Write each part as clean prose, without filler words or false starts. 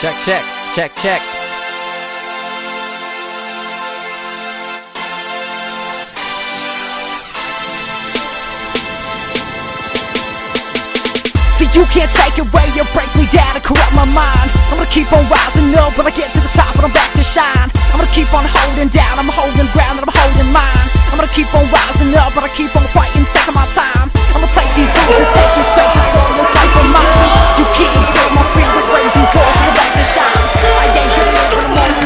Check. See, you can't take it away or break me down and corrupt my mind. I'm gonna keep on rising up when I get to the top and I'm back to shine. I'm gonna keep on holding down, I'm holding ground and I'm holding mine. I'm gonna keep on rising up but I keep on fighting, taking my time. I'm gonna take these bruises, take these scrapes, and throw this life of mine. You can't break my spirit, raise these balls and I'm back to shine. I ain't gonna live in the moment.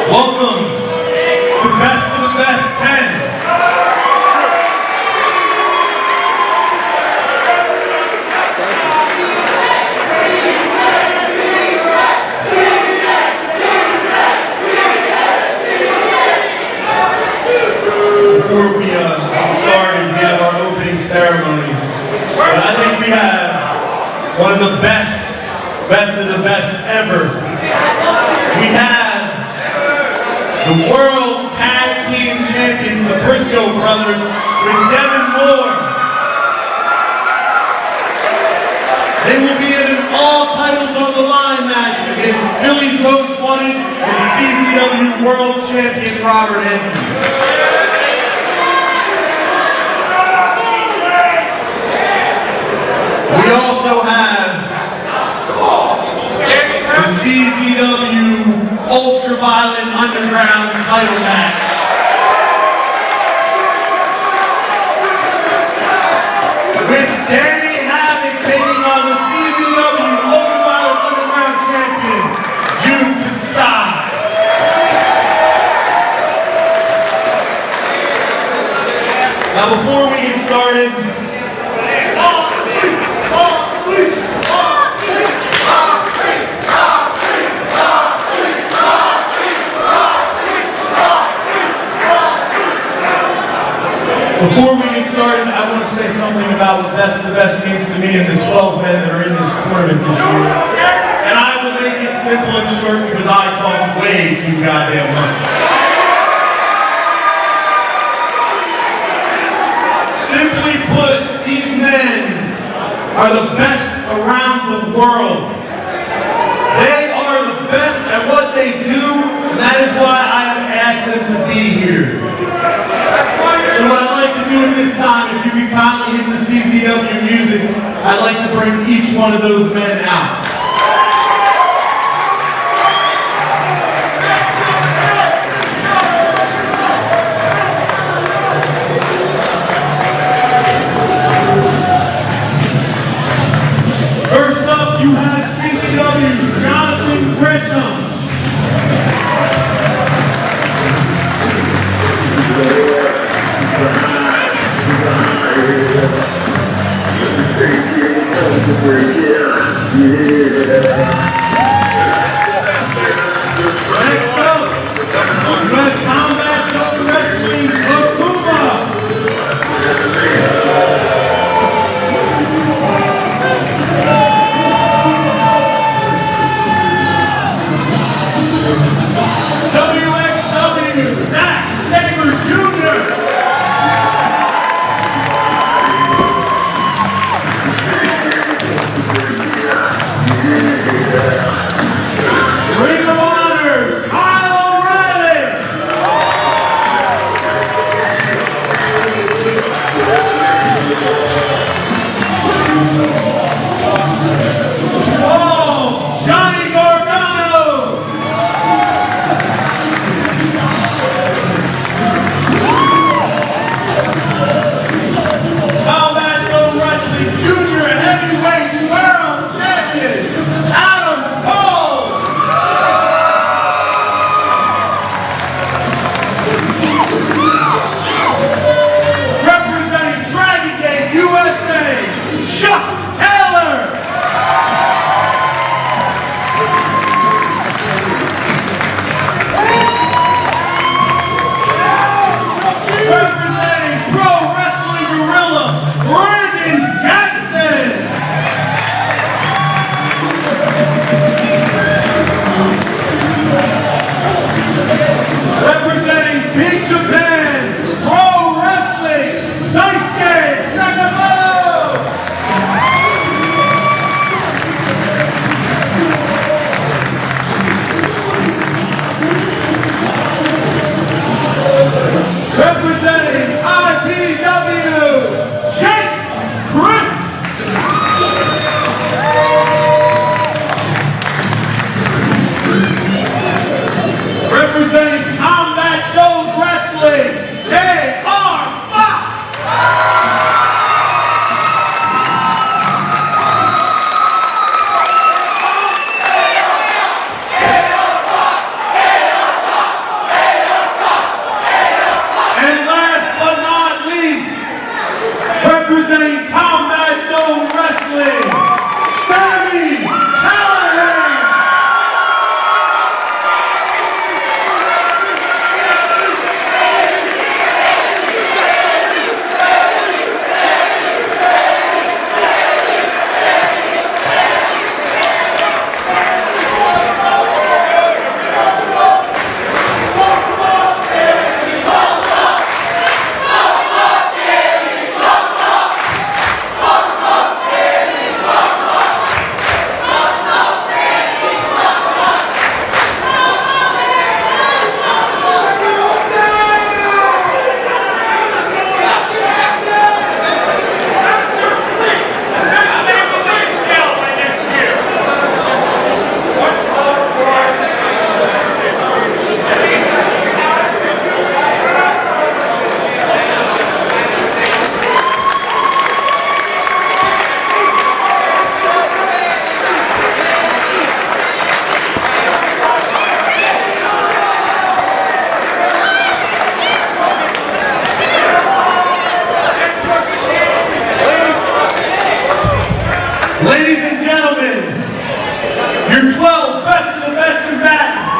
Welcome to Best of the Best 10. Before we get started, we have our opening ceremonies. But I think we have one of the best of the best ever. We have the World Tag Team Champions, the Briscoe brothers, with Devon. They will be in an all titles on the line match against Philly's Most Wanted and CZW World Champion Robert Anthony. We also have the CZW Ultraviolet Underground title match. With Danny Havoc taking on the CZW Ultraviolet Underground champion, June Kasai. Now before we get started, I want to say something about what Best of the Best means to me and the 12 men that are in this tournament this year. And I will make it simple and short because I talk way too goddamn much. Simply put, these men are the best around the world. They are the best at what they do, and that is why I have asked them to be here. So what I'd like to do at this time, if you can kindly hit the CZW music, I'd like to bring each one of those men out. First up, you have CZW's Jonathan Gresham. Yeah. Representing Dragon Gate USA, Chuck Taylor. Representing Pro Wrestling Gorilla, Gatson. Representing Big Japan Pro Wrestling, Daisuke Sekimoto. Representing IPW, Crist. Representing Combat Shows Wrestling, they are Fox. And last but not least, representing Combat Zone Wrestling, SAMI CALLIHAN. Ladies and gentlemen, your 12 best of the best combatants.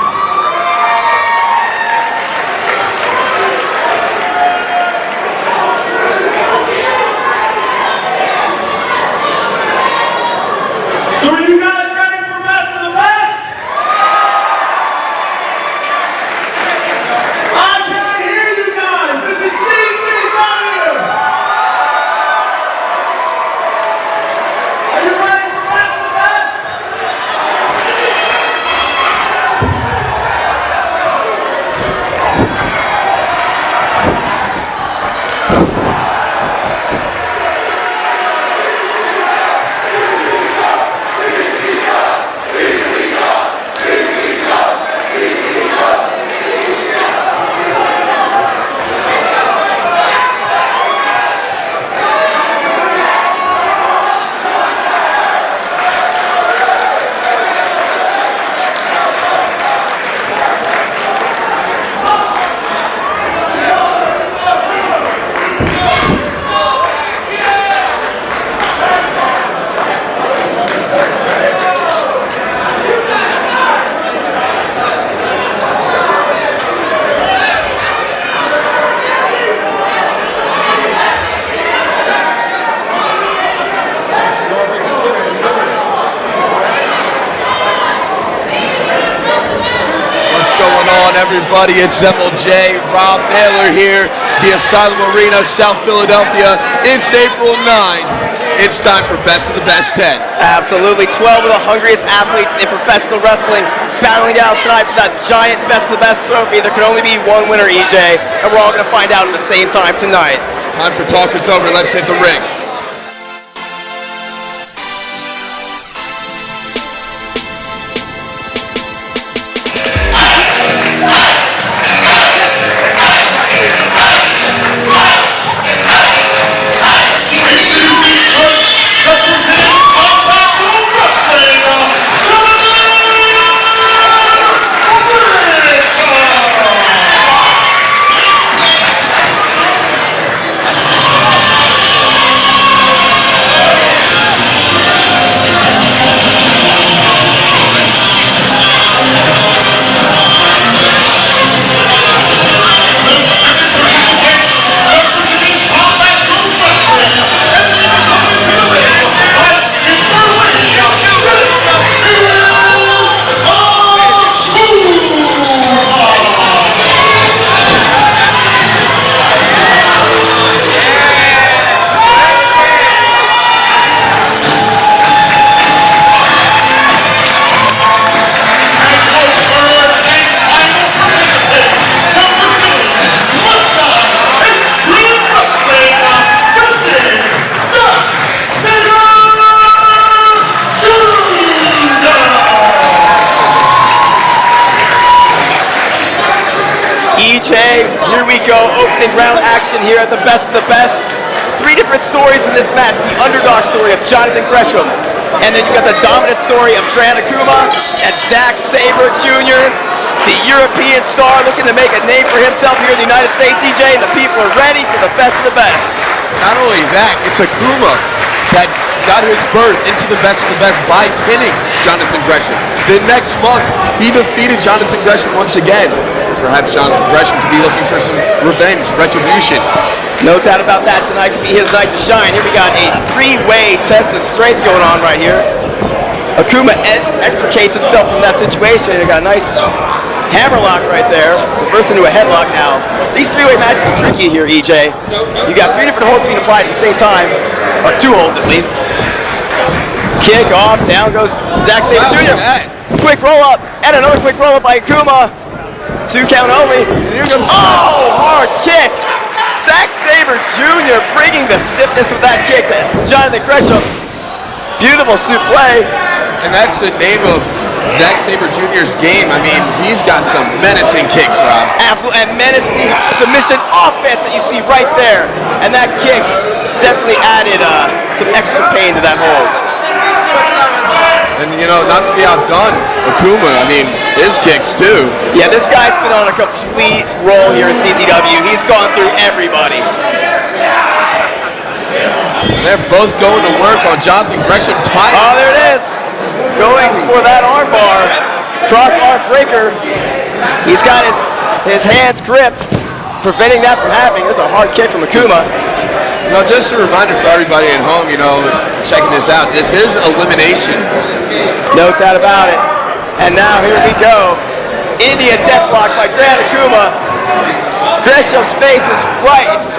So are you guys ready for best of the best? I can't hear you guys. This is CZW. Are you ready for best of the best? Everybody, it's MLJ, Rob Naylor here, the Asylum Arena, South Philadelphia. It's April 9. It's time for Best of the Best 10. Absolutely, 12 of the hungriest athletes in professional wrestling battling out tonight for that giant Best of the Best trophy. There can only be one winner, EJ, and we're all going to find out at the same time tonight. Time for talk is over. Let's hit the ring. go, opening round action here at the Best of the Best. 3 different stories in this match. The underdog story of Jonathan Gresham, and then you got the dominant story of AKUMA and Zack Sabre Jr., the European star looking to make a name for himself here in the United States, EJ, and the people are ready for the best of the best. Not only that, it's AKUMA that got his birth into the Best of the Best by pinning Jonathan Gresham. The next month, he defeated Jonathan Gresham once again. Perhaps Jonathan Gresham could be looking for some revenge, retribution. No doubt about that. Tonight could be his night to shine. Here we got a 3-way test of strength going on right here. AKUMA extricates himself from that situation. He got a nice hammerlock right there. Reverse into a headlock now. These 3-way matches are tricky here, EJ. You got 3 different holds being applied at the same time. Or 2 holds at least. Kick off, down goes Zack Sabre Jr. Quick roll up, and another quick roll up by AKUMA. 2 count only. Here comes hard kick. Zack Sabre Jr. bringing the stiffness of that kick to Jonathan Gresham. Beautiful suplex. And that's the name of Zack Sabre Jr.'s game. I mean, he's got some menacing kicks, Rob. Absolutely, and menacing submission offense that you see right there. And that kick definitely added some extra pain to that hold. And, you know, not to be outdone, AKUMA, I mean, his kicks, too. Yeah, this guy's been on a complete roll here at CZW. He's gone through everybody. They're both going to work on Jonathan Gresham twice. Oh, there it is. Going for that arm bar. Cross arm breaker. He's got his hands gripped, preventing that from happening. There's a hard kick from AKUMA. Now, just a reminder for everybody at home, you know, checking this out, this is Elimination. No doubt about it. And now here we go. Indian deathlock by AKUMA. Gresham's face is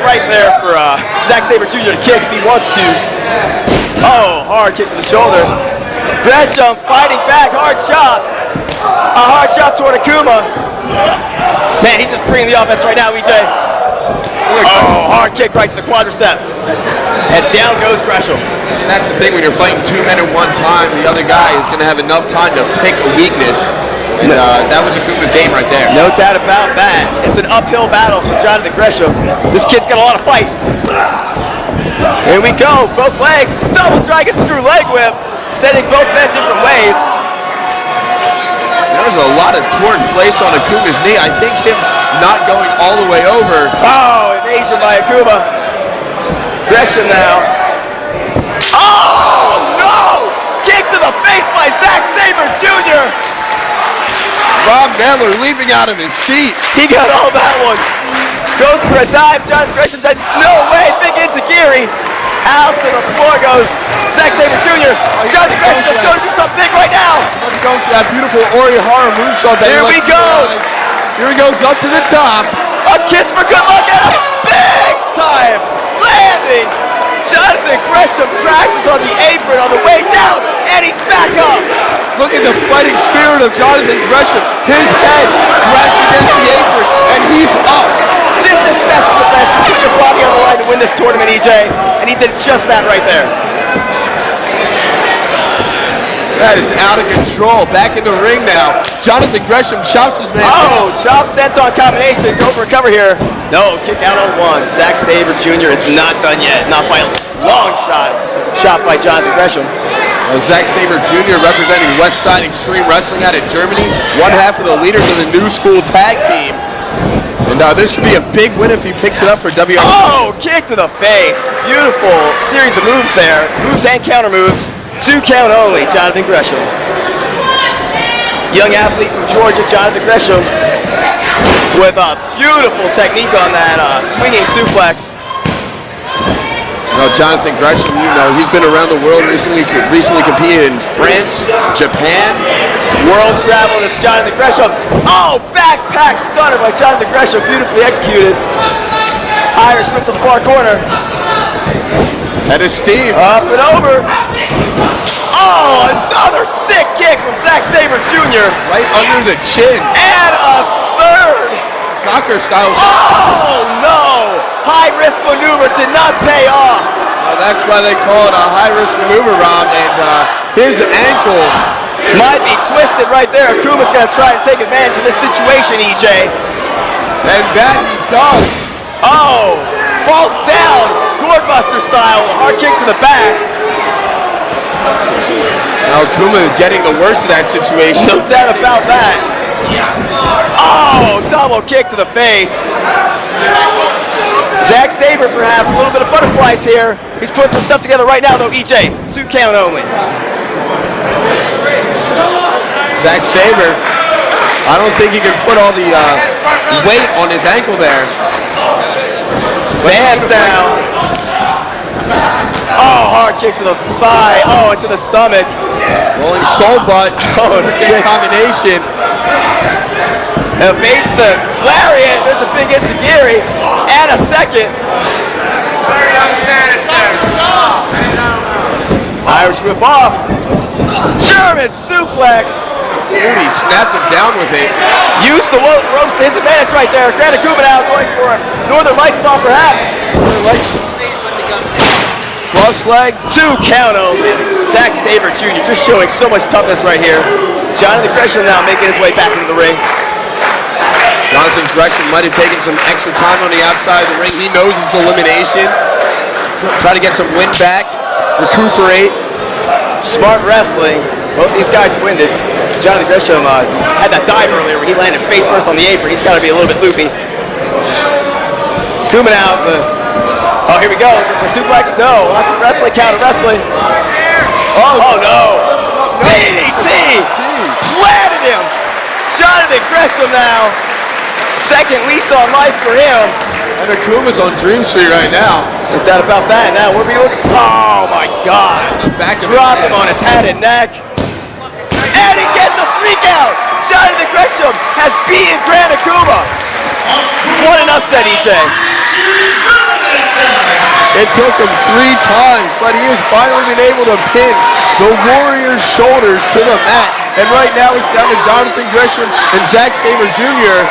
right there for Zack Sabre Jr. to kick if he wants to. Oh, hard kick to the shoulder. Gresham fighting back, hard shot. A hard shot toward AKUMA. Man, he's just bringing the offense right now, EJ. Oh, hard kick right to the quadricep. And down goes Gresham. And that's the thing, when you're fighting 2 men at one time, the other guy is going to have enough time to pick a weakness. And that was AKUMA's game right there. No doubt about that. It's an uphill battle for Jonathan Gresham. This kid's got a lot of fight. Here we go, both legs. Double dragon screw leg whip. Setting both men different ways. There's a lot of torn place on AKUMA's knee. I think him not going all the way over. Oh, evasion by AKUMA. Gresham now. Oh, no! Kick to the face by Zack Sabre Jr. Rob Naylor leaping out of his seat. He got all that one. Goes for a dive. Jonathan Gresham says, no way, big enziguri. Out to the floor goes Zack Sabre Jr. Jonathan Gresham is going to do something big right now. He goes for that beautiful Orihara moonsault. Here we go. Here he goes up to the top. A kiss for good luck and a big time landing. Jonathan Gresham crashes on the apron on the way down, and he's back up. Look at the fighting spirit of Jonathan Gresham. His head crashed against the apron, and he's up. This is best of the best. You put your body on the line to win this tournament, EJ, and he did just that right there. That is out of control. Back in the ring now. Jonathan Gresham chops his man. Oh, chop senton combination. Go for a cover here. No, kick out on 1. Zack Sabre Jr. is not done yet. Not by a long shot. It's a chop by Jonathan Gresham. Well, Zack Sabre Jr. representing Westside Extreme Wrestling out of Germany. One half of the leaders of the New School Tag Team. And this could be a big win if he picks it up for WRC. Oh, kick to the face. Beautiful series of moves there. Moves and counter moves. 2 count only, Jonathan Gresham. Young athlete from Georgia, Jonathan Gresham, with a beautiful technique on that swinging suplex. Well, Jonathan Gresham, you know, he's been around the world recently competed in France, Japan. World travel is Jonathan Gresham. Oh, backpack stunner by Jonathan Gresham, beautifully executed. Irish whip to the far corner. That is Steve. Up and over. Oh, another sick kick from Zack Sabre Jr. Right under the chin. And a third. Soccer style. Oh, no. High-risk maneuver did not pay off. Well, that's why they call it a high-risk maneuver, Rob. And his ankle might be twisted right there. AKUMA's going to try and take advantage of this situation, EJ. And that he does. Oh, falls down, Gourdbuster style, a hard kick to the back. Now AKUMA getting the worst of that situation. No doubt about that. Oh, double kick to the face. Zack Sabre perhaps, a little bit of butterflies here. He's putting some stuff together right now though, EJ. 2 count only. Zack Sabre, I don't think he can put all the weight on his ankle there. Hands down. Oh, hard kick to the thigh. Oh, into the stomach. Rolling soul butt. Oh, the combination. Evades the lariat. There's a big enziguri and a second. Irish whip off. German suplex. Dude, he snapped him down with it. Use the ropes to his advantage right there. Grand AKUMA now going for a Northern Lights bomb perhaps. Northern Lights. Cross leg. 2 count only. Zack Sabre Jr. just showing so much toughness right here. Jonathan Gresham now making his way back into the ring. Jonathan Gresham might have taken some extra time on the outside of the ring. He knows it's elimination. Try to get some wind back. Recuperate. Smart wrestling. Both these guys winded. Jonathan Gresham had that dive earlier where he landed face first on the apron. He's got to be a little bit loopy. AKUMA out. Oh, here we go. The suplex? No. Lots of wrestling, counter wrestling. Oh no. DDT. Planted him. Jonathan Gresham now. Second lease on life for him. And AKUMA's on Dream Street right now. No doubt about that. Now, where we looking? Oh my God. Back of Drop him on his head and neck. And he gets a freak out. Jonathan Gresham has beaten Grand AKUMA. What an upset, EJ. It took him 3 times, but he has finally been able to pin the Warrior's shoulders to the mat. And right now it's down to Jonathan Gresham and Zack Sabre Jr.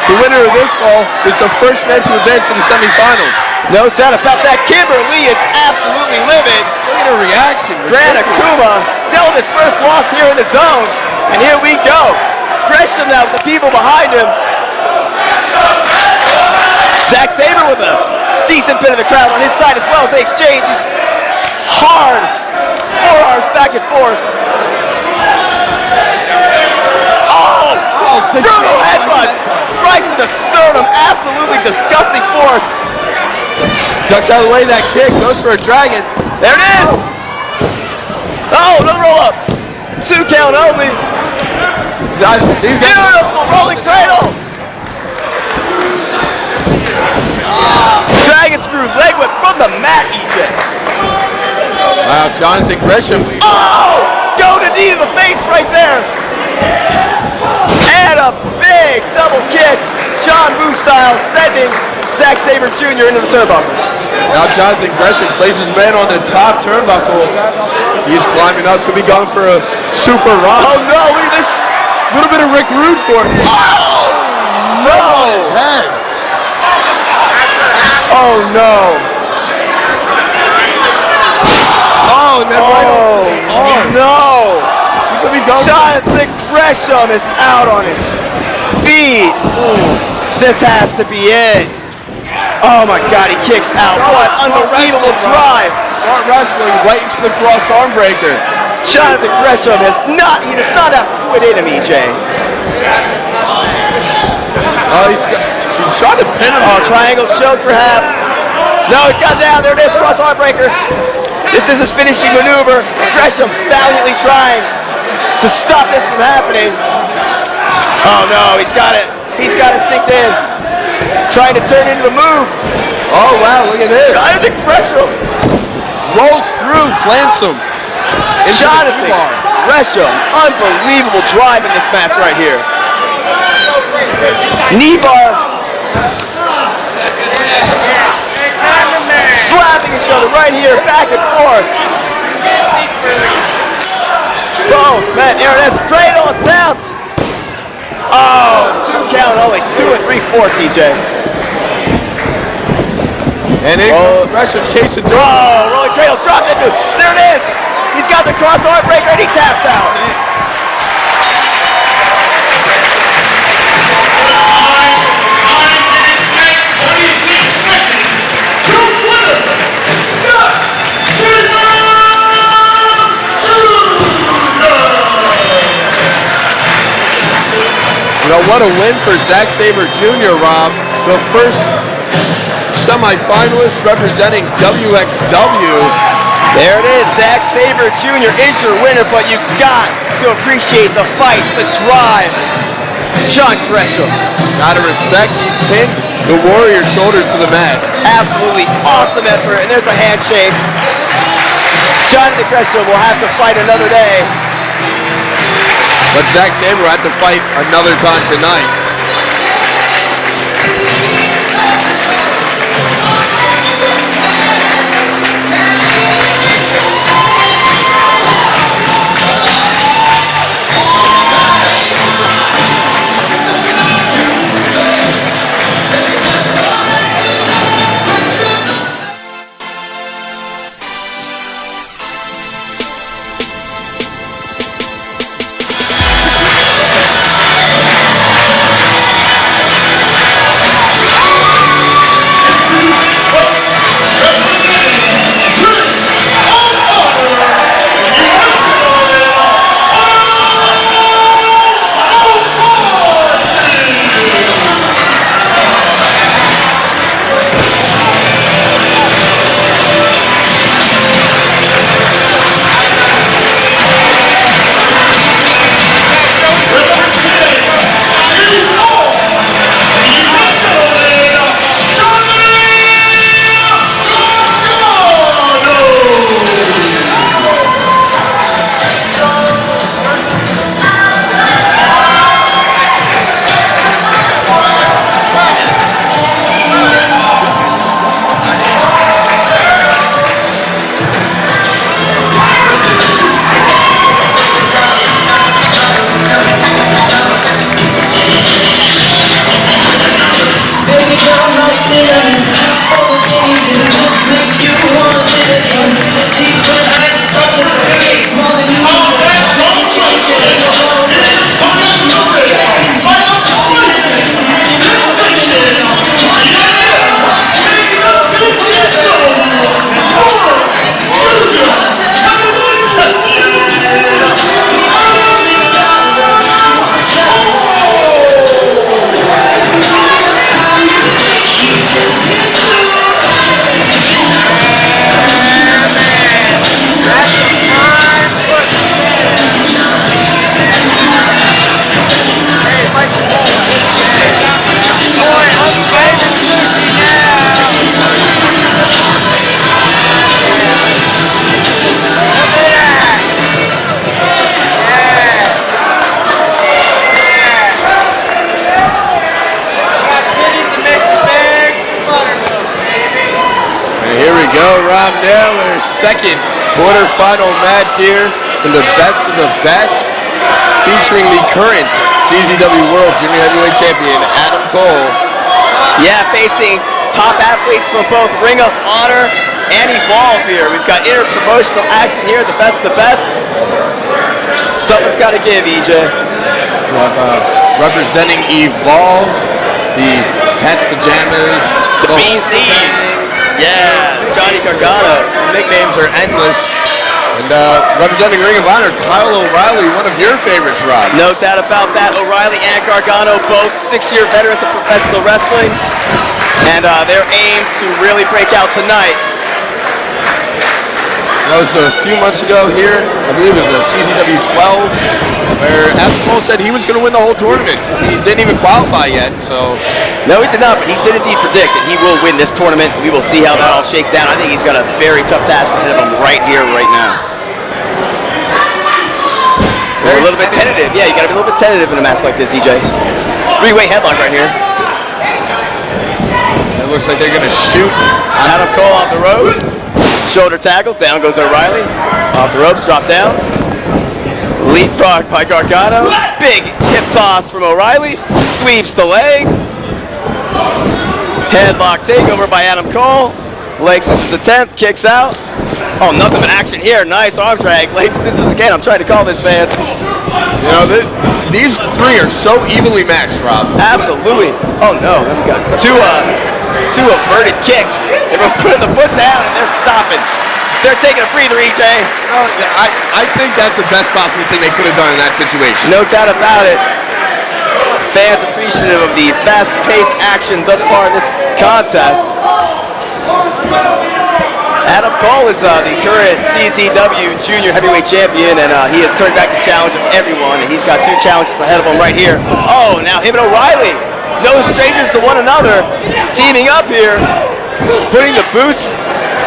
The winner of this fall is the first man to advance to the semifinals. No doubt about that. Kimber is absolutely livid. Look at her reaction. Grand AKUMA dealt his first loss here in the zone. And here we go. Gresham now with the people behind him. Zack Sabre with a decent bit of the crowd on his side as well as they exchange these hard forearms back and forth. Oh! Brutal headbutt! Right to the sternum. Absolutely disgusting force. Ducks out of the way, that kick goes for a dragon. There it is! Oh, another roll up. 2 count only. These guys, Beautiful rolling cradle. Dragon screw leg whip from the mat, EJ. wow, Jonathan Gresham. Oh! Go to knee to the face right there. And a big double kick. John Woo style sending Zack Sabre Jr. into the turnbuckle. Now Jonathan Gresham places man on the top turnbuckle. He's climbing up, could be going for a super run. Oh no, look at this. Little bit of Rick Rude for him. Oh no! Oh no! Oh, and then right on the arm. No! He could be going. Jonathan Gresham is out on his feet. This has to be it. Oh my God, he kicks out. What unbelievable drive. Smart wrestling right into the cross arm breaker. Jonathan Gresham he does not have quit in him, EJ. Oh, he's trying to pin him. Oh, triangle choke perhaps. No, he's got down. There it is, cross arm breaker. This is his finishing maneuver. Gresham valiantly trying to stop this from happening. Oh no, he's got it. He's got it synced in. Trying to turn into the move. Oh wow, look at this. Jonathan Gresham rolls through, plants him. Jonathan Gresham, unbelievable drive in this match right here. Knee bar. Slapping each other right here, back and forth. Both men, there it is, cradle attempt. Oh, 2 count, only 2 3/4, EJ. And it comes Gresham chasing through. Oh, rolling cradle, drop into. There it is. He's got the cross arm breaker and he taps out. what a win for Zack Sabre Jr., Rob. The first semifinalist representing WXW. There it is, Zack Sabre Jr. is your winner, but you've got to appreciate the fight, the drive. John Gresham. Gotta respect, he pinned the Warrior's shoulders to the mat. Absolutely awesome effort, and there's a handshake. Jonathan Gresham will have to fight another day. But Zack Sabre will have to fight another time tonight. Second quarterfinal match here in the best of the best, featuring the current CZW World Junior Heavyweight Champion, Adam Cole. Yeah, facing top athletes from both Ring of Honor and Evolve here. We've got interpromotional action here, the best of the best. Something's got to give, EJ. We have representing Evolve, the Cat's Pajamas, the BCs. Yeah, Johnny Gargano. Nicknames are endless. And representing Ring of Honor, Kyle O'Reilly, one of your favorites, Rob. No doubt about that. O'Reilly and Gargano, both 6-year veterans of professional wrestling. And their aim to really break out tonight. That was a few months ago here. I believe it was a CZW 12, where Adam Cole said he was going to win the whole tournament. He didn't even qualify yet, so... No, he did not, but he did indeed predict that he will win this tournament. We will see how that all shakes down. I think he's got a very tough task ahead of him right here, right now. We're a little bit tentative. Yeah, you got to be a little bit tentative in a match like this, EJ. Three-way headlock right here. It looks like they're going to shoot Adam Cole off the ropes. Shoulder tackle. Down goes O'Reilly. Off the ropes, drop down. Leapfrog by Gargano. Big hip toss from O'Reilly. Sweeps the leg. Headlock takeover by Adam Cole. Leg scissors attempt. Kicks out. Oh, nothing but action here. Nice arm drag. Leg scissors again. I'm trying to call this, fans. You know, these three are so evenly matched, Rob. Absolutely. Oh, no. Then we got two averted kicks. They were putting the foot down, and they're stopping. They're taking a breather, EJ. I think that's the best possible thing they could have done in that situation. No doubt about it. fans appreciative of the fast-paced action thus far in this contest. Adam Cole is the current CZW Junior Heavyweight Champion, and he has turned back the challenge of everyone, and he's got 2 challenges ahead of him right here. Oh, now him and O'Reilly, no strangers to one another, teaming up here, putting the boots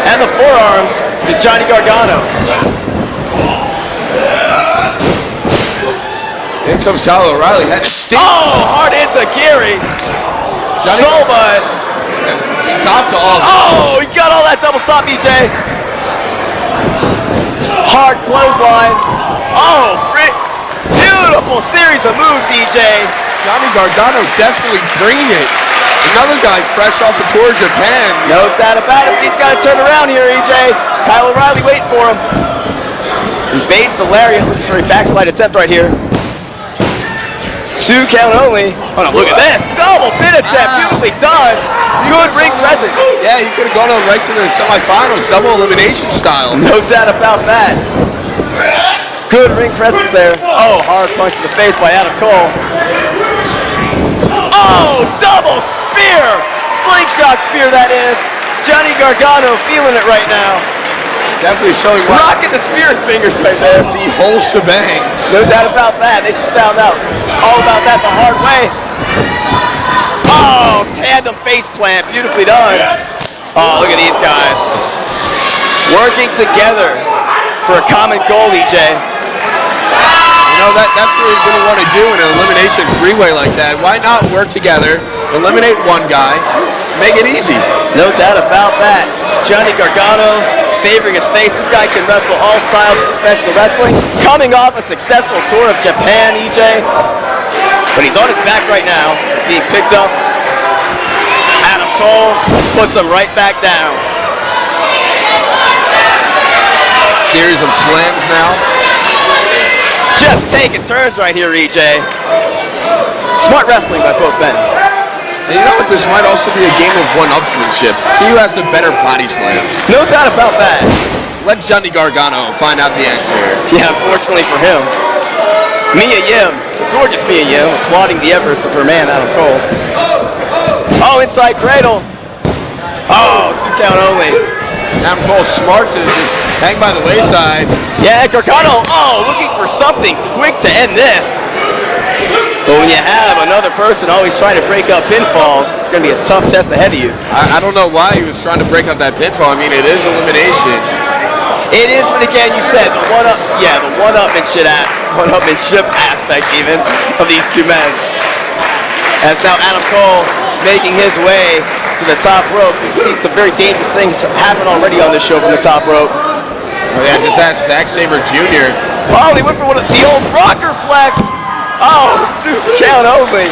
and the forearms to Johnny Gargano. In comes Kyle O'Reilly. Oh, hard into Gary. Solba. Stop to all. Oh, he got all that double stop, EJ. Hard clothesline. Oh, beautiful series of moves, EJ. Johnny Gargano definitely bringing it. Another guy fresh off a tour of Japan. No doubt about it. He's got to turn around here, EJ. Kyle O'Reilly waiting for him. He evades the lariat, looking for a backslide attempt right here. 2 count only. Oh no, look at this. Double pin attempt, beautifully done. Good ring presence. Yeah, you could have gone on right to the semifinals, double elimination style. No doubt about that. Good ring presence there. Oh, hard punch to the face by Adam Cole. Oh, double spear. Slingshot spear, that is. Johnny Gargano feeling it right now. Definitely showing rocking the spear fingers right there. The whole shebang. No doubt about that. They just found out all about that the hard way. Oh, tandem face plant. Beautifully done. Oh, look at these guys. Working together for a common goal, EJ. You know, that's what he's going to want to do in an elimination 3-way like that. Why not work together, eliminate one guy, make it easy? No doubt about that. Johnny Gargano favoring his face. This guy can wrestle all styles of professional wrestling. Coming off a successful tour of Japan, EJ. But he's on his back right now, being picked up. Adam Cole puts him right back down. Series of slams now. Just taking turns right here, EJ. Smart wrestling by both men. And you know what, this might also be a game of one-upsmanship. See who has the better body slam. No doubt about that. Let Johnny Gargano find out the answer. Yeah, unfortunately for him. Mia Yim, gorgeous Mia Yim, applauding the efforts of her man, Adam Cole. Oh, inside cradle. Oh, 2 count only. Adam Cole smart to just hang by the wayside. Yeah, Gargano, looking for something quick to end this. But when you have another person always trying to break up pinfalls, it's going to be a tough test ahead of you. I don't know why he was trying to break up that pinfall. I mean, it is elimination. It is, but again, you said the one-upmanship aspect even of these 2 men. As now Adam Cole making his way to the top rope. We've seen some very dangerous things happen already on this show from the top rope. Oh yeah, just ask Zack Sabre Jr. Oh, they went for one of the old rocker flex. Oh, 2 count only.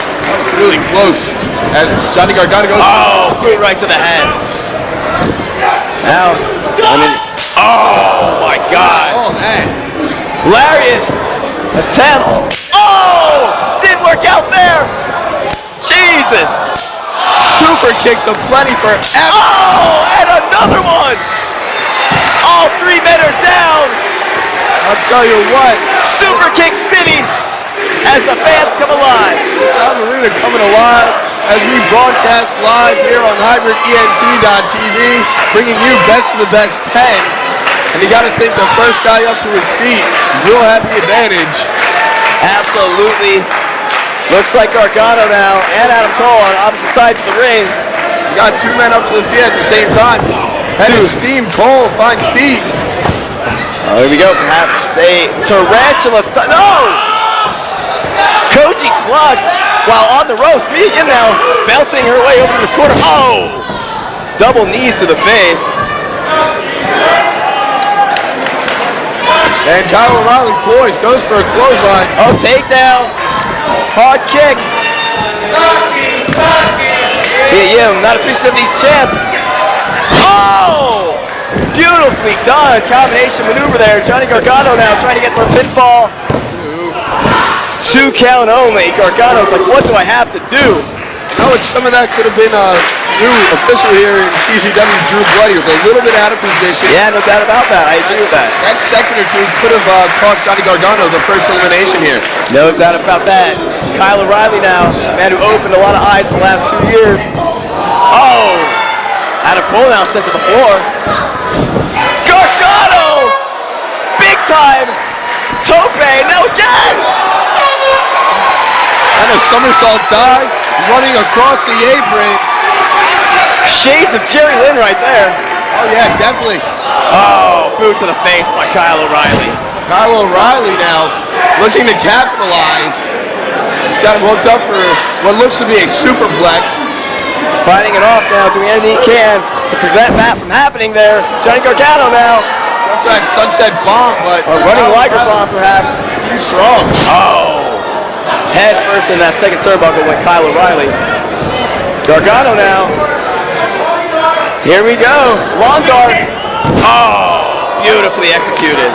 Really close as Johnny Gargano goes. Oh, boot right to the head. Now, oh my God. Oh man. Lariat attempt. Oh, didn't work out there. Jesus. Super kicks aplenty for F. Oh, and another one. All 3 men are down. I'll tell you what. Super kick city. As the fans come alive. Sound Arena coming alive as we broadcast live here on hybrident.tv, bringing you best of the best 10. And you got to think the first guy up to his feet will have the advantage. Absolutely. Looks like Gargano now and Adam Cole on opposite sides of the ring. You got 2 men up to the feet at the same time. Head of steam, Cole finds feet. Oh, here we go. Perhaps a tarantula stunt. No! Koji clutch while on the ropes. Mia Yim now bouncing her way over this corner. Oh! Double knees to the face. And Kyle O'Reilly poised, goes for a clothesline. Oh, takedown. Hard kick. Mia Yim not appreciative of these chants. Oh! Beautifully done. Combination maneuver there. Johnny Gargano now trying to get for a pinfall. 2 count only. Gargano's like, what do I have to do? No, some of that could have been new official here in CZW, Drew Blood. He was a little bit out of position. Yeah, no doubt about that. I agree with that. That second or two could have cost Johnny Gargano the first elimination here. No doubt about that. Kyle O'Reilly now, man who opened a lot of eyes in the last 2 years. Oh! Adam Cole now sent to the floor. Gargano! Big time! Tope, now again! And a somersault dive, running across the apron. Shades of Jerry Lynn right there. Oh yeah, definitely. Oh, boot to the face by Kyle O'Reilly. Kyle O'Reilly now looking to capitalize. He's got hooked up for what looks to be a superplex. Fighting it off now, doing anything he can to prevent that from happening there. Johnny Gargano now. That's that sunset bomb, but... Or running Liger bomb, perhaps. Too strong. Oh. Head first in that second turnbuckle went Kyle O'Reilly. Gargano now. Here we go. Long dart. Oh, beautifully executed.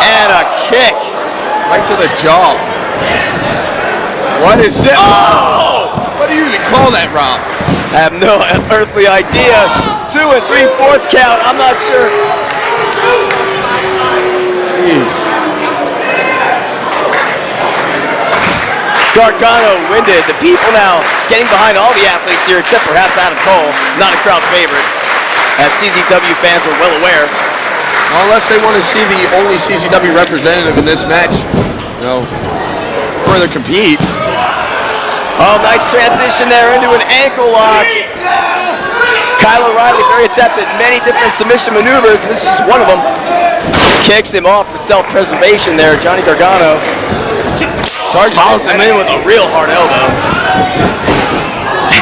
And a kick. Right to the jaw. What is this? Oh! What do you even call that, Rob? I have no earthly idea. 2 3/4 count. I'm not sure. Jeez. Gargano winded. The people now getting behind all the athletes here, except perhaps Adam Cole, not a crowd favorite, as CZW fans are well aware. Unless they want to see the only CZW representative in this match, you know, further compete. Oh, nice transition there into an ankle lock. Kyle O'Reilly very adept at many different submission maneuvers, and this is just one of them. Kicks him off for self-preservation there, Johnny Gargano. Follows him in with a real hard elbow.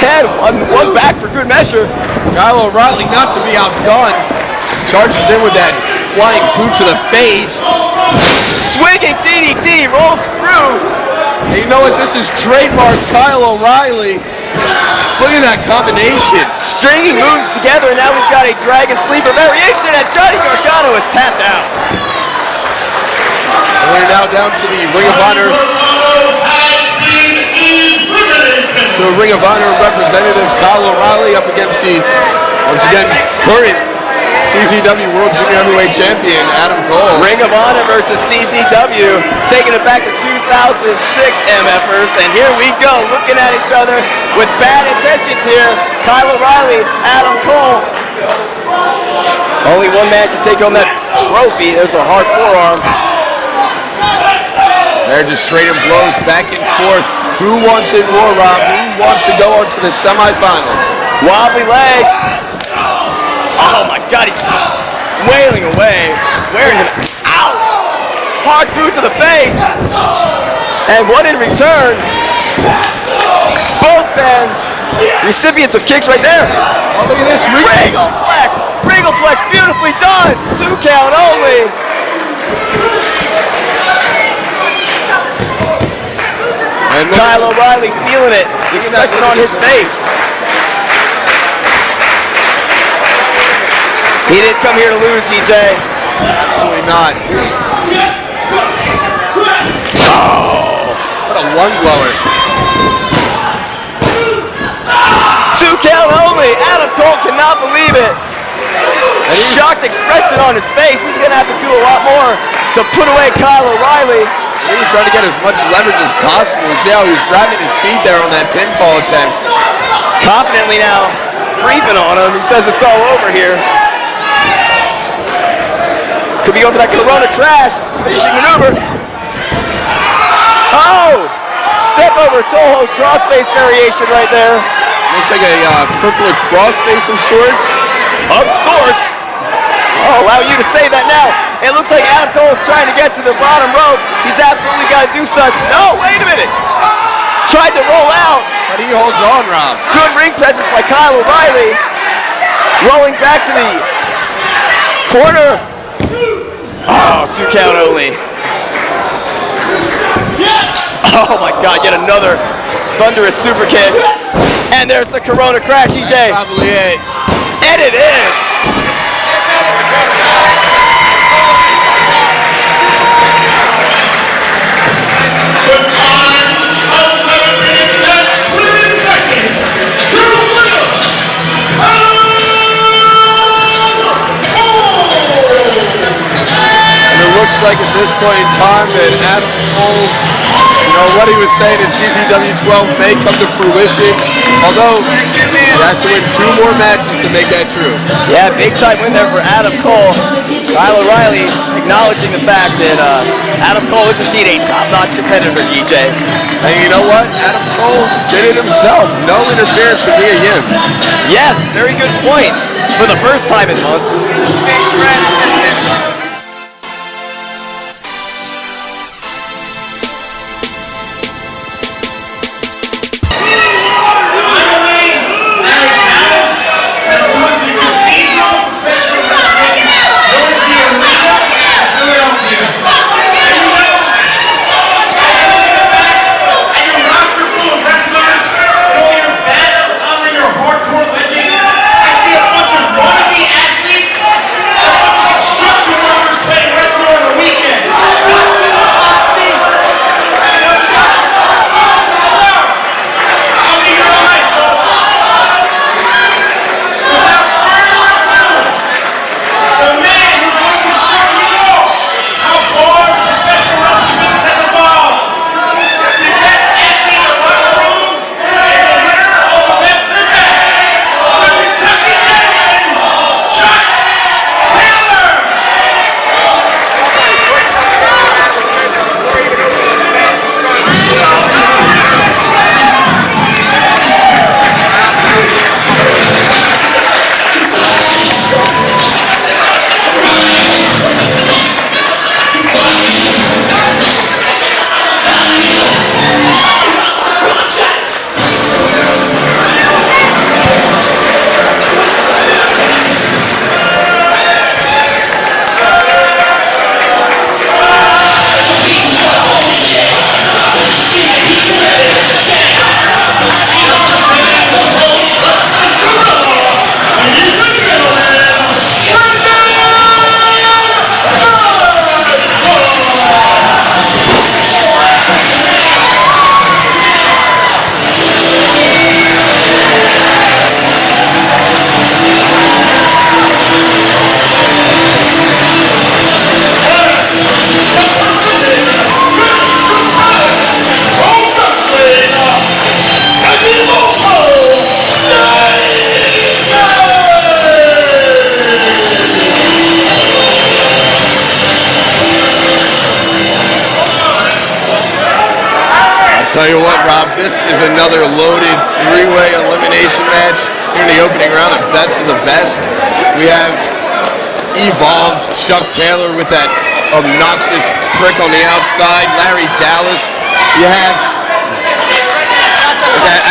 And one back for good measure. Kyle O'Reilly, not to be outgunned, charges in with that flying boot to the face. Swinging DDT, rolls through. And you know what? This is trademark Kyle O'Reilly. Look at that combination. Stringing moves together, and now we've got a Dragon Sleeper variation, and Johnny Gargano is tapped out. And we're now down to the Ring of Honor. The Ring of Honor representative Kyle O'Reilly up against the, once again, current CZW World Junior Heavyweight Champion Adam Cole. Ring of Honor versus CZW, taking it back to 2006 MFers, and here we go, looking at each other with bad intentions here. Kyle O'Reilly, Adam Cole. Only one man can take home that trophy. There's a hard forearm. They're just trading blows back and forth. Who wants it more, Rob? Who wants to go on to the semifinals? Wobbly legs. Oh my God, he's wailing away. Wearing him out. Hard boot to the face. And one in return. Both men recipients of kicks right there. Oh, look at this. Regalplex. Regalplex, beautifully done. 2 count only. And Kyle O'Reilly feeling it. The expression on his face. He didn't come here to lose, EJ. Absolutely not. Oh, what a lung blower. 2 count only. Adam Cole cannot believe it. Shocked expression on his face. He's going to have to do a lot more to put away Kyle O'Reilly. He was trying to get as much leverage as possible. See how he was driving his feet there on that pinfall attempt. Confidently now creeping on him. He says it's all over here. Could be going for that Corona crash. Finishing maneuver. Oh! Step over Toho crossface variation right there. Looks like a purple crossface of sorts. Of sorts. I'll allow you to say that now. It looks like Adam Cole is trying to get to the bottom rope. He's absolutely got to do such. No, wait a minute. Tried to roll out. But he holds on, Rob. Good ring presence by Kyle O'Reilly. Rolling back to the corner. Oh, 2 count only. Oh my God, yet another thunderous super kick. And there's the Corona crash, EJ. Probably it. And it is. The time, 11 minutes and 3 seconds. like at this point in time that Adam Cole's, what he was saying in CZW 12 may come to fruition. Although he has to win 2 more matches to make that true. Yeah, big time win there for Adam Cole. Kyle O'Reilly acknowledging the fact that Adam Cole is indeed a top-notch competitor, DJ. And you know what? Adam Cole did it himself. No interference from me or him. Yes, very good point. For the first time in months. Tell you what, Rob, this is another loaded 3-way elimination match here in the opening round of Best of the Best. We have Evolve's Chuck Taylor with that obnoxious prick on the outside, Larry Dallas. You have,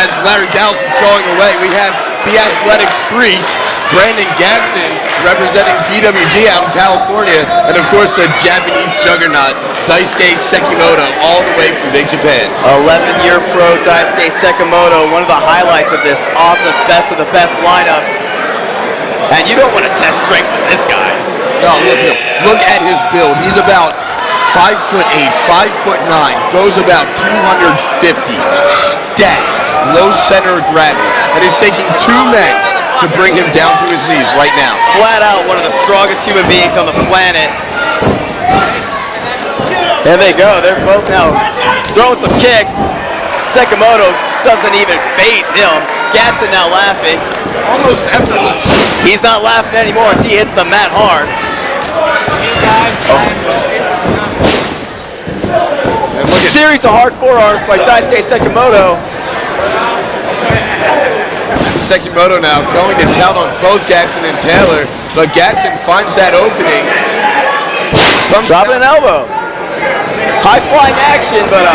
as Larry Dallas is drawing away, we have the athletic freak, Brandon Gatson, representing PWG out in California, and of course the Japanese juggernaut, Daisuke Sekimoto, all the way from Big Japan. 11-year pro Daisuke Sekimoto, one of the highlights of this awesome Best of the Best lineup. And you don't want to test strength with this guy. No, look at his build. He's about 5'8", 5'9", goes about 250, stacked, low center of gravity, and he's taking 2 men to bring him down to his knees right now. Flat out one of the strongest human beings on the planet. There they go. They're both now throwing some kicks. Sekimoto doesn't even faze him. Gatson now laughing. Almost effortless. He's not laughing anymore as he hits the mat hard. Series of hard forearms by Daisuke Sekimoto. Sekimoto now going to town on both Gatson and Taylor, but Gatson finds that opening. Dropping an elbow. High flying action, but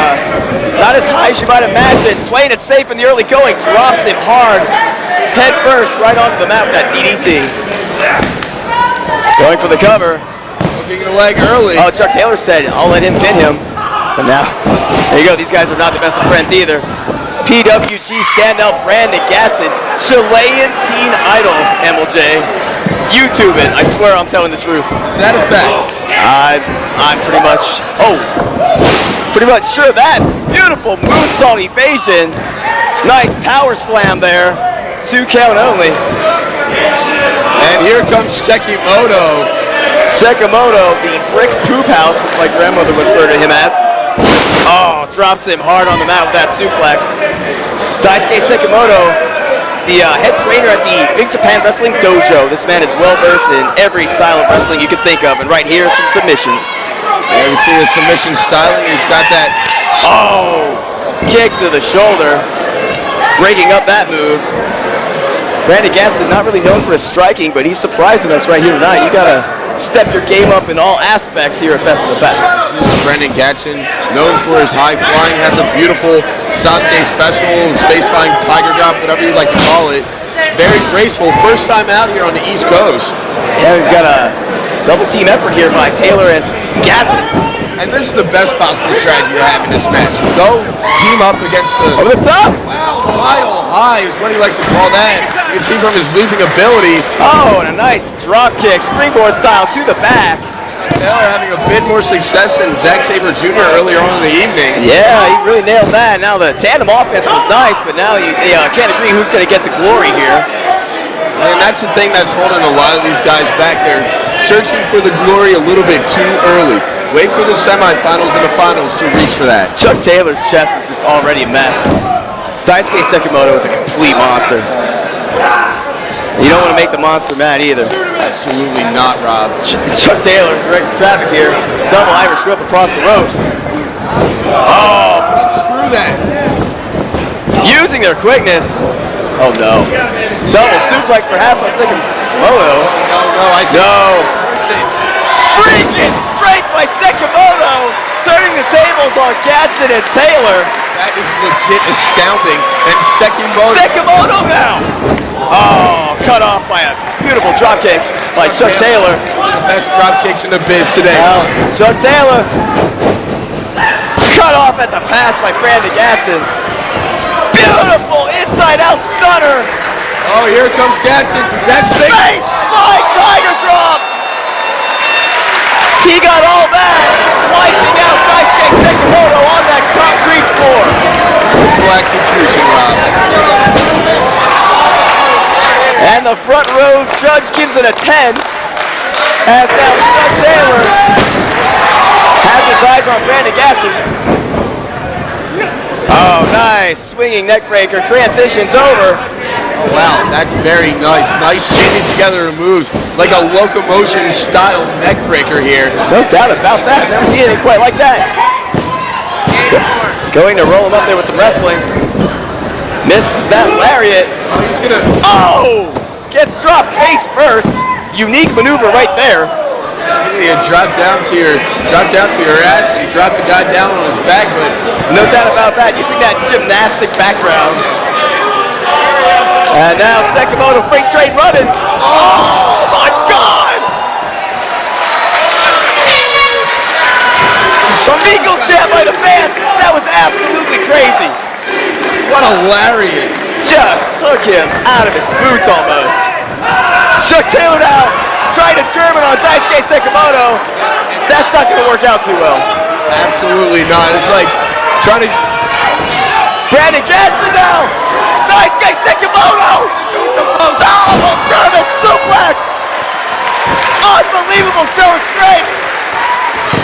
not as high as you might imagine. Playing it safe in the early going, drops him hard, head first, right onto the mat with that DDT. Going for the cover. Looking the leg early. Oh, Chuck Taylor said, I'll let him pin him. But now, there you go. These guys are not the best of friends either. PWG standout Brandon Gatson, Chilean teen idol, MLJ. YouTube it. I swear I'm telling the truth. Is that a fact? I'm pretty much sure of that. Beautiful moonsault evasion. Nice power slam there. 2 count only. And here comes Sekimoto Sekimoto, the brick poop house, as my grandmother would refer to him as. Oh, drops him hard on the mat with that suplex. Daisuke Sekimoto, the head trainer at the Big Japan Wrestling Dojo. This man is well-versed in every style of wrestling you can think of, and right here are some submissions. There we see his submission styling. He's got that. Oh, kick to the shoulder, breaking up that move. Brandon Gatson, not really known for his striking, but he's surprising us right here tonight. You gotta step your game up in all aspects here at Best of the Best. Brandon Gatson, known for his high flying, has a beautiful Sasuke special, space flying tiger drop, whatever you'd like to call it. Very graceful. First time out here on the East Coast. Yeah, we've got a double team effort here by Taylor and Gatson. And this is the best possible strategy you have in this match. Go team up against the... Over the top! Wow, mile high is what he likes to call that. You can see from his leaping ability. Oh, and a nice drop kick, springboard style to the back. Taylor having a bit more success than Zack Sabre Jr. earlier on in the evening. Yeah, he really nailed that. Now the tandem offense was nice, but now they can't agree who's going to get the glory here. And that's the thing that's holding a lot of these guys back. They're searching for the glory a little bit too early. Wait for the semifinals and the finals to reach for that. Chuck Taylor's chest is just already a mess. Daisuke Sekimoto is a complete monster. You don't want to make the monster mad either. Absolutely not, Rob. Chuck Taylor is directing traffic here. Double Irish whip across the ropes. Oh, screw that. Using their quickness. Oh no. Double suplex perhaps on Sekimoto. No. Freakish strength by Sekimoto, turning the tables on Gatson and Taylor. That is legit astounding. And Sekimoto now. Oh, cut off by a beautiful drop kick by Chuck Taylor. The best drop kicks in the biz today. Now, Chuck Taylor cut off at the pass by Brandon Gatson. Beautiful inside-out stunner. Oh, here comes Gatson. That's Face flying tiger drop. He got all that, wiping out Daisuke Sekimoto on that concrete floor. Full execution, Rob. And the front row judge gives it a 10. As now Chuck Taylor has his eyes on Brandon Gatson. Oh, nice. Swinging neck breaker. Transitions over. Oh, wow, that's very nice. Nice chaining together of moves, like a locomotion style neck breaker here. No doubt about that. Never seen anything quite like that. Going to roll him up there with some wrestling. Misses that lariat. Oh, he's gonna. Oh! Gets dropped face first. Unique maneuver right there. You drop down to your ass, and you drop the guy down on his back, but no doubt about that. Using that gymnastic background. And now Sekimoto freight train running. Oh my God! Some eagle chant by the fans. That was absolutely crazy. what a lariat. Just took him out of his boots almost. Chuck Taylor now trying to German on Daisuke Sekimoto. That's not going to work out too well. Absolutely not. It's like trying to... Brandon Gatson now. Daisuke Sekimoto! Double German suplex! Unbelievable show of strength!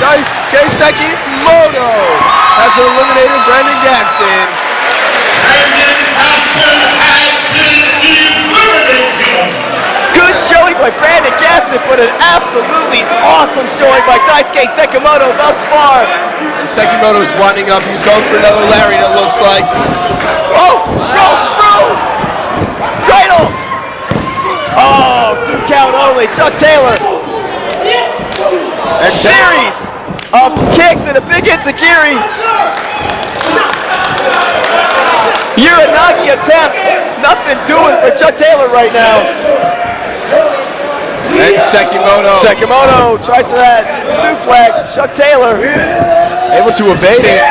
Daisuke Sekimoto has eliminated Brandon Gatson. Brandon Gatson has been eliminated! Good showing by Brandon Gatson, but an absolutely awesome showing by Daisuke Sekimoto thus far. And Sekimoto's winding up. He's going for another lariat, it looks like. Oh! Goes through! Cradle! Oh, 2 count only. Chuck Taylor. A series of kicks and a big enziguri. Uranagi attempt. Nothing doing for Chuck Taylor right now. And Sekimoto tries for that suplex. Chuck Taylor able to evade it.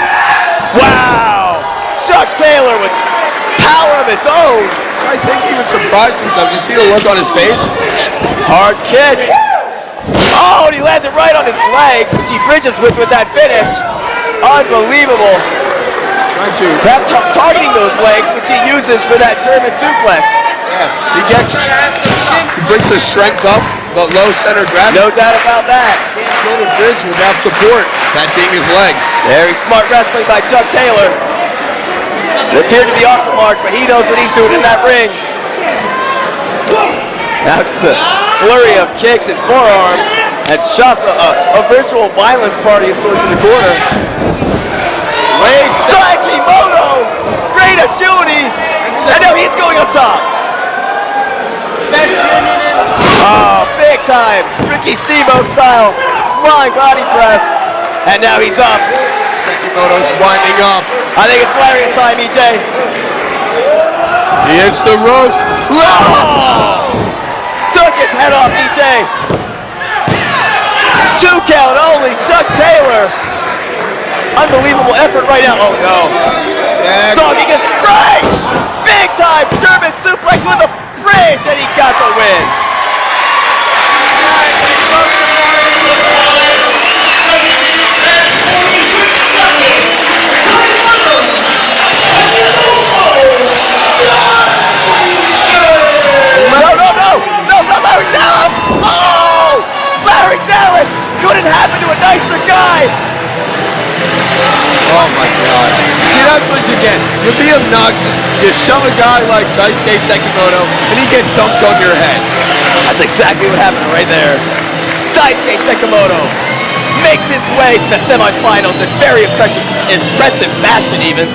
Wow! Chuck Taylor with power of his own. I think he even surprised himself. You see the look on his face? Hard kick. Oh, and he landed right on his legs, which he bridges with that finish. Unbelievable. Trying to... Perhaps targeting those legs, which he uses for that German suplex. Yeah, he brings his strength up, but low center gravity. No doubt about that. Can't build a bridge without support. That being his legs. Very smart wrestling by Chuck Taylor. It appeared to be off the mark, but he knows what he's doing in that ring. Now it's the flurry of kicks and forearms and chops, a virtual violence party of sorts in the corner. Sekimoto, great agility, and now he's going up top. Oh, big time, Ricky Steamboat style, flying body press, and now he's up. Sekimoto's winding up. I think it's lariat time, EJ. He hits the ropes. Oh! Took his head off, EJ. 2 count only, Chuck Taylor. Unbelievable effort right now. Oh no. Stalking is right. Big time German suplex with a bridge, and he got the win. No, Larry Dallas! Oh! Larry Dallas couldn't happen to a nicer guy. Oh my God. See, that's what you get. You be obnoxious, you shove a guy like Daisuke Sekimoto, and he gets dumped on your head. That's exactly what happened right there. Daisuke Sekimoto makes his way to the semifinals in very impressive fashion even.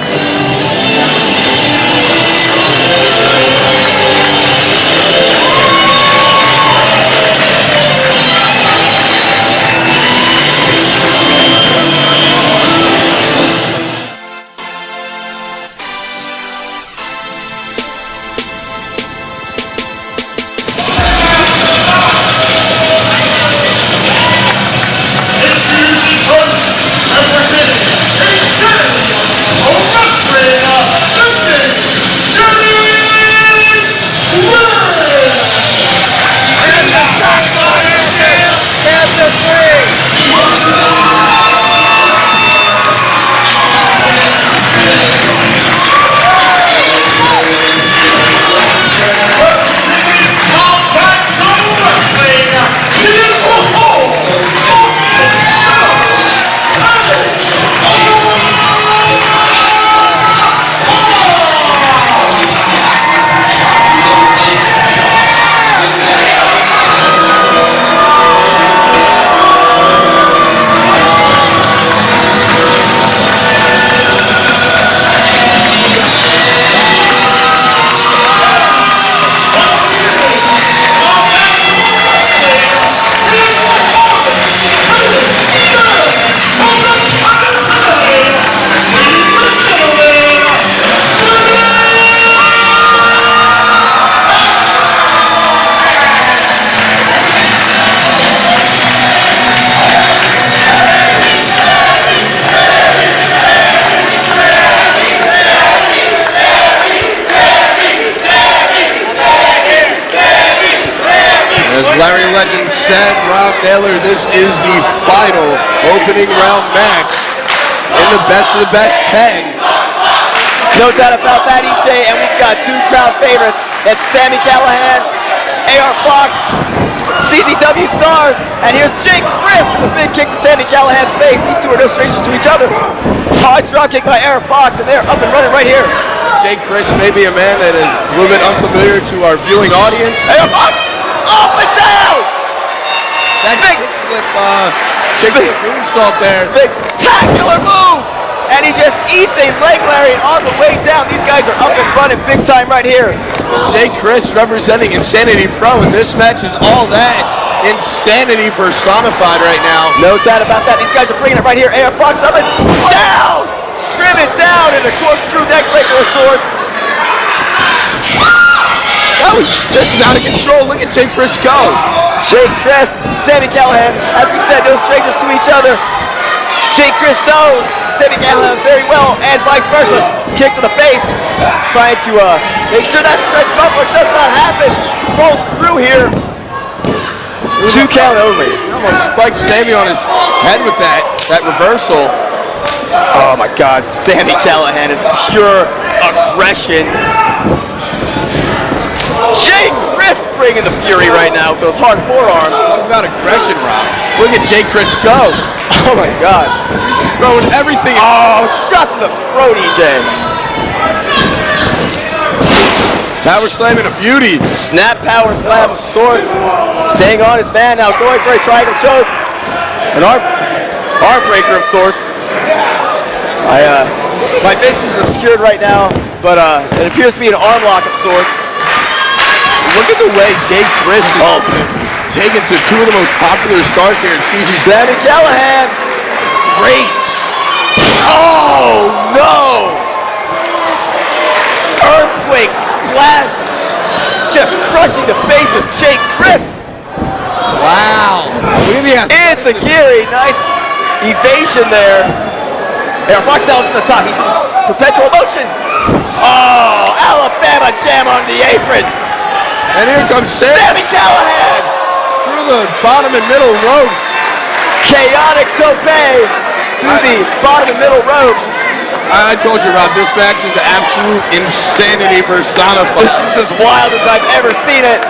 Larry Legend said, Rob Naylor, this is the final opening round match in the best of the best 10. No doubt about that, EJ, and we've got 2 crowd favorites. That's SAMI CALLIHAN, AR Fox, CZW Stars, and here's Jake Crist with a big kick to SAMI CALLIHAN's face. These 2 are no strangers to each other. Hard draw kick by AR Fox, and they're up and running right here. Jake Crist may be a man that is a little bit unfamiliar to our viewing audience. AR Fox! Up and down! That big moonsault there. Spectacular move! And he just eats a leg lariat on the way down. These guys are up and running big time right here. Jake Crist representing Insanity Pro, and this match is all that insanity personified right now. No doubt about that. These guys are bringing it right here. AR Fox up and down! Driven down in a corkscrew neck breaker of sorts. This is out of control. Look at Jake Crist go. Jake Crist, SAMI CALLIHAN, as we said, no strangers to each other. Jake Crist knows SAMI CALLIHAN very well, and vice versa. Kick to the face, trying to make sure that stretch bumper does not happen. Falls through here. 2 count only. He almost spiked SAMI on his head with that reversal. Oh my God, SAMI CALLIHAN is pure aggression. Jake Crist bringing the fury right now with those hard forearms. Talk about aggression, Rob. Look at Jay Crist go. Oh my God. He's just throwing everything. Oh, shot to the throat, EJ. Power slamming a beauty. Snap power slam of sorts. Staying on his man now, going for a triangle choke. An arm breaker of sorts. My vision is obscured right now, but it appears to be an arm lock of sorts. Look at the way Jay Crist is taken to two of the most popular stars here in season. SAMI CALLIHAN. Great. Oh no! Earthquake splash, just crushing the face of Jay Crist. Wow. Look at the It's a Gary, nice evasion there. Here, Fox down to the top. He's just perpetual motion. Oh, Alabama jam on the apron. And here comes SAMI CALLIHAN. through the bottom and middle ropes. Chaotic tope through the bottom and middle ropes. I told you, Rob, this match is the absolute insanity personified. This is as wild as I've ever seen it.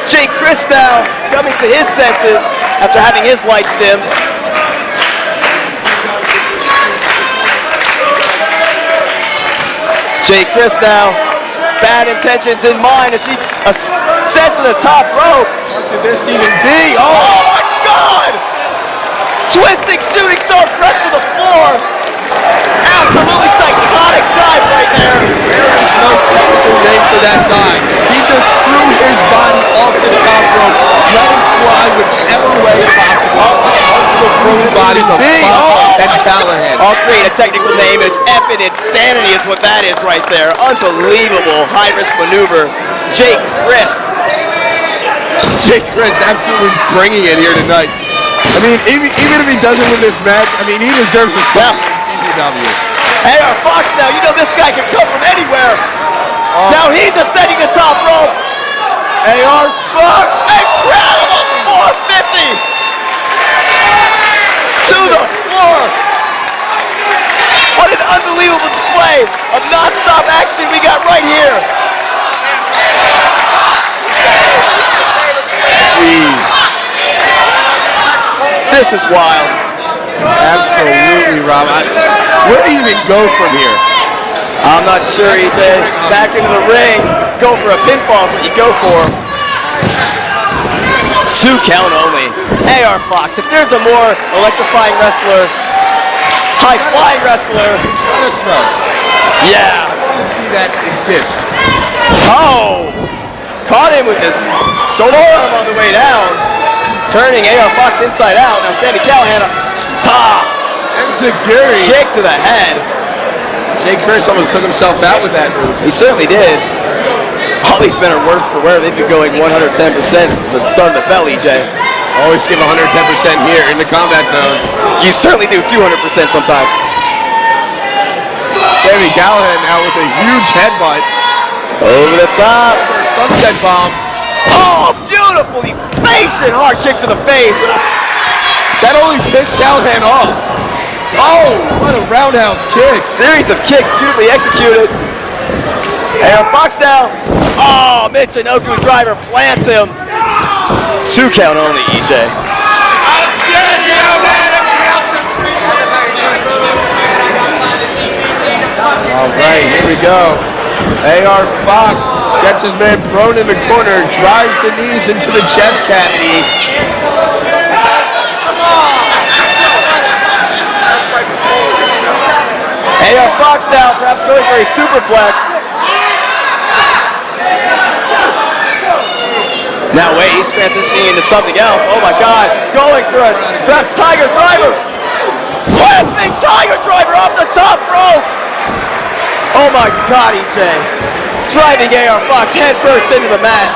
Jay Crist now coming to his senses after having his lights dimmed. Jay Crist now, bad intentions in mind as he ascends to the top rope. What could this even be? Oh my God! Twisting shooting star press to the floor. Absolutely psychotic dive right there. There is no technical name for that dive. He just threw his body off the top rope, let him fly whichever way possible onto the prone bodies of Fox and Callahan. I'll create a technical name. It's effing insanity is what that is right there. Unbelievable high-risk maneuver. Jay Crist. Jay Crist absolutely bringing it here tonight. I mean, even if he doesn't win this match, I mean, he deserves a spot in CZW. Hey, our Fox now, you know this guy can come from anywhere. Now he's ascending the top rope. AR Fox. Incredible 450 to the floor. What an unbelievable display of non-stop action we got right here. Jeez. This is wild. Absolutely, Rob. Where do you even go from here? I'm not sure, EJ. Back into the ring. Go for a pinfall is what you go for. 2 count only. AR Fox, if there's a more electrifying wrestler, high-flying wrestler. Let us know. Yeah. I want to see that exist. Oh! Caught him with this shoulder arm on the way down. Turning AR Fox inside out. Now SAMI CALLIHAN up top. Enziguri. Kick to the head. Jay Crist almost took himself out with that move. He certainly did. All these men are worse for wear. They've been going 110% since the start of the bell, EJ. Always give 110% here in the combat zone. You certainly do 200% sometimes. SAMI CALLIHAN now with a huge headbutt. Over the top. Sunset bomb. Oh, beautiful. Efficient hard kick to the face. That only pissed Callahan off. Oh, what a roundhouse kick. Series of kicks beautifully executed. AR Fox now. Oh, Michinoku driver plants him. 2 count only, EJ. All right, here we go. AR Fox gets his man prone in the corner, drives the knees into the chest cavity. AR Fox now, perhaps going for a superplex. Now wait, he's transitioning into something else. Oh my God, going for a perhaps Tiger Driver. Flipping Tiger Driver off the top rope. Oh my God, EJ. Driving AR Fox head first into the mat.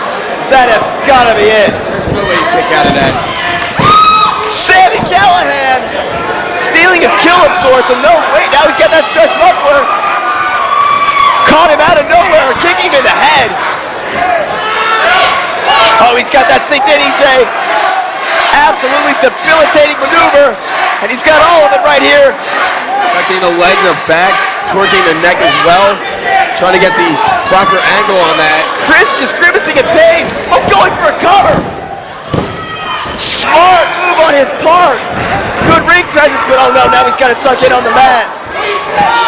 That has gotta be it. There's no way you kick out of that. SAMI CALLIHAN stealing his kill of sorts, and no, wait, now he's got that stretch muffler. Caught him out of nowhere, kicking him in the head. Oh, he's got that synced in, EJ. Absolutely debilitating maneuver, and he's got all of it right here. Tucking the leg in the back, torquing the neck as well. Trying to get the proper angle on that. Crist just grimacing in pain. Oh, going for a cover. presence, but oh no, now he's got it sunk in on the mat.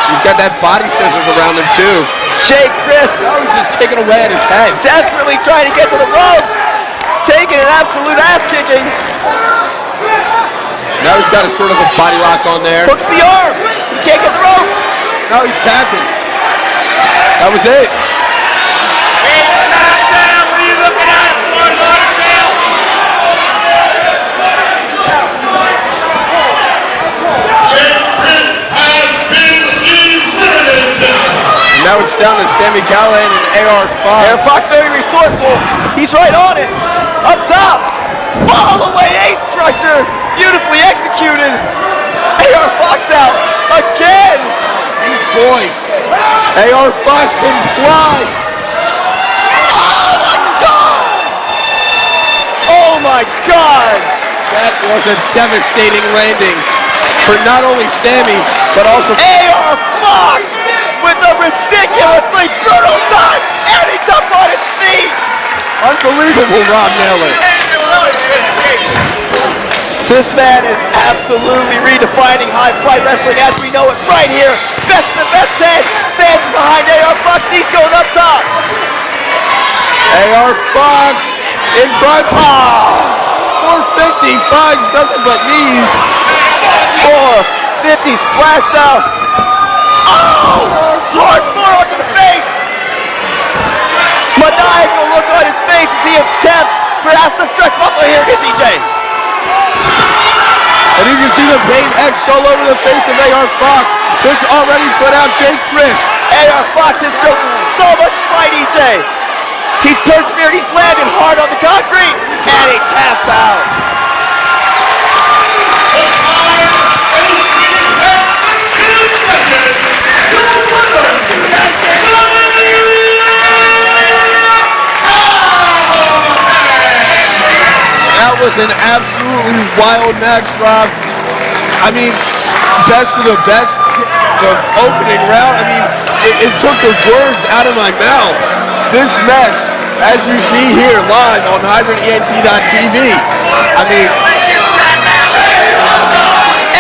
He's got that body scissors around him too. Crist, Oh, he's just kicking away at his head. desperately trying to get to the ropes, taking an absolute ass kicking. Now he's got a sort of a body lock on there. Hooks the arm. He can't get the ropes. Now he's tapping. That was it. Now it's down to SAMI CALLIHAN and AR Fox. AR Fox very resourceful. He's right on it. Up top. All the way ace crusher. Beautifully executed. AR Fox now. Again. These boys. AR Fox can fly. Oh my God. Oh my God. That was a devastating landing for not only SAMI, but also AR Fox with a ridiculously brutal dive, and he's up on his feet. unbelievable Rob Naylor. This man is absolutely redefining high flight wrestling as we know it right here. Best of the best 10. Fans behind AR Fox. He's going up top. AR Fox in front. Oh, 450 finds nothing but knees. 450 splash now. Oh, hard forearm to the face. Maniacal look on his face as he attempts perhaps the stretch buckler here. Is EJ? And you can see the pain etched all over the face of AR Fox. This already put out Crist. AR Fox has shown so much fight, EJ. He's persevered, he's landed hard on the concrete, and he taps out. That was an absolutely wild match, Rob. I mean, best of the best, the opening round. I mean, it took the words out of my mouth. This match, as you see here live on HybridENT.tv, I mean,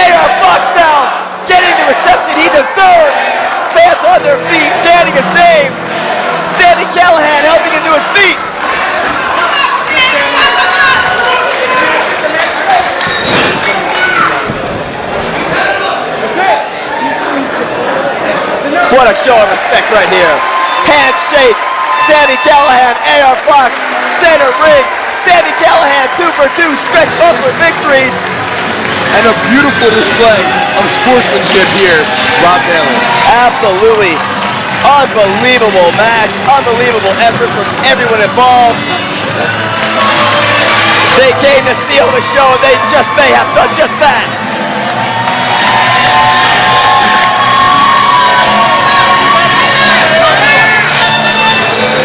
AR Fox now getting the reception he deserves. Fans on their feet chanting his name. SAMI CALLIHAN helping him to his feet. What a show of respect right here. Handshake. SAMI CALLIHAN, AR Fox, center ring. SAMI CALLIHAN 2 for 2 stretch buckler victories. and a beautiful display of sportsmanship here, Rob Naylor. Absolutely. Unbelievable match. Unbelievable effort from everyone involved. They came to steal the show, and they just may have done just that.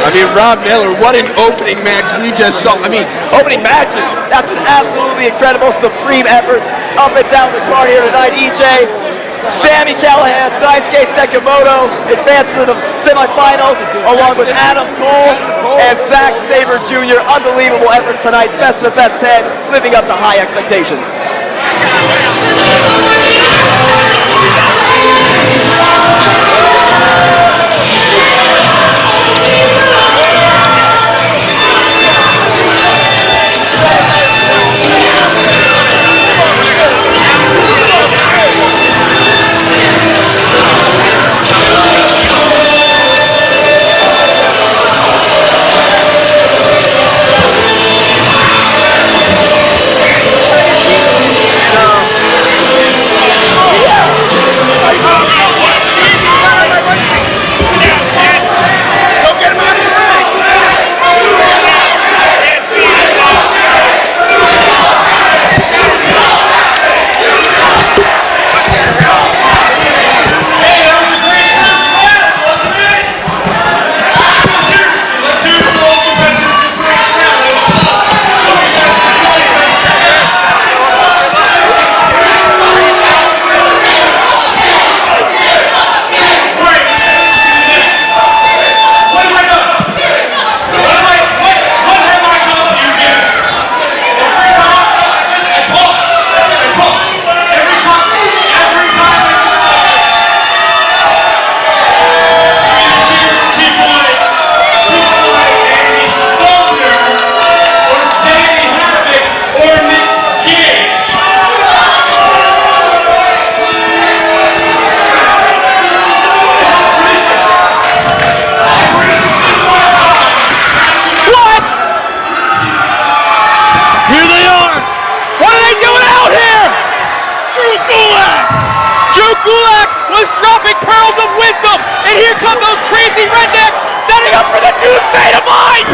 I mean, Rob Naylor, what an opening match we just saw. I mean, Opening matches, that's been absolutely incredible. Supreme efforts up and down the card here tonight. EJ, SAMI CALLIHAN, Daisuke Sekimoto advances to the semifinals along with Adam Cole and Zack Sabre Jr. Unbelievable efforts tonight. Best of the best 10, living up to high expectations. And here come those crazy rednecks setting up for the doomsday to mine.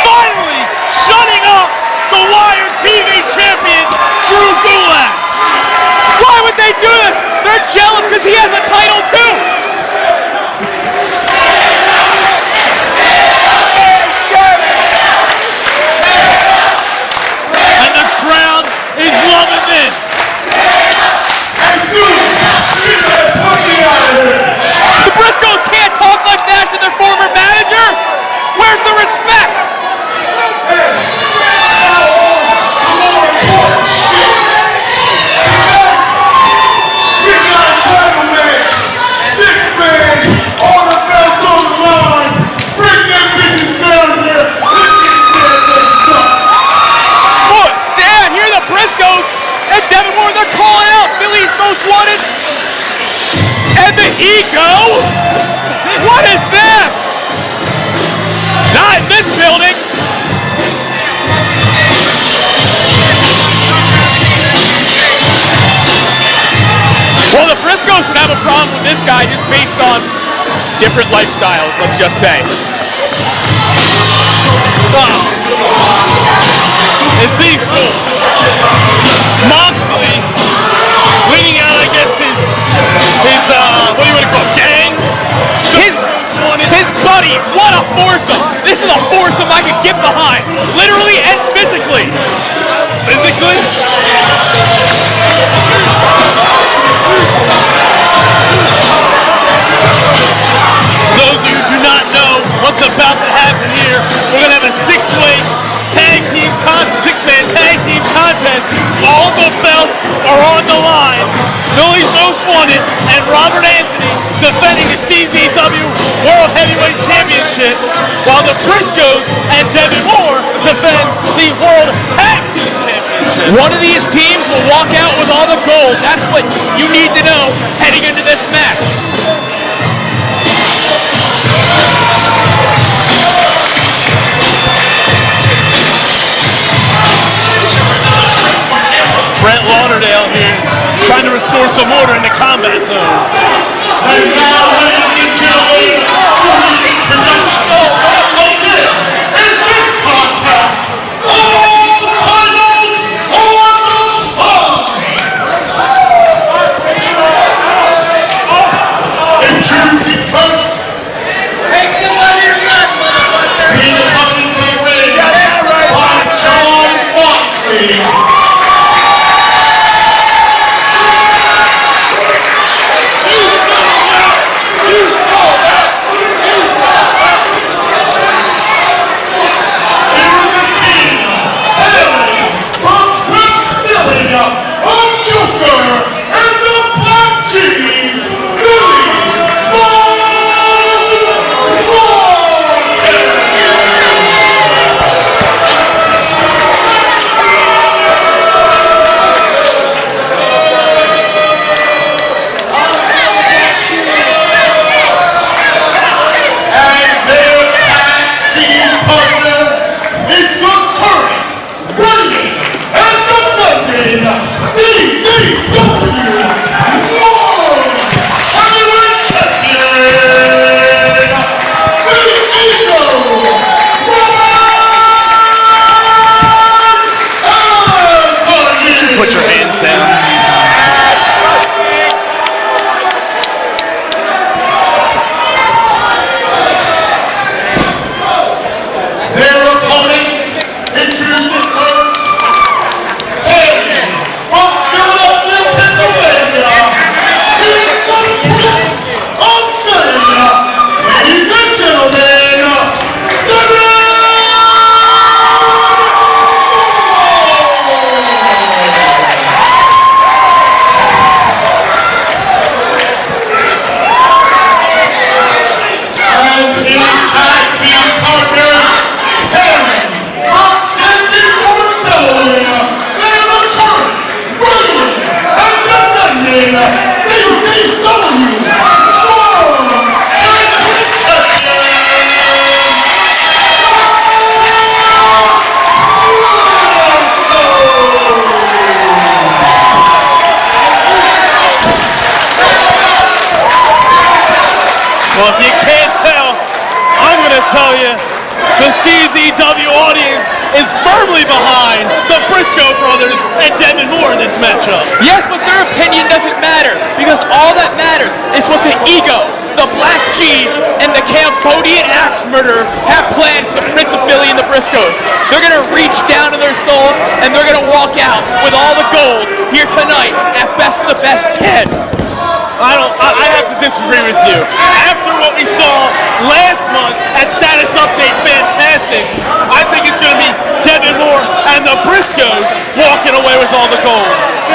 Finally shutting up the Wire TV champion, Drew Gulak. Why would they do this? They're jealous because he has a title too. And the crowd is loving this. Hey, dude, get that pussy out of here! The Briscoes can't talk like that to their former manager. Where's the respect? Hey, now on to more important shit. Tonight, we got a title match. 6-man, all the belts on the line. Bring them bitches down here. Let's get this stuff. Look, yeah, here the Briscoes and Devon, they're calling out Philly's most wanted. And the ego? What is this? Not in this building. Well, the Briscoes would have a problem with this guy just based on different lifestyles, let's just say. It's these fools. Moxley leading out, I guess, his what do you want to call it, gang? His buddies, what a foursome. This is a foursome I could get behind, literally and physically. Physically? Those of you who do not know what's about to happen here, we're going to have a six-man tag team contest. All the belts are on the line. Philly's most wanted and Robert Anthony defending the CZW World Heavyweight Championship, while the Briscoes and Devon defend the World Tag Team Championship. One of these teams will walk out with all the gold. That's what you need to know heading into this match. Brent Lauderdale here, trying to restore some order in the combat zone. And now, ladies and gentlemen, for the introduction of this in this contest, all titles on the line. Introducing first, being accompanied to the ring by John Moxley. CZW audience is firmly behind the Briscoe brothers and Devon Moore in this matchup. Yes, but their opinion doesn't matter, because all that matters is what the ego, the Black G's, and the Cambodian axe murderer have planned for the Prince of Philly and the Briscoes. They're going to reach down to their souls, and they're going to walk out with all the gold here tonight at Best of the Best 10. I have to disagree with you. After what we saw last month at Status Update Fantastic, I think it's going to be Devon Moore and the Briscoes walking away with all the gold.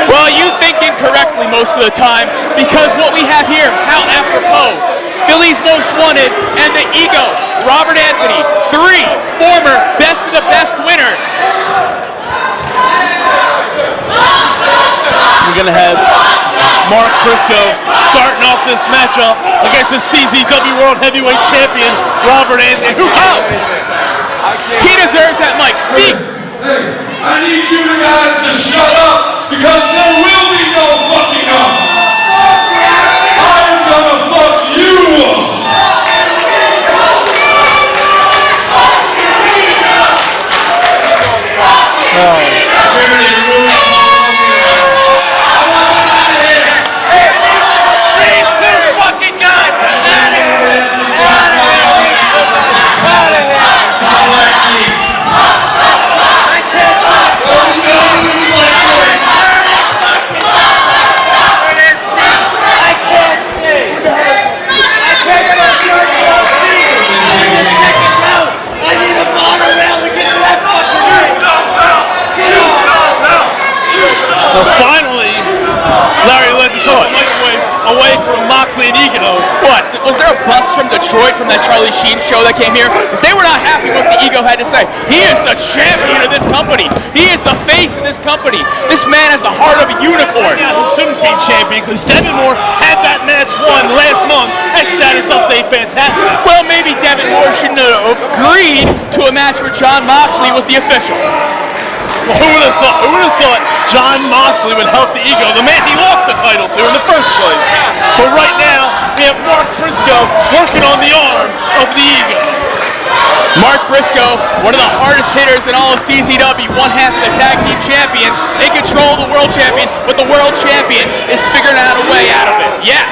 Well, you think incorrectly most of the time, because what we have here, how apropos. Philly's Most Wanted and the ego, Robert Anthony, 3 former Best of the Best winners. We're going to have Mark Briscoe starting off this matchup against the CZW World Heavyweight Champion, Robert Anthony. He deserves that mic. Speak. Hey, I need you guys to shut up, because there will be no fucking up. I am gonna fuck you up. Finally, Larry led the away from Moxley and Ego. What? Was there a bus from Detroit from that Charlie Sheen show that came here? Because they were not happy with what the ego had to say. He is the champion of this company. He is the face of this company. This man has the heart of a unicorn. Yeah, he shouldn't be champion, because Devon Moore had that match won last month at Status Update Fantastic. Well, maybe Devon Moore shouldn't have agreed to a match where John Moxley was the official. Well, who would have thought? Who would have thought John Moxley would help the ego, the man he lost the title to in the first place? But right now, we have Mark Briscoe working on the arm of the ego. Mark Briscoe, one of the hardest hitters in all of CZW, one half of the tag team champions, in control of the world champion, but the world champion is figuring out a way out of it. Yes!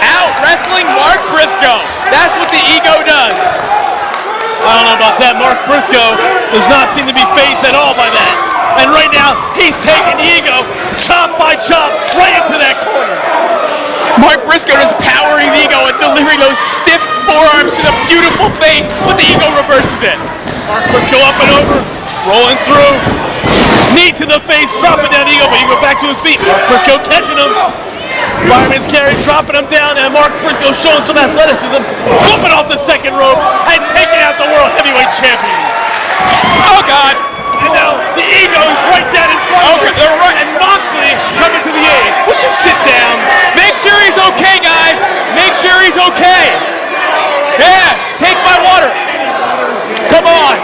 Out wrestling Mark Briscoe. That's what the ego does. I don't know about that. Mark Briscoe does not seem to be phased at all by that. And right now, he's taking the ego chop by chop right into that corner. Mark Briscoe is powering the ego and delivering those stiff forearms to the beautiful face, but the ego reverses it. Mark Briscoe up and over, rolling through. Knee to the face, dropping down the ego, but he go back to his feet. Mark Briscoe catching him. Fireman's carry, dropping him down, and Mark Briscoe showing some athleticism, flipping off the second rope, and taking out the World Heavyweight Champion. Oh, God. And now the ego is right down in front of him. They're right. And Moxley coming to the aid. Would you sit down? Make sure he's okay, guys. Make sure he's okay. Yeah, take my water. Come on.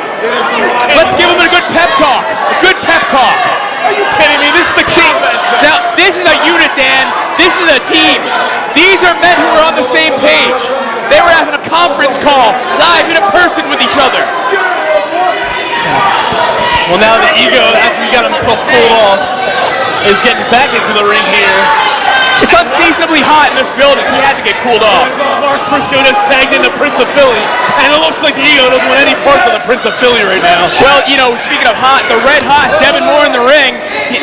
Let's give him a good pep talk. A good pep talk. Are you kidding me? This is the combat zone. Now, this is a unit, Dan. This is a team. These are men who are on the same page. They were having a conference call, live in person with each other. Well, now the ego, after he got himself pulled off, is getting back into the ring here. It's unseasonably hot in this building. He had to get cooled off. Mark Briscoe just tagged in the Prince of Philly, and it looks like the ego doesn't want any parts of the Prince of Philly right now. Well, you know, speaking of hot, the red hot Devon Moore in the ring,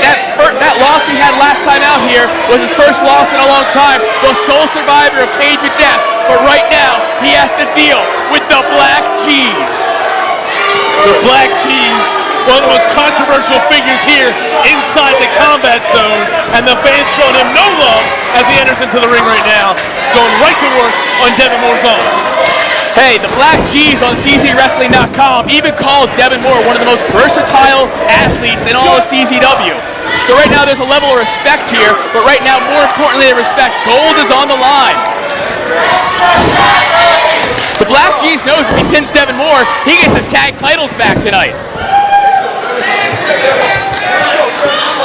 that loss he had last time out here was his first loss in a long time, the sole survivor of Cage of Death. But right now, he has to deal with the Black G's. The Black G's, one of the most controversial figures here inside the combat zone, and the fans showing him no love as he enters into the ring right now, going right to work on Devon Moore's arm. Hey, the Black G's on CZWrestling.com even calls Devon Moore one of the most versatile athletes in all of CZW. So right now there's a level of respect here, but right now, more importantly than respect, gold is on the line. The Black G's knows if he pins Devon Moore, he gets his tag titles back tonight.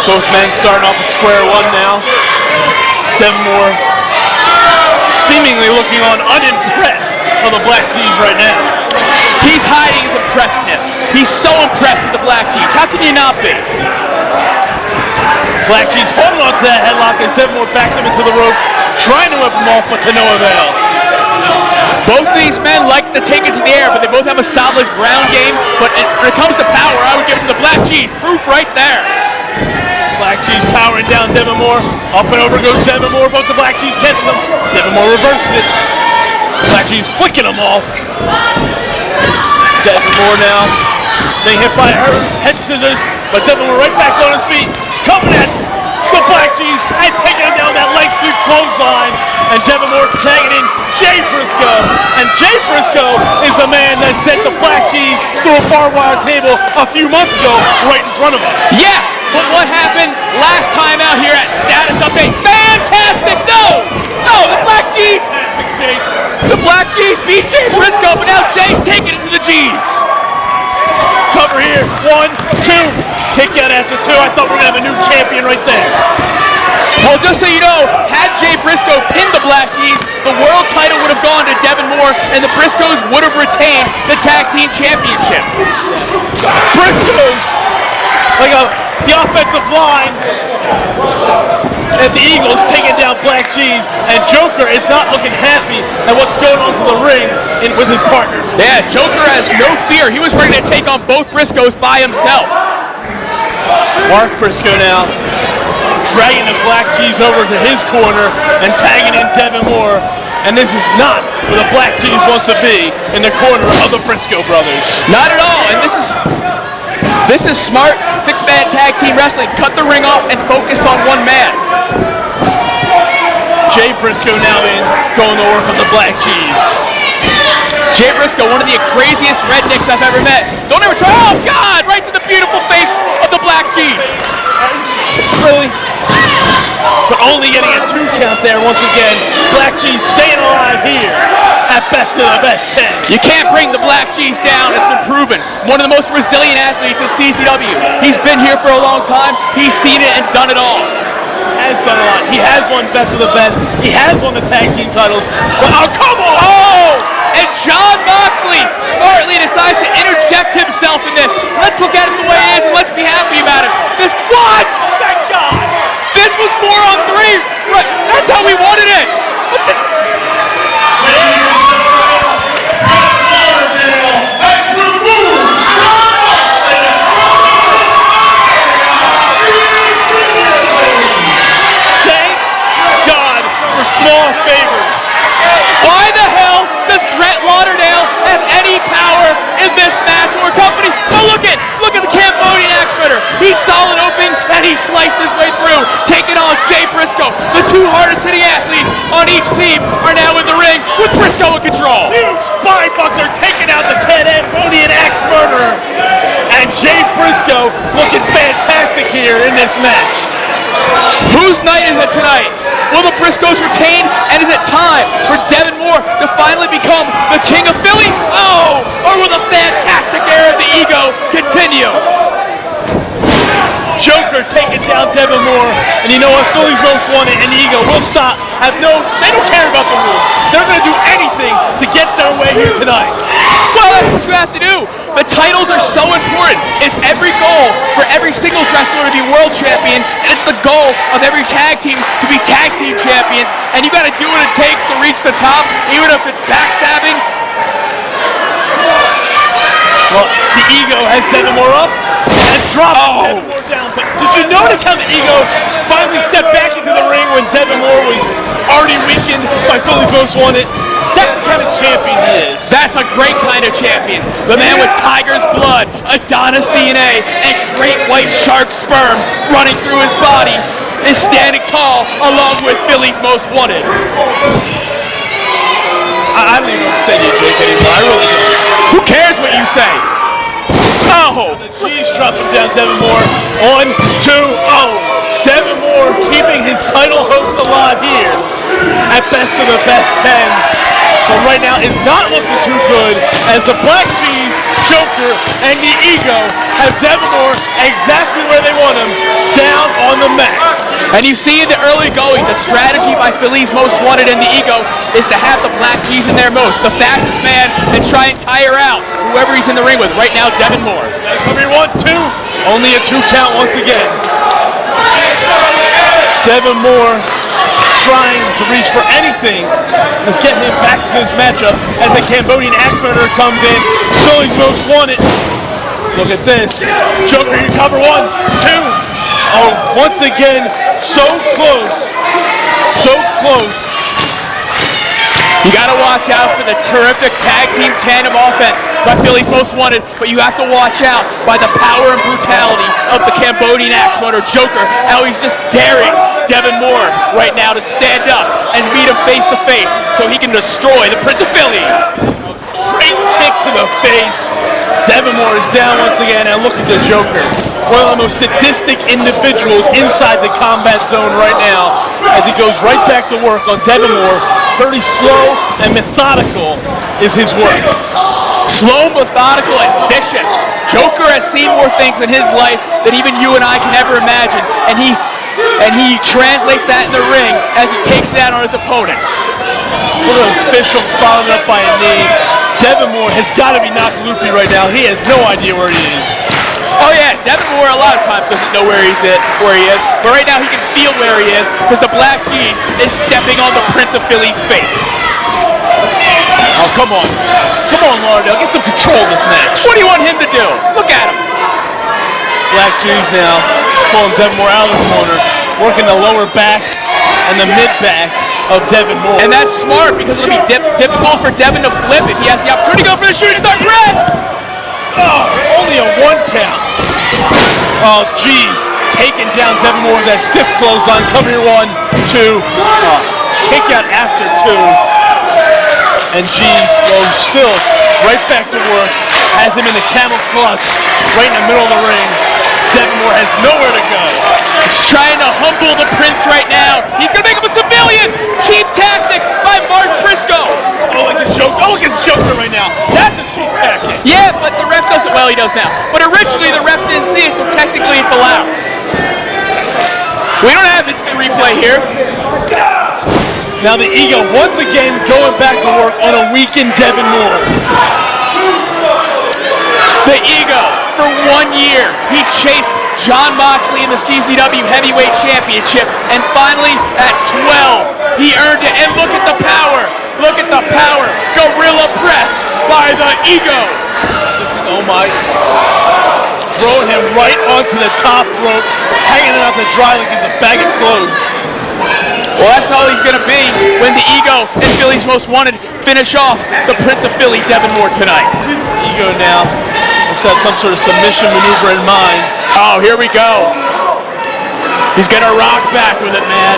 Both men starting off at square one now. Devon Moore seemingly looking on unimpressed of the Black G's right now. He's hiding his impressedness. He's so impressed with the Black Cheese. How can you not be? Black Cheese holding on to that headlock as Devon backs him into the rope, trying to whip him off, but to no avail. Both these men like to take it to the air, but they both have a solid ground game. But when it comes to power, I would give it to the Black Cheese. Proof right there. Black Cheese powering down Devon. Up and over goes Devon. Both the Black Cheese catching him. Devon reverses it. Black Cheese flicking him off. Devon now being hit by her head scissors, but Devon right back on his feet, coming at the Black Cheese and taking him down that leg sweep clothesline. And Devon tagging in Jay Briscoe. And Jay Briscoe is the man that sent the Black Cheese through a barbed wire table a few months ago right in front of us. Yes, but what happened last time out here at Status Update? Fantastic! No, the Black Cheese. The Black Cheese beat Jay Briscoe, but now Jay's taking it to the G's. Cover here, 1, 2, kick out after 2. I thought we were gonna have a new champion right there. Well, just so you know, had Jay Briscoe pinned the Black Cheese, the world title would have gone to Devon and the Briscoes would have retained the tag team championship. Briscoes, like the offensive line, and the Eagles taking down Black Cheese, and Joker is not looking happy at what's going on to the ring with his partner. Yeah, Joker has no fear. He was ready to take on both Briscoes by himself. Mark Briscoe now dragging the Black Cheese over to his corner and tagging in Devon. And this is not where the Black Cheese wants to be, in the corner of the Briscoe brothers. Not at all, and this is smart six-man tag team wrestling. Cut the ring off and focus on one man. Jay Briscoe now going to work on the Black Cheese. Jay Briscoe, one of the craziest rednecks I've ever met. Don't ever try, oh God, right to the beautiful face of the Black Cheese. Really? But only getting a 2 count there once again. Black Cheese staying alive here at best of the best 10. You can't bring the Black Cheese down, it's been proven. One of the most resilient athletes in CZW. He's been here for a long time, he's seen it and done it all. Has done a lot. He has won best of the best. He has won the tag team titles. But oh, come on! Oh! And John Moxley smartly decides to interject himself in this. Let's look at it the way it is and let's be happy about it. This, what? Thank God! This was 4 on 3. Right, that's how we wanted it. Thank God for small favors. Why the hell does Brett Lauderdale have any power in this match or company? Oh, look at the Cambodian axe splitter. He saw it open and he sliced his way through, taking on Jay Briscoe. The 2 hardest hitting athletes on each team are now in the ring with Briscoe in control. Huge spine buster taking out the Cambodian axe murderer. And Jay Briscoe looking fantastic here in this match. Whose night is it tonight? Will the Briscoes retain? And is it time for Devon to finally become the king of Philly? Oh! Or will the fantastic era of the Ego continue? Joker taking down Devon, and you know what? Philly's most wanted and Ego will stop. They don't care about the rules. They're going to do anything to get their way here tonight. Well, that's what you have to do. The titles are so important. It's every goal for every singles wrestler to be world champion, and it's the goal of every tag team to be tag team champions. And you got to do what it takes to reach the top, even if it's backstabbing. Well, the Ego has Devon up and drops Devon down. But did you notice how the Ego finally stepped back into the ring when Devon was already weakened by Philly's most wanted? That's the kind of champion he is. That's a great kind of champion. The man with tiger's blood, Adonis DNA, and great white shark sperm running through his body is standing tall along with Philly's most wanted. I don't even know what to say to you, Jake, anymore. I really don't. Who cares what you say? Oh! The Cheese dropping down Devon. 1, 2, oh! Devon keeping his title hopes alive here at best of the best 10. But right now is not looking too good as the Black Cheese, Joker, and the Ego have Devon exactly where they want him, down on the mat. And you see in the early going, the strategy by Philly's most wanted and the Ego is to have the Black Cheese in there most, the fastest man, and try and tire out whoever he's in the ring with. Right now, Devon Moore. Come here, 1, 2. Only a 2 count once again. Devon Moore trying to reach for anything. Let's get him back to this matchup as a Cambodian axe murderer comes in. Philly's most wanted. Look at this. Joker, you cover 1, 2. Oh, once again, so close. So close. You got to watch out for the terrific tag team tandem offense by Philly's most wanted, but you have to watch out by the power and brutality of the Cambodian axe murderer Joker, how he's just daring Devon Moore right now to stand up and meet him face to face so he can destroy the Prince of Philly. Great kick to the face. Devon Moore is down once again, and look at the Joker. One of the most sadistic individuals inside the combat zone right now as he goes right back to work on Devon Moore. Very slow and methodical is his work. Slow, methodical, and vicious. Joker has seen more things in his life than even you and I can ever imagine, and he translates that in the ring as he takes it out on his opponents. Look at those officials following up by a knee. Devon Moore has got to be knocked loopy right now. He has no idea where he is. Oh yeah, Devon Moore a lot of times doesn't know where he is, but right now he can feel where he is because the Black Cheese is stepping on the Prince of Philly's face. Oh, come on. Come on, Lauderdale. Get some control of this match. What do you want him to do? Look at him. Black Cheese now pulling Devon Moore out of the corner, working the lower back and the mid-back of Devon Moore. And that's smart because it'll be difficult for Devon to flip if he has the opportunity to go for the shooting star press. Oh, only a 1 count. Oh, geez. Taking down Devon Moore with that stiff clothesline. Come here, 1, 2. Kick out after 2. And geez, goes still right back to work. Has him in the camel clutch right in the middle of the ring. Devon Moore has nowhere to go. He's trying to humble the Prince right now. He's going to make him a civilian. Cheap tactic by Briscoe. Oh, look at Joker. Oh, look at Joker right now. That's a cheap tactic. Yeah, but the ref doesn't. Well, he does now. But originally the ref didn't see it, so technically it's allowed. We don't have instant replay here. Now the Ego once again going back to work on a weakened Devon Moore. The Ego, for 1 year, he chased John Moxley in the CZW Heavyweight Championship, and finally, at 12, he earned it. And look at the power. Look at the power. Gorilla press by the Ego. Listen, oh my. Throwing him right onto the top rope, hanging it out to dry like he's a bag of clothes. Well, that's all he's going to be when the Ego and Philly's Most Wanted finish off the Prince of Philly, Devon Moore, tonight. Ego now must have some sort of submission maneuver in mind. Oh, here we go. He's going to rock back with it, man.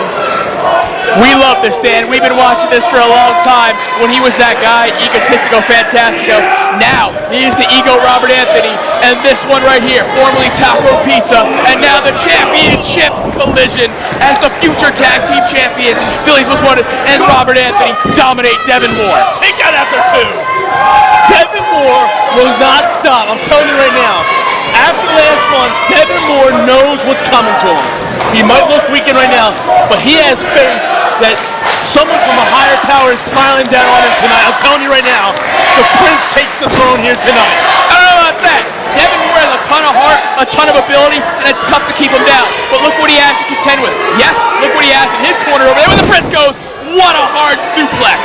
We love this, Dan. We've been watching this for a long time. When he was that guy, egotistico, fantastico. Now, he is the Ego Robert Anthony. And this one right here, formerly Taco Pizza. And now the championship collision as the future tag team champions. Philly's Most Wanted and Robert Anthony dominate Devon Moore. Take out after 2. Devon Moore will not stop. I'm telling you right now. After last month, Devon Moore knows what's coming to him. He might look weakened right now, but he has faith that someone from a higher power is smiling down on him tonight. I'm telling you right now, the Prince takes the throne here tonight. I don't know about that. Devon Moore has a ton of heart, a ton of ability, and it's tough to keep him down. But look what he has to contend with. Yes, look what he has in his corner over there with the Briscoes. What a hard suplex.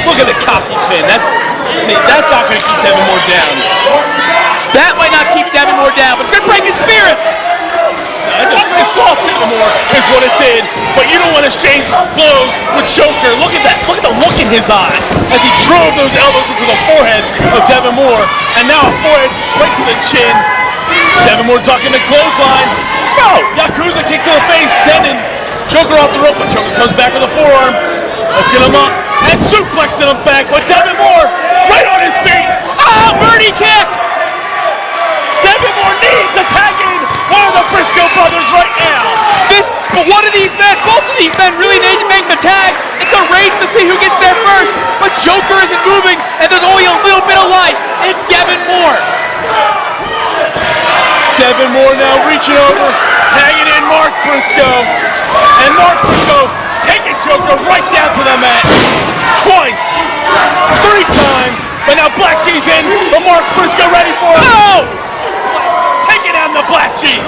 Look at the cocky pin. That's not going to keep Devon Moore down. That might not keep Devon Moore down, but it's going to break his spirits. It just pissed off Devon Moore is what it did. But you don't want to exchange blows with Joker. Look at that. Look at the look in his eyes as he drove those elbows into the forehead of Devon Moore. And now a forehead right to the chin. Devon Moore ducking the clothesline. Oh, Yakuza kick to the face, sending Joker off the rope. But Joker comes back with a forearm. Hooking him up and suplexing him back. But Devon Moore right on his feet. Oh, birdie kick. Devon Moore needs attacking one of the Briscoe brothers right now. But one of these men, both of these men really need to make the tag. It's a race to see who gets there first. But Joker isn't moving, and there's only a little bit of life in Devon Moore. Devon Moore now reaching over, tagging in Mark Briscoe. And Mark Briscoe taking Joker right down to the mat. Twice, 3 times, But now Black G's in, but Mark Briscoe ready for it. Oh! Taking down the Black G's.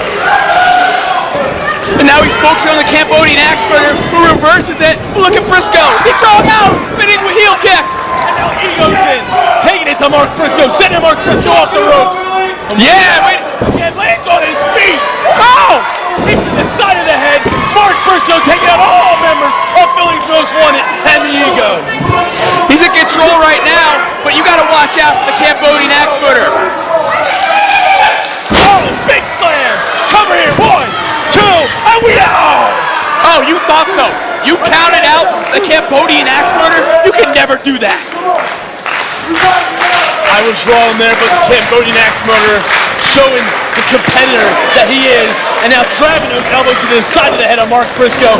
And now he's focusing on the Cambodian axe burner, who reverses it. Look at Briscoe. He throws out, spinning with heel kick. And now he goes in, taking it to Mark Briscoe, sending Mark Briscoe off the ropes. Yeah, wait. Again, lands on his feet. Oh! Kick to the side of the head. Mark Briscoe taking out all members of Philly's Most Wanted and the Ego. He's in control right now, but you got to watch out for the Cambodian axe burner. Oh, big slam. Cover here. 1, 2, and we out. Oh, you thought so. You counted out the Cambodian axe burner? You can never do that. I was wrong there, but the Cambodian axe murderer showing the competitor that he is, and now driving those elbows to the side of the head of Mark Briscoe.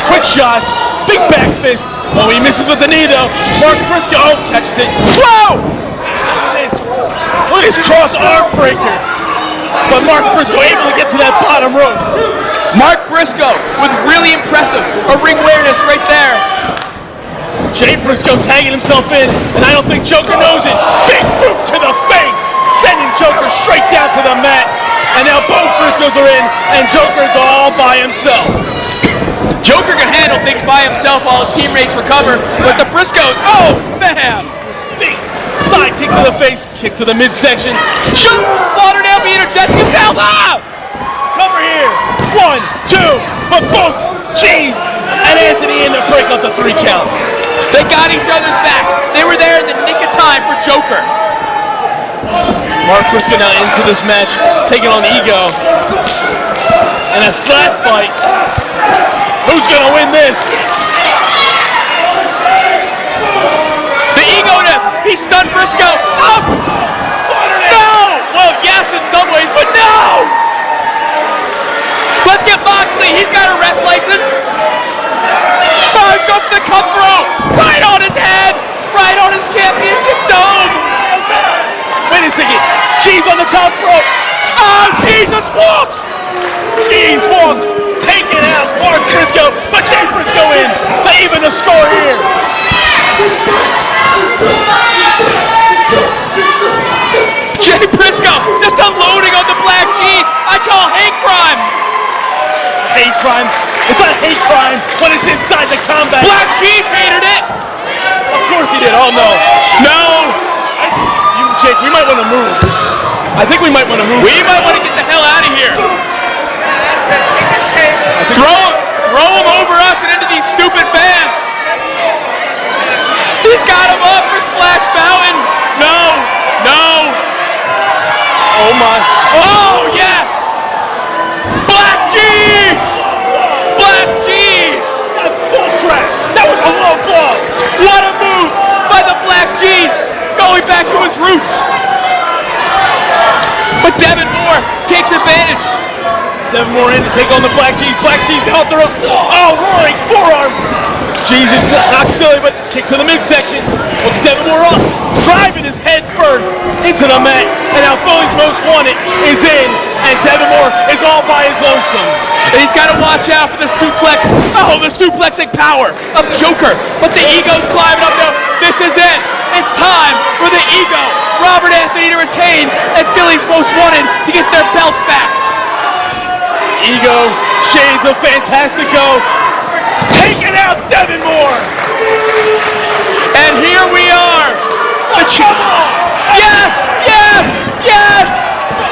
Quick shots, big back fist. Oh, he misses with the knee though. Mark Briscoe, catches it. Whoa! Look at this cross arm breaker. But Mark Briscoe able to get to that bottom rope. Mark Briscoe with really impressive ring awareness right there. Jay Briscoe tagging himself in, and I don't think Joker knows it. Big boot to the face, sending Joker straight down to the mat. And now both Briscoes are in, and Joker's all by himself. Joker can handle things by himself while his teammates recover, but the Briscoes, oh, bam! Big side kick to the face, kick to the midsection. Shoot! Lauderdale be interjecting himself! Ah! Cover here. 1, 2, but both G's and Anthony in to break up the 3 count. They got each other's backs. They were there in the nick of time for Joker. Mark Briscoe now into this match, taking on the Ego. And a slap fight. Who's gonna win this? The Ego does. He stunned Briscoe. Up! No! Well, yes in some ways, but no! Let's get Moxley. He's got a ref license. Up the cut throw. Right on his head. Right on his championship dome. Wait a second. G's on the top rope. Oh, Jesus walks. G's walks. Taking out Mark Briscoe, but Jay Briscoe in to even the score here. Jay Briscoe just unloading on the Black G's. I call hate crime. Hate crime. It's not hate crime when it's inside the combat. Black G's hated it. Of course he did. Oh no. No. Jake, we might want to move. I think we might want to move. We might want to get the hell out of here. Throw him over us and into these stupid fans. He's got him up for Splash Mountain. No. Oh my. Oh, yes. Black G's. Black G's. That full track. That was a low blow. What a move by the Black G's. Going back to his roots. But Devon Moore takes advantage. Devon Moore in to take on the Black G's. Black G's off the rope. Oh, roaring forearm. Jesus, not silly, but kick to the midsection. Looks Devon Moore up, driving his head first into the mat. And now Philly's Most Wanted is in, and Devon Moore is all by his lonesome. And he's got to watch out for the suplex. Oh, the suplexing power of Joker. But the Ego's climbing up now. This is it. It's time for the Ego, Robert Anthony, to retain, and Philly's Most Wanted to get their belts back. Ego, shades of Fantastico, taking out Devon Moore. And here we are. Yes!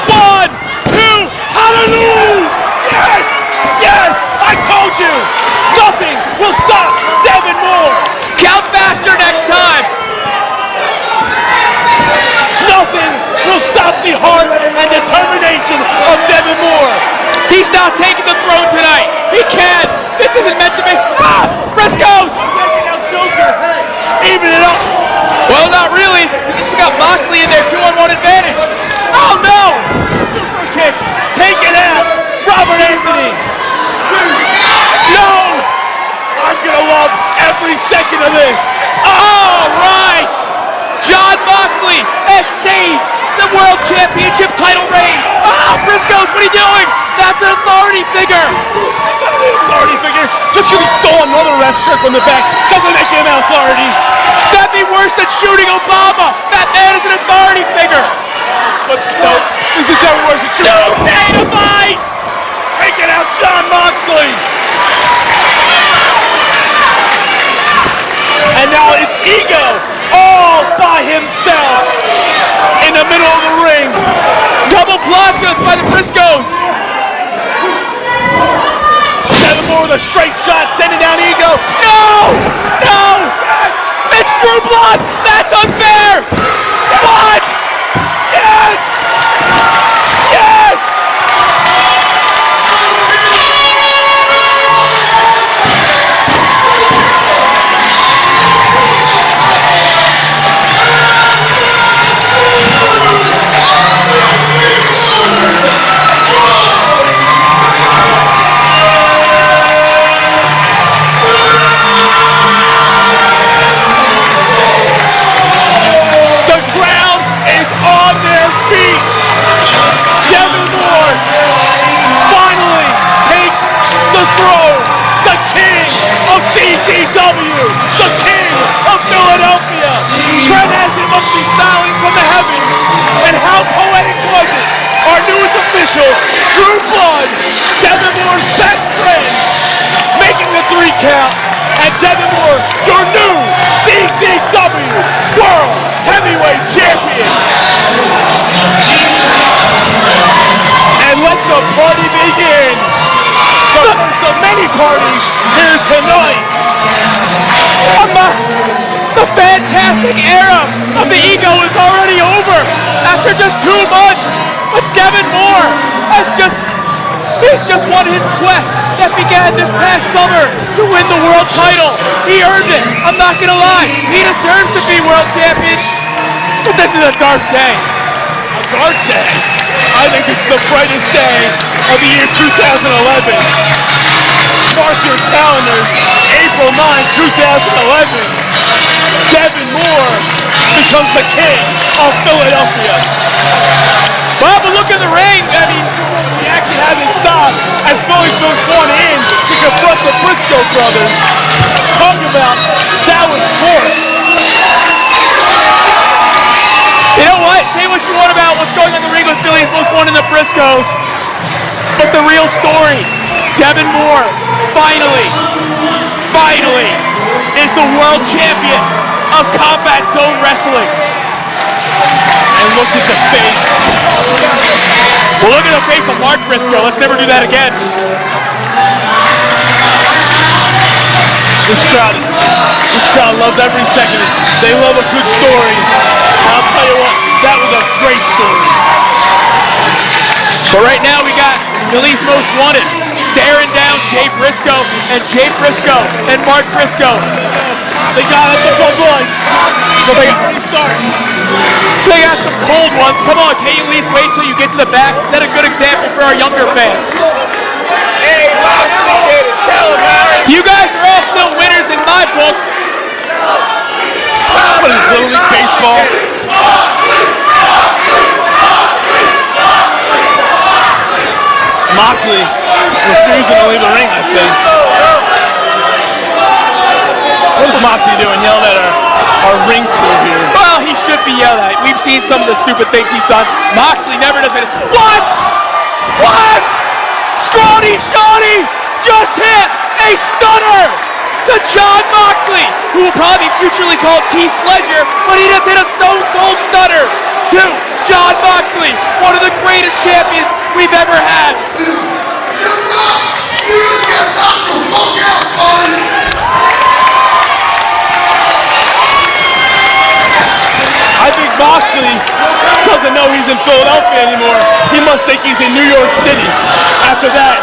1, 2, hallelujah! Yes! I told you! Nothing will stop Devon Moore! Count faster next time! Nothing will stop the heart and determination of Devon Moore! He's not taking the throne tonight! He can! This isn't meant to be... Ah! Briscoes! Taking out Joker! Even it up! Well, not really. He just got Moxley in there, 2-on-1 advantage. Oh, no! Super kick! Taking out Robert Anthony! No! I'm gonna love every second of this! All right! John Moxley has saved the World Championship title reign. Oh, Briscoes, what are you doing? That's an authority figure. That's an authority figure. Just because he stole another ref shirt from the back doesn't make him an authority. That'd be worse than shooting Obama. That man is an authority figure. But no, this is never worse than shooting. No device! Taking out Jon Moxley. And now it's Ego all by himself in the middle of the ring. Double planchas by the Briscoes. Devon Moore with a straight shot, sending down Ego. No! No! Yes! It's Drew Blood! That's unfair! What? Yes! Yes! Devon Moore finally takes the throne. The king of CZW. The king of Philadelphia. Trent as it must be styling from the heavens. And how poetic was it? Our newest official, Drew Blood, Devon Moore's best friend, making the 3 count. And Devon Moore, your new CZW World Heavyweight Champion. And let the party begin. The first of many parties here tonight. The fantastic era of the Ego is already over after just 2 months. But Devon Moore he's just won his quest that began this past summer to win the world title. He earned it. I'm not gonna lie. He deserves to be world champion. But this is a dark day. A dark day? I think this is the brightest day of the year 2011. Mark your calendars. April 9, 2011. Devon Moore becomes the king of Philadelphia. Well, but look at the ring. I mean, he actually hasn't stopped as Philly's been sworn in to confront the Briscoe brothers. Talk about sour sports. You know what? Say what you want about what's going on in the ring with Philly's most wanted in the Briscoes. But the real story, Devon Moore, finally, is the world champion of Combat Zone Wrestling. And look at the face. Well, look at the face of Mark Briscoe. Let's never do that again. This crowd loves every second. They love a good story. I'll tell you what, that was a great story. But right now we got Philly's most wanted staring down Jay Briscoe and Mark Briscoe. They got at the Bud Lights. So they got to start. They got some cold ones. Come on, can't you at least wait till you get to the back? Set a good example for our younger fans. Hey, you guys are all still winners in my book. What is this, Little League Baseball? Moxley refusing to leave the ring, I think. What is Moxley doing, yelling at our ring crew here? Well, he should be yelled at. We've seen some of the stupid things he's done. Moxley never does it. What? What? Scrawny Shawty just hit a stunner to Jon Moxley, who will probably be futurely called Keith Sledger, but he just hit a stone cold stunner to Jon Moxley, one of the greatest champions we've ever had. Dude, you're nuts! You just got knocked the fuck out, boys! I think Moxley doesn't know he's in Philadelphia anymore. He must think he's in New York City. After that,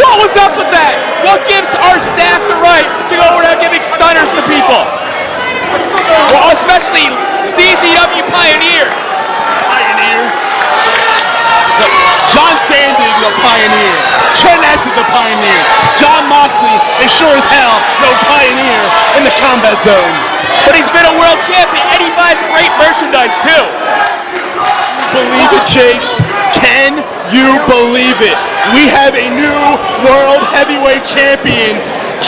what was up with that? What gives our staff the right to go over there giving stunners to people? Well, especially CZW pioneers. John Sands is a pioneer. Trent Ness is a pioneer. Jon Moxley is sure as hell no pioneer in the Combat Zone. but he's been a world champion, and he buys great merchandise too. Believe it, Jake. Can you believe it? We have a new world heavyweight champion.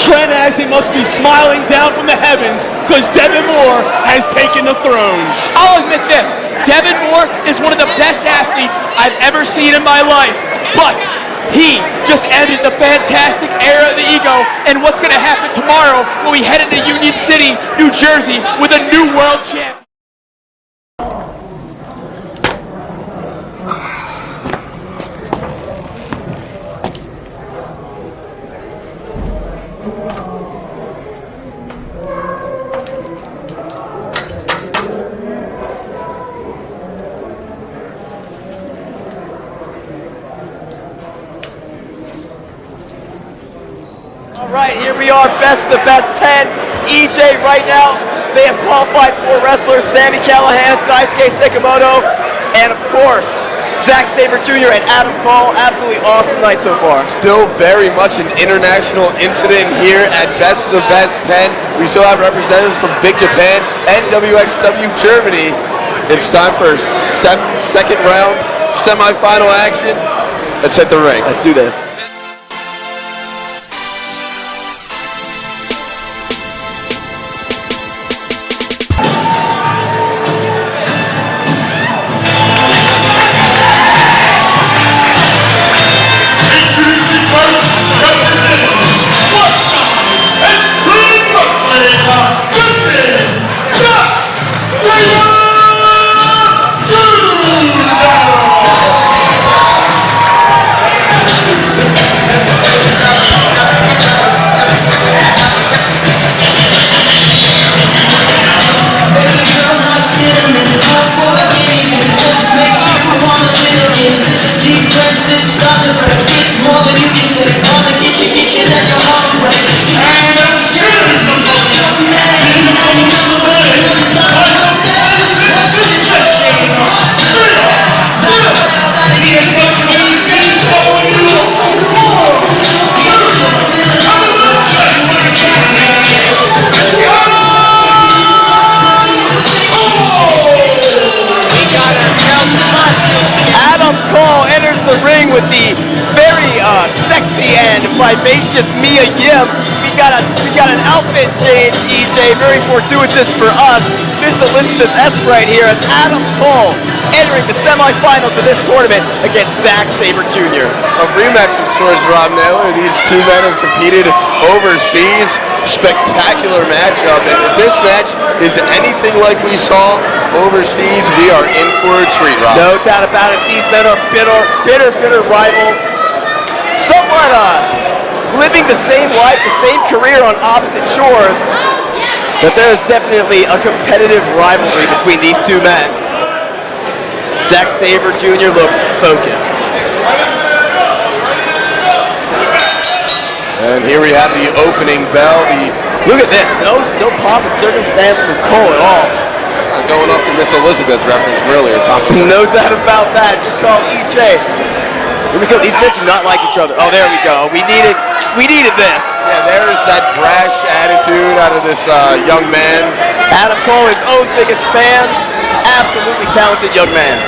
Trent as he must be smiling down from the heavens because Devon Moore has taken the throne. I'll admit this, Devon Moore is one of the best athletes I've ever seen in my life, but he just ended the fantastic era of the ego, and what's going to happen tomorrow when we head into Union City, New Jersey with a new world champion? All right, here we are, best of the best 10. EJ right now, they have qualified 4 wrestlers, SAMI CALLIHAN, Daisuke Sekimoto, and of course, Zack Sabre Jr. and Adam Cole. Absolutely awesome night so far. Still very much an international incident here at Best of the Best 10. We still have representatives from Big Japan and WXW Germany. It's time for second round, semi-final action. Let's hit the ring. Let's do this. With the very sexy and vivacious Mia Yim. We got an outfit change, EJ, very fortuitous for us. Miss Elizabeth S right here as Adam Cole entering the semifinals of this tournament against Zack Sabre Jr. A rematch of sorts, Rob Naylor. These two men have competed overseas. Spectacular matchup, and if this match is anything like we saw overseas, we are in for a treat, Rob. No doubt about it. These men are bitter rivals. Somewhat living the same life, the same career on opposite shores. But there is definitely a competitive rivalry between these two men. Zack Sabre Jr. looks focused. And here we have the opening bell. Look at this. No pomp and circumstance for Cole at all. Going off from Miss Elizabeth reference earlier. No doubt about that. Good call, EJ. Here we go. These men do not like each other. Oh, there we go. We needed this. Yeah, there's that brash attitude out of this young man. Adam Cole, his own biggest fan. Absolutely talented young man.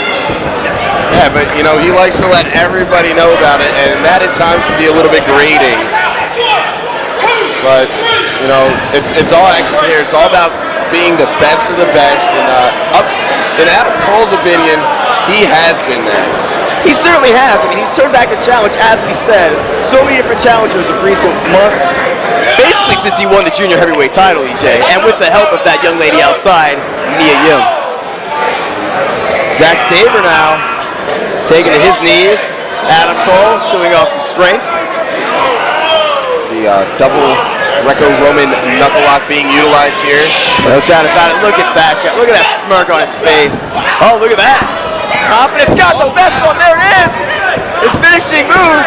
Yeah, but you know, he likes to let everybody know about it, and that at times can be a little bit grating. But you know, it's all action here. It's all about being the best of the best. And in Adam Cole's opinion, he has been that. He certainly has. I mean, he's turned back the challenge, as we said. So many different challengers of recent months. Basically since he won the junior heavyweight title, EJ. And with the help of that young lady outside, Mia Yim. Zack Sabre now taking to his knees. Adam Cole showing off some strength. The double Greco-Roman knuckle lock being utilized here. No doubt about it. Look at that. Look at that smirk on his face. Oh, look at that. Confidence got the best one. There it is. His finishing move.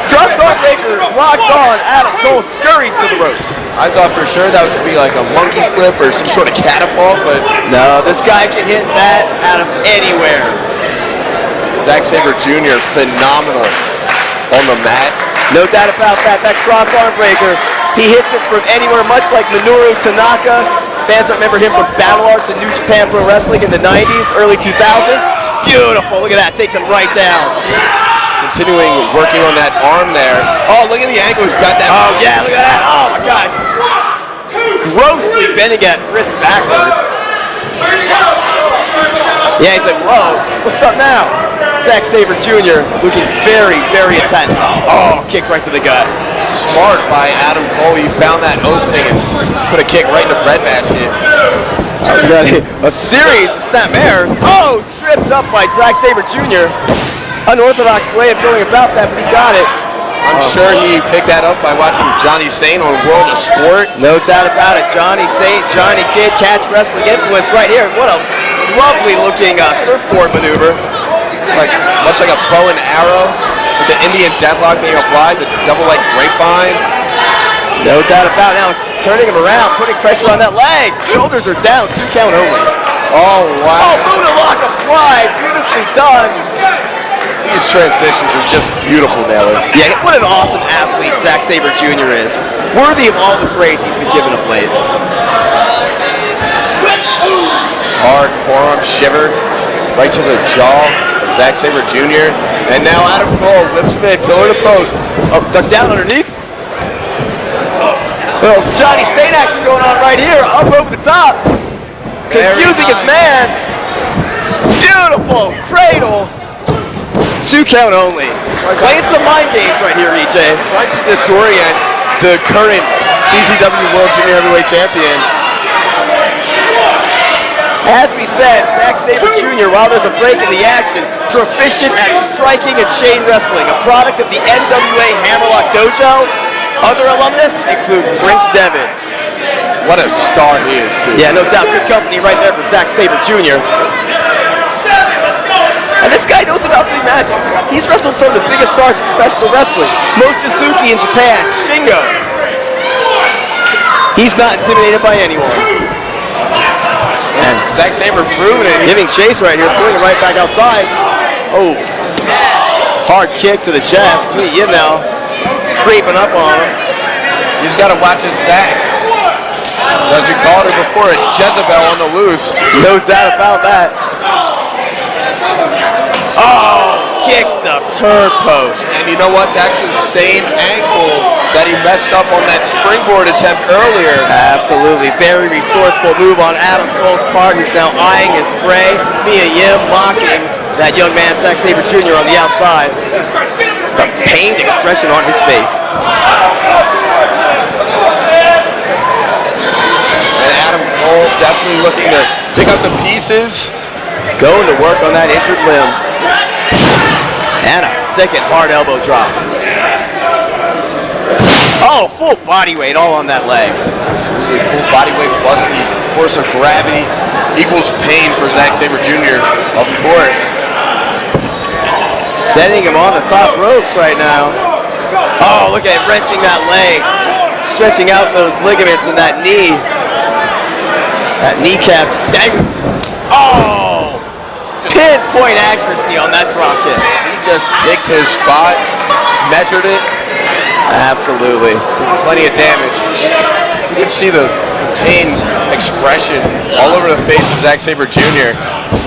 Cross arm breaker locked on. Adam Cole scurries to the ropes. I thought for sure that was going to be like a monkey flip or some sort of catapult, but no, this guy can hit that out of anywhere. Zack Sabre Jr. phenomenal on the mat. No doubt about that. That cross arm breaker, he hits it from anywhere, much like Minoru Tanaka. Fans don't remember him from Battle Arts and New Japan Pro Wrestling in the 90s, early 2000s. Beautiful, look at that, takes him right down. Continuing working on that arm there. Oh, look at the angle he's got that. Oh yeah, look at that, oh my God. Grossly bending at wrist backwards. Yeah, he's like, whoa, what's up now? Zack Sabre Jr. looking very, very intense. Oh, kick right to the gut. Smart by Adam Cole. He found that opening and put a kick right in the breadbasket. We got a series of snap airs. Oh, tripped up by Zack Sabre Jr. Unorthodox way of going about that, but he got it. I'm sure he picked that up by watching Johnny Saint on World of Sport. No doubt about it. Johnny Saint, Johnny Kidd, catch wrestling influence right here. What a lovely looking surfboard maneuver. Much like a bow and arrow with the Indian deadlock being applied, the double leg grapevine. No doubt about it. Now turning him around, putting pressure on that leg. Shoulders are down, 2 count only. Oh, wow. Oh, Buddha lock applied. Beautifully done. These transitions are just beautiful, Naylor. Yeah, what an awesome athlete Zack Sabre Jr. is. Worthy of all the praise he's been given of late. Hard forearm shiver right to the jaw of Zack Sabre Jr. And now Adam Cole whips him in, pillar to post. Oh, duck down underneath. Well, Johnny Saint action going on right here, up over the top. Confusing his man. Beautiful cradle. 2 count only. Playing some mind games right here, EJ. Trying to disorient the current CZW World Junior Heavyweight Champion. As we said, Zack Sabre Jr., while there's a break in the action, proficient at striking and chain wrestling, a product of the NWA Hammerlock Dojo. Other alumnus include Prince Devon. What a star he is, too. Yeah, no doubt. Good company right there for Zack Sabre Jr. And this guy knows about big matches. He's wrestled some of the biggest stars in professional wrestling. Mochizuki in Japan, Shingo. He's not intimidated by anyone. And Zack Sabre proving it. Giving chase right here, pulling it right back outside. Oh, hard kick to the chest. Yim now creeping up on him. He's got to watch his back. As we called it before, a Jezebel on the loose. No doubt about that. Oh, kicks the turn post. And you know what? That's the same ankle that he messed up on that springboard attempt earlier. Absolutely. Very resourceful move on Adam Cole's part, who's now eyeing his prey. Mia Yim mocking that young man, Zack Sabre Jr. on the outside. The pained expression on his face. And Adam Cole definitely looking to pick up the pieces. Going to work on that injured limb. And a second hard elbow drop. Oh, full body weight all on that leg. Absolutely, full body weight plus the force of gravity equals pain for Zack Sabre Jr., of course. Setting him on the top ropes right now. Oh, look at it, wrenching that leg. Stretching out those ligaments in that knee. That kneecap. Dang. Oh! Pinpoint accuracy on that drop kick. He just picked his spot, measured it. Absolutely. Plenty of damage. You can see the pain expression all over the face of Zack Sabre Jr.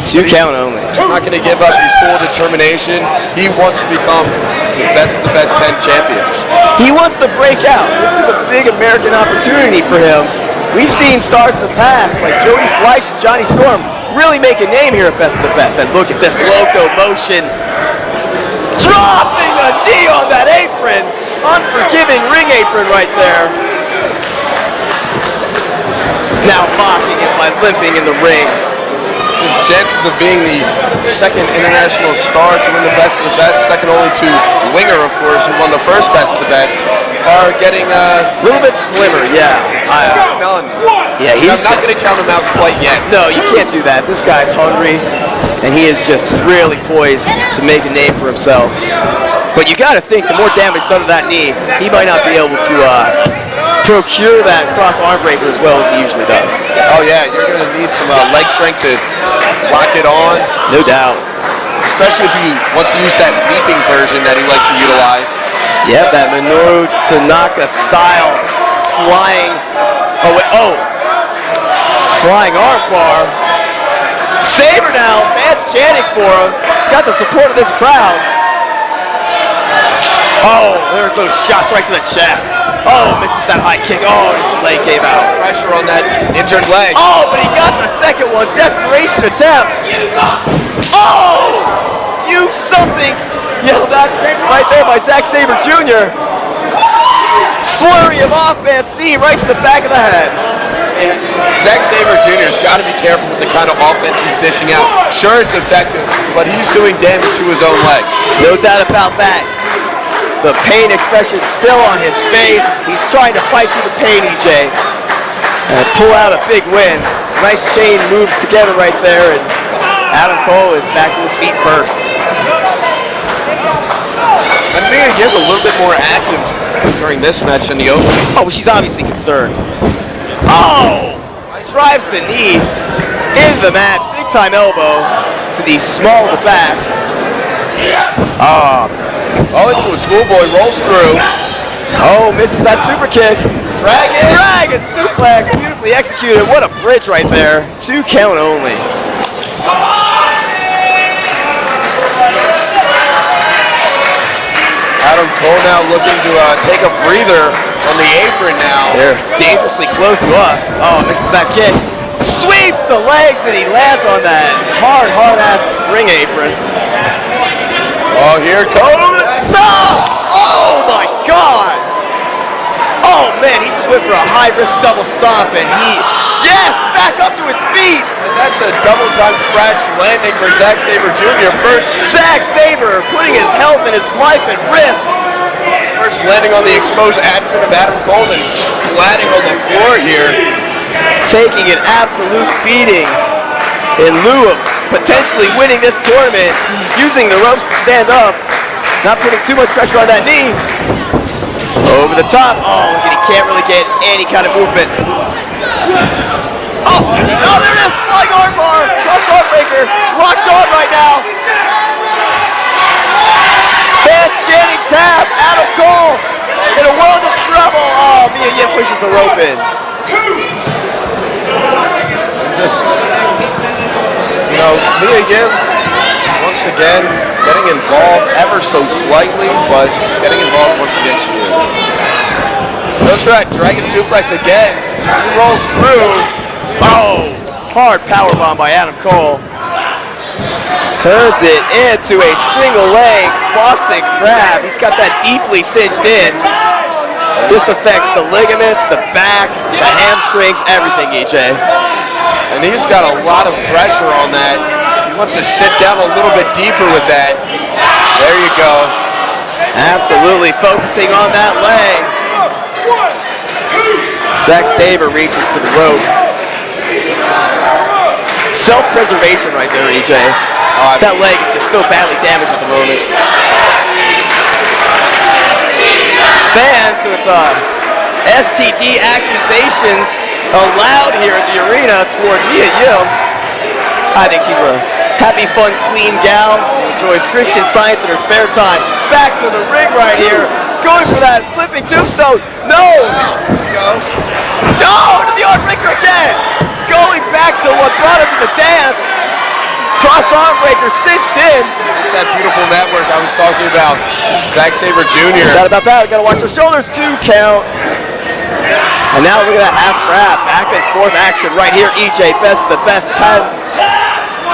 2 count only. He's not going to give up his full determination. He wants to become the best of the best 10 champion. He wants to break out. This is a big American opportunity for him. We've seen stars in the past like Jody Fleisch and Johnny Storm really make a name here at Best of the Best. And look at this locomotion. Dropping a knee on that apron. Unforgiving ring apron right there. Now mocking it by limping in the ring. His chances of being the second international star to win the Best of the Best, second only to Winger, of course, who won the first Best of the Best, are getting a little bit slimmer. Yeah. None. Yeah, I'm not going to count him out quite yet. No, you can't do that. This guy's hungry, and he is just really poised to make a name for himself. But you got to think, the more damage done to that knee, he might not be able to procure that cross arm breaker as well as he usually does. Oh yeah, you're going to need some leg strength to lock it on. No doubt. Especially if he wants to use that leaping version that he likes to utilize. Yep, that Minoru Tanaka style flying. Oh, wait, oh. Flying arm bar. Sabre now, fans chanting for him. He's got the support of this crowd. Oh, there's those shots right to the chest. Oh, misses that high kick. Oh, his leg came out. Pressure on that injured leg. Oh, but he got the second one. Desperation attempt. Oh! You something! Yelled out right there by Zack Sabre Jr. Flurry of offense, knee right to the back of the head. And Zack Sabre Jr.'s got to be careful with the kind of offense he's dishing out. Sure, it's effective, but he's doing damage to his own leg. No doubt about that. The pain expression still on his face. He's trying to fight through the pain, EJ, and pull out a big win. Nice chain moves together right there, and Adam Cole is back to his feet first. I think I get a little bit more active during this match than the opening. Oh, she's obviously concerned. Oh! Drives the knee into the mat. Big time elbow to the small of the back. Oh, into a schoolboy, rolls through. Oh, misses that super kick. Dragon suplex, beautifully executed. What a bridge right there. 2 count only. Adam Cole now looking to take a breather on the apron now. They're dangerously close to us. Oh, misses that kick. Sweeps the legs, and he lands on that hard-ass ring apron. Oh, here it comes. Oh my God! Oh man, he just went for a high-risk double stomp, and yes, back up to his feet. And that's a double-time crash landing for Zack Sabre Jr. First, Zack Sabre putting his health and his life at risk. First landing on the exposed abdomen of Adam Cole, and splatting on the floor here. Taking an absolute beating in lieu of potentially winning this tournament, using the ropes to stand up, not putting too much pressure on that knee. Over the top. Oh, look at, he can't really get any kind of movement. Oh, there it is. Flying arm bar. Cross arm breaker. Locked on right now. Fans chanting tap. Adam Cole in a world of trouble. Oh, Mia Yim pushes the rope in. Just, you know, Mia Yim, once again, getting involved ever so slightly, but getting involved once again she is. Goes for that dragon suplex again. He rolls through. Oh, hard powerbomb by Adam Cole. Turns it into a single leg Boston Crab. He's got that deeply cinched in. This affects the ligaments, the back, the hamstrings, everything, EJ. And he's got a lot of pressure on that. He wants to sit down a little bit deeper with that. There you go. Absolutely focusing on that leg. Zack Sabre reaches to the ropes. Self-preservation right there, EJ. That leg is just so badly damaged at the moment. Fans with STD accusations allowed here at the arena toward Mia Yim. I think she's a happy, fun, clean gal who enjoys Christian Science in her spare time. Back to the ring right here. Going for that flipping tombstone. No! No! To the arm breaker again! Going back to what brought him to the dance. Cross arm breaker cinched in. It's that beautiful network I was talking about. Zack Sabre Jr. Forgot about that. We gotta watch those shoulders. 2 count. And now look at that half wrap. Back and forth action right here. EJ, best of the best 10.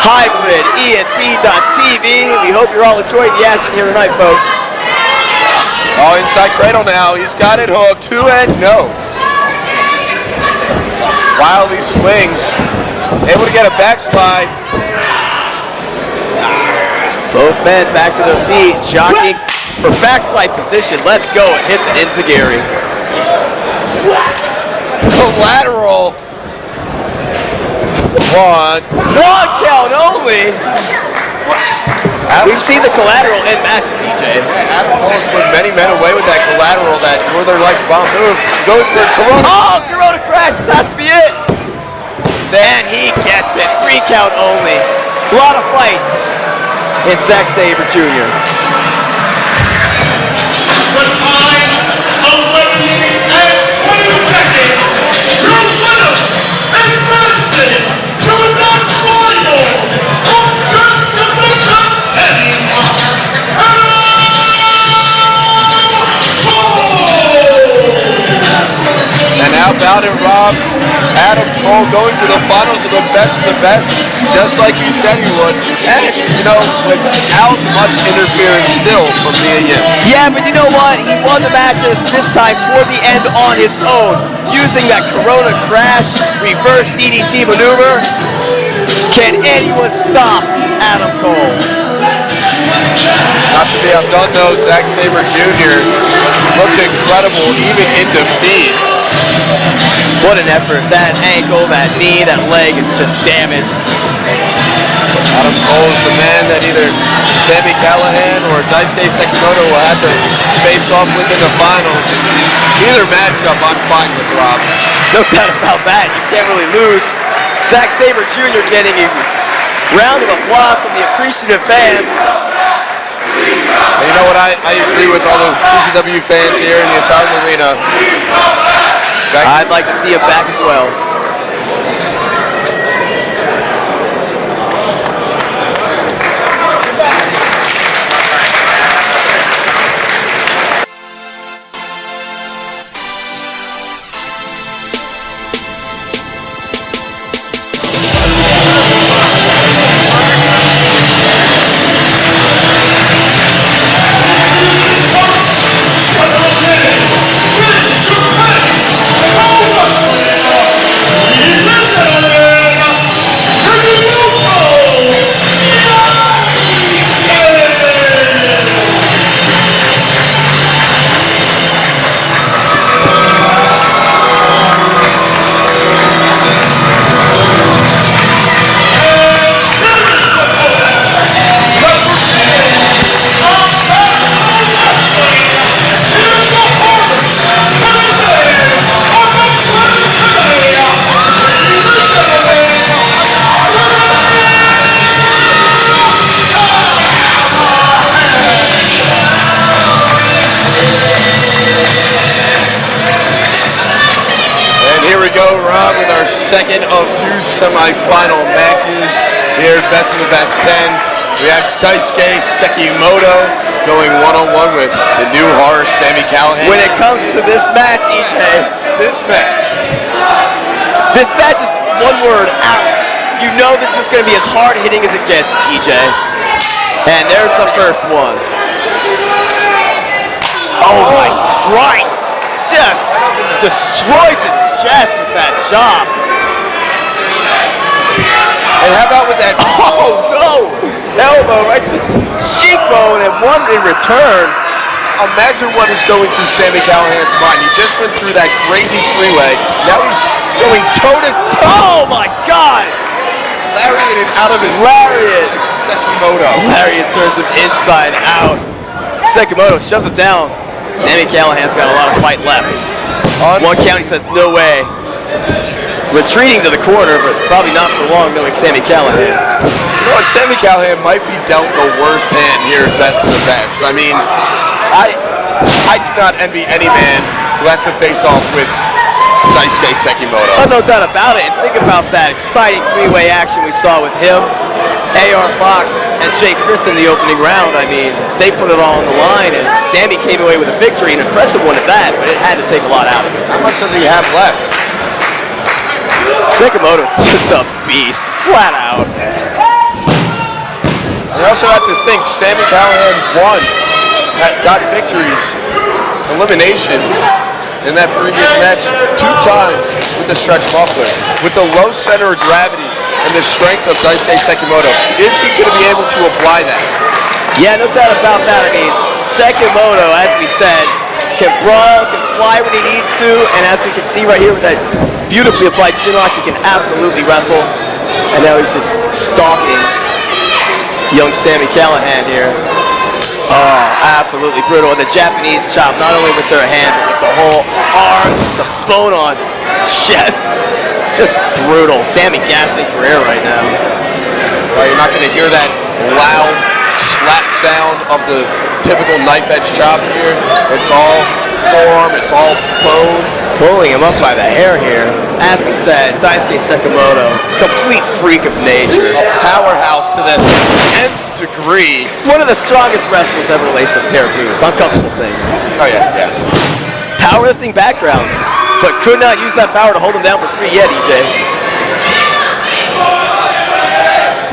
Hybrid ENT.TV. We hope you're all enjoying the action here tonight, folks. Oh, inside cradle now. He's got it hooked. 2 and no. Wildly swings. Able to get a backslide. Both men back to their feet. Jockeying for backslide position. Let's go. It hits an enziguri. Collateral. 1 count only. We've seen the collateral in matches, EJ. Adam Cole has put many men away with that collateral, that Northern Lights bomb move. Going for Corona. Oh, Corona crash. This has to be it. And he gets it. 3 count only. A lot of fight in Zack Sabre Jr. The time, 11 minutes and 20 seconds. Your winner and goal, going to the finals of the best, just like he said he would. And, you know, without much interference still from Mia Yim. Yeah, but you know what? He won the matches this time for the end on his own, using that Corona Crash reverse DDT maneuver. Can anyone stop Adam Cole? Not to be outdone though, Zack Sabre Jr. looked incredible even in defeat. What an effort. That ankle, that knee, that leg is just damaged. Adam Cole is the man that either Sami Callihan or Daisuke Sekimoto will have to face off with in the finals. Either matchup I'm fine with, Rob. No doubt about that. You can't really lose. Zack Sabre Jr. getting a round of applause from the appreciative fans. And you know what? I agree with all the CZW fans here in the Asylum Arena. I'd like to see him back as well. Second of two semi-final matches here, best of the best 10. We have Daisuke Sekimoto going one-on-one with the new horror Sami Callihan. When it comes to this match, EJ, this match is one word, ouch. You know this is going to be as hard-hitting as it gets, EJ. And there's the first one. Oh my Christ! Just destroys his chest with that chop. And how about with that? Oh no! Elbow right to the cheekbone and one in return. Imagine what is going through Sami Callihan's mind. He just went through that crazy three-leg. Now he's going toe-to-toe. Oh my God! Lariated out of his lariat. Sekimoto. Lariat turns him inside out. Sekimoto shoves it down. Sami Callihan's got a lot of fight left. One count, he says, no way. Retreating to the corner, but probably not for long, knowing Sami Callihan. You know what, Sami Callihan might be dealt the worst hand here at Best of the Best. I mean, I do not envy any man who has to face off with Daisuke Sekimoto. Oh, no doubt about it. And think about that exciting three-way action we saw with him, AR Fox, and Crist in the opening round. I mean, they put it all on the line, and Sami came away with a victory, an impressive one at that, but it had to take a lot out of it. How much does he have left? Sekimoto's just a beast, flat out. You also have to think Sami Callihan got victories, eliminations in that previous match 2 times with the stretch muffler. With the low center of gravity and the strength of Daisuke Sekimoto, is he going to be able to apply that? Yeah, no doubt about that. I mean, Sekimoto, as we said, can brawl, can fly when he needs to, and as we can see right here with that beautifully applied chin lock, he can absolutely wrestle. And now he's just stalking young Sami Callihan here. Oh, absolutely brutal. And the Japanese chop, not only with their hand, but with the whole arm, just the bone on chest. Just brutal. Sami gasping for air right now. You're not going to hear that loud slap sound of the typical knife edge chop here. It's all forearm, it's all bone. Pulling him up by the hair here. As we said, Daisuke Sekimoto, complete freak of nature. A powerhouse to the 10th degree. One of the strongest wrestlers ever laced up a pair of boots. I'm comfortable saying that. Oh yeah. Powerlifting background, but could not use that power to hold him down for 3 yet, EJ.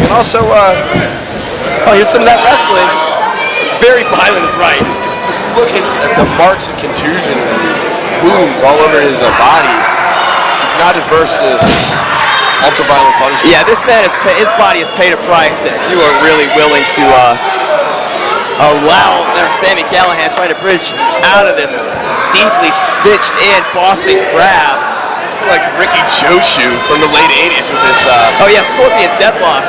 and also, oh, here's some of that wrestling. Very violent is right. Look at the marks of contusion, wounds all over his body. He's not adverse to ultra-violent punishment. Yeah, this man, his body has paid a price that few are really willing to allow their SAMI CALLIHAN trying to bridge out of this deeply stitched in Boston grab. Like Ricky Choshu from the late 80s with this. Oh yeah, Scorpion Deathlock.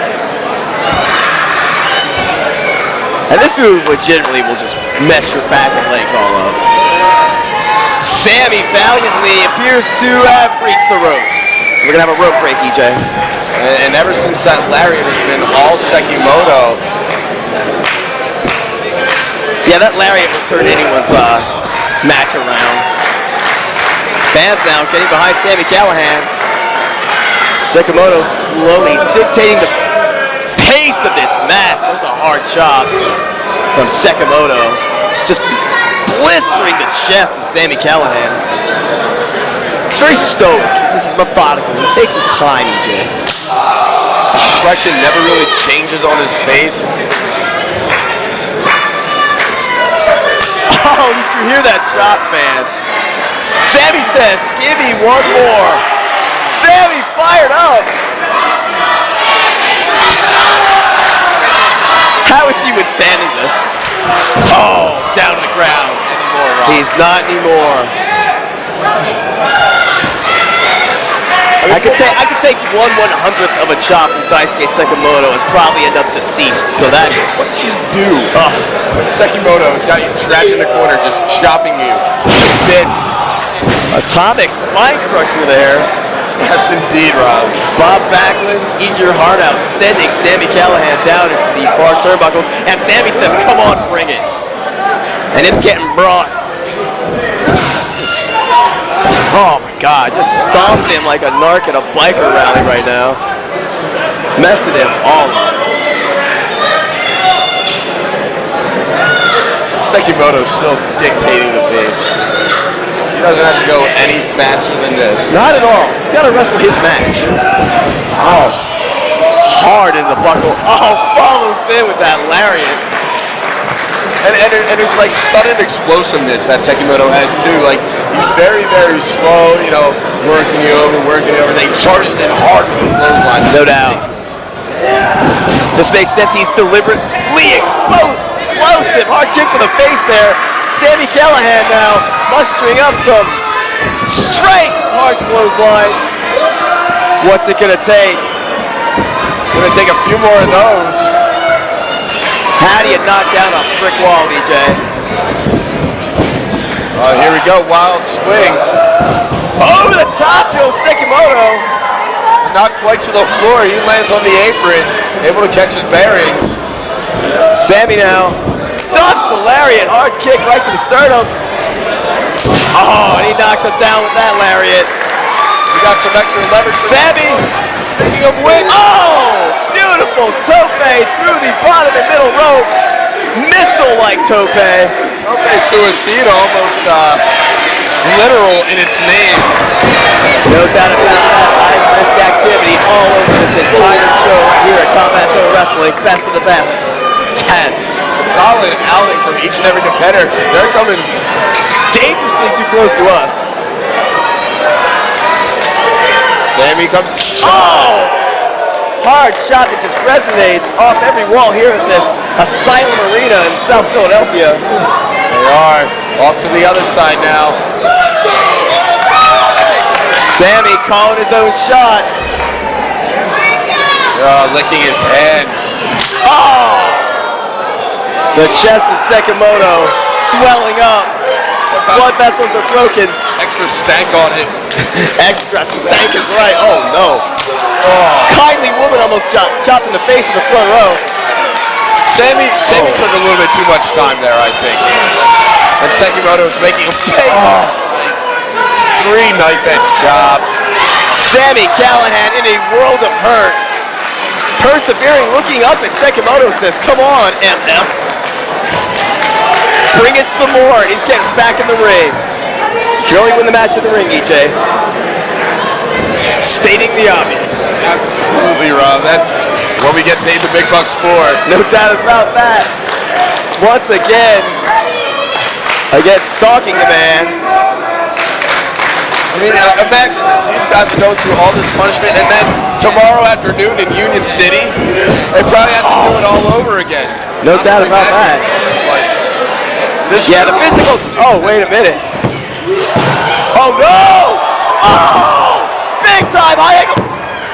And this move legitimately will just mess your back and legs all up. Sammy valiantly appears to have reached the ropes. We're gonna have a rope break, EJ. And ever since that lariat has been all Sekimoto. Yeah, that lariat will turn anyone's match around. Bands now getting behind SAMI CALLIHAN. Sekimoto slowly dictating the pace of this match. That was a hard shot from Sekimoto. Just blistering the chest of SAMI CALLIHAN. It's very stoic. This is methodical. He takes his time, EJ. The expression never really changes on his face. Oh, did you hear that shot, fans? Sammy says, give me one more. Sammy fired up. How is he withstanding this? Oh, down to the ground. Anymore, Rob. He's not anymore. I could take 1/100th of a chop from Daisuke Sekimoto and probably end up deceased. So that is what you do. Sekimoto has got you trapped in the corner, just chopping you to bits. Atomic spine crusher there. Yes, indeed, Rob. Bob Backlund, eat your heart out, sending SAMI CALLIHAN down into the far turnbuckles. And Sammy says, come on, bring it. And it's getting brought. Oh my God, just stomping him like a narc at a biker rally right now. Messing him all up. Sekimoto's still dictating the pace. He doesn't have to go any faster than this. Not at all. You gotta wrestle his match. Oh, hard in the buckle. Oh, follows in with that lariat. And it's like sudden explosiveness that Sekimoto has too. Like he's very, very slow, you know, working you over. Then he charges in hard with the clothesline. No doubt. This makes sense. He's deliberately explosive. Hard kick to the face there. SAMI CALLIHAN now mustering up some strength. Hard clothesline. What's it gonna take? Gonna take a few more of those. How do you knock down a brick wall, EJ? Here we go, wild swing. Over the top goes Sekimoto. Not quite to the floor, he lands on the apron, able to catch his bearings. Sammy now ducks the lariat, hard kick right to the sternum. Oh, and he knocked him down with that lariat. We got some extra leverage. Sammy, speaking of which, oh, beautiful tope through the bottom and middle ropes. Missile-like tope. Tope suicida, almost literal in its name. No doubt about that. High-risk activity all over this entire show right here at Combat Zone Wrestling. Best of the best. 10. Solid outing from each and every competitor. They're coming dangerously too close to us. Sammy comes. Oh! Hard shot that just resonates off every wall here at this Asylum Arena in South Philadelphia. They are off to the other side now. Sammy calling his own shot. Licking his hand. Oh! The chest of Sekimoto swelling up. Blood vessels are broken. Extra stank on it. Extra stank is right. Oh no. Oh. Kindly woman almost chopped in the face in the front row. Sammy took a little bit too much time there, I think. And Sekimoto's making a big 3 knife edge chops. SAMI CALLIHAN in a world of hurt. Persevering, looking up at Sekimoto, says, come on, MF. Bring it some more. He's getting back in the ring. You can only win the match in the ring, EJ. Stating the obvious. Absolutely, Rob. That's what we get paid the big bucks for. No doubt about that. Once again, stalking the man. I mean, imagine this. These guys are going through all this punishment, and then tomorrow afternoon in Union City, they probably have to do it all over again. No doubt about that. Yeah, the physical. Oh, wait a minute. Oh, no! Oh! Big time high angle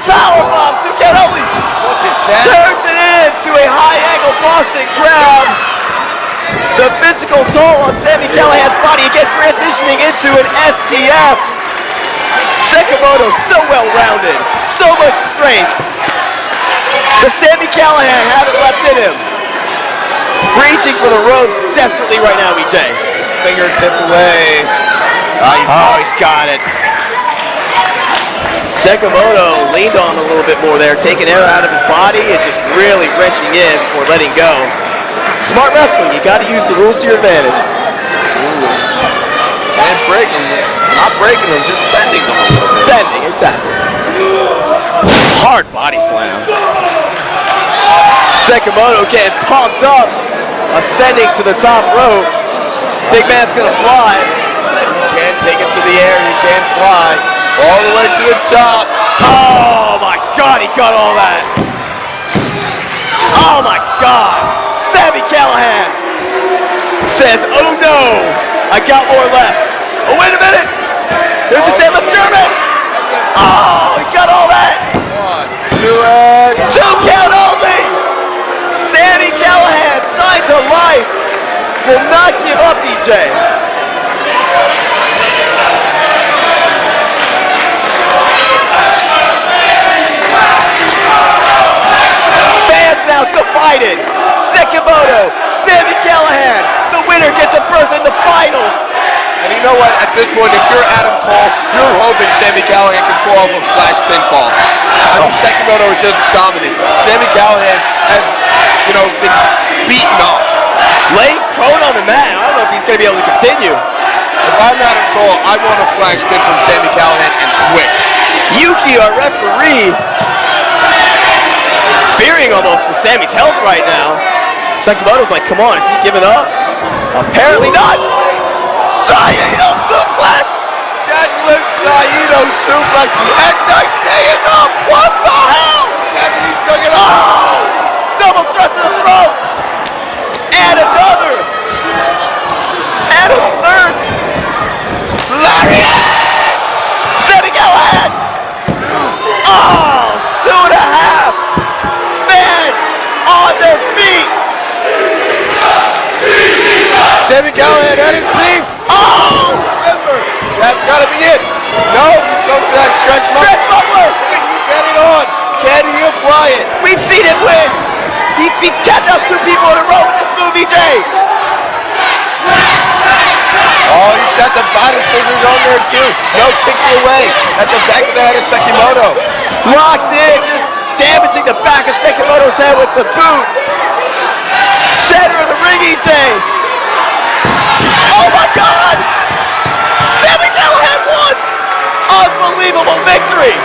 powerbomb to get only. Turns it into a high angle Boston crab. The physical toll on Sami Callihan's body again transitioning into an STF. Sekimoto so well rounded, so much strength. Does Sami Callihan have it left in him? Reaching for the ropes desperately right now, EJ. Fingertip away. Oh, he's got it. Sekimoto leaned on a little bit more there, taking air out of his body and just really wrenching in before letting go. Smart wrestling, you got to use the rules to your advantage. And breaking them. Not breaking them, just bending them a little bit. Bending, exactly. Hard body slam. Sekimoto getting pumped up, ascending to the top rope. Big man's gonna fly. You can't take it to the air, you can't fly. All the way to the top. Oh my God, he got all that. Oh my God. Sami Callihan says, oh no, I got more left. Oh, wait a minute. There's a deadlift German. Oh, he got all that. 1, 2, and 2 count only. Sami Callihan, sign to life, will not give up, EJ. Fans now divided. Sekimoto, Sami Callihan, the winner gets a berth in the finals. And you know what? At this point, if you're Adam Cole, you're hoping Sami Callihan can pull off a flash pinfall. I mean, Sekimoto is just dominant. Sami Callihan has, been beaten up. Laying prone on the mat. I don't know if he's going to be able to continue. If I'm Adam Cole, I want a flash pin from Sami Callihan and quick. Yuki, our referee, fearing almost for Sami's health right now. Sekimoto's like, come on, is he giving up? Apparently not. Saito suplex! Deadlift Saito suplex, and Daisuke is up! What the hell? He took it off! Oh! Double thrust to the throat! And another! And a third! Lariat! Sami Callihan! Oh! 2.5! Fans on their feet! Sami Callihan at his feet! Oh! Kimber! That's gotta be it! No, he's going for that stretch Muffler! Can he get it on? Can he apply it? We've seen him win! He tapped out 2 people in a row with this move, EJ! Oh, he's got the body scissors on there too. No, kicked away at the back of the head of Sekimoto. Locked in, just damaging the back of Sekimoto's head with the boot. Center of the ring, EJ. Oh my God! Sami Callihan won! Unbelievable victory!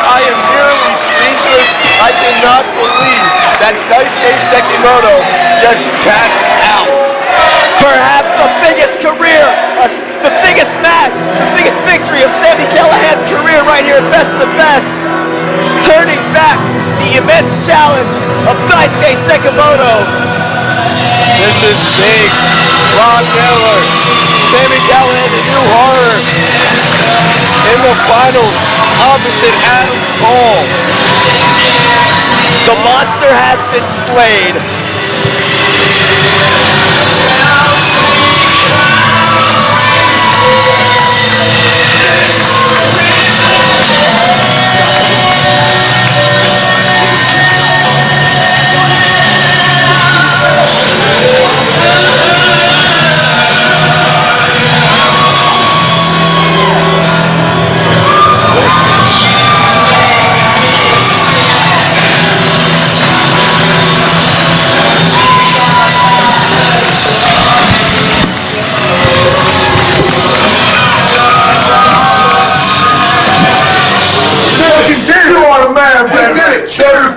I am nearly speechless. I cannot believe that Daisuke Sekimoto just tapped out. Perhaps the biggest career, the biggest match, the biggest victory of Sami Callihan's career right here at Best of the Best. Turning back the immense challenge of Daisuke Sekimoto. This is big. Ron Miller, Sami Callihan, the new horror in the finals opposite Adam Cole. The monster has been slain.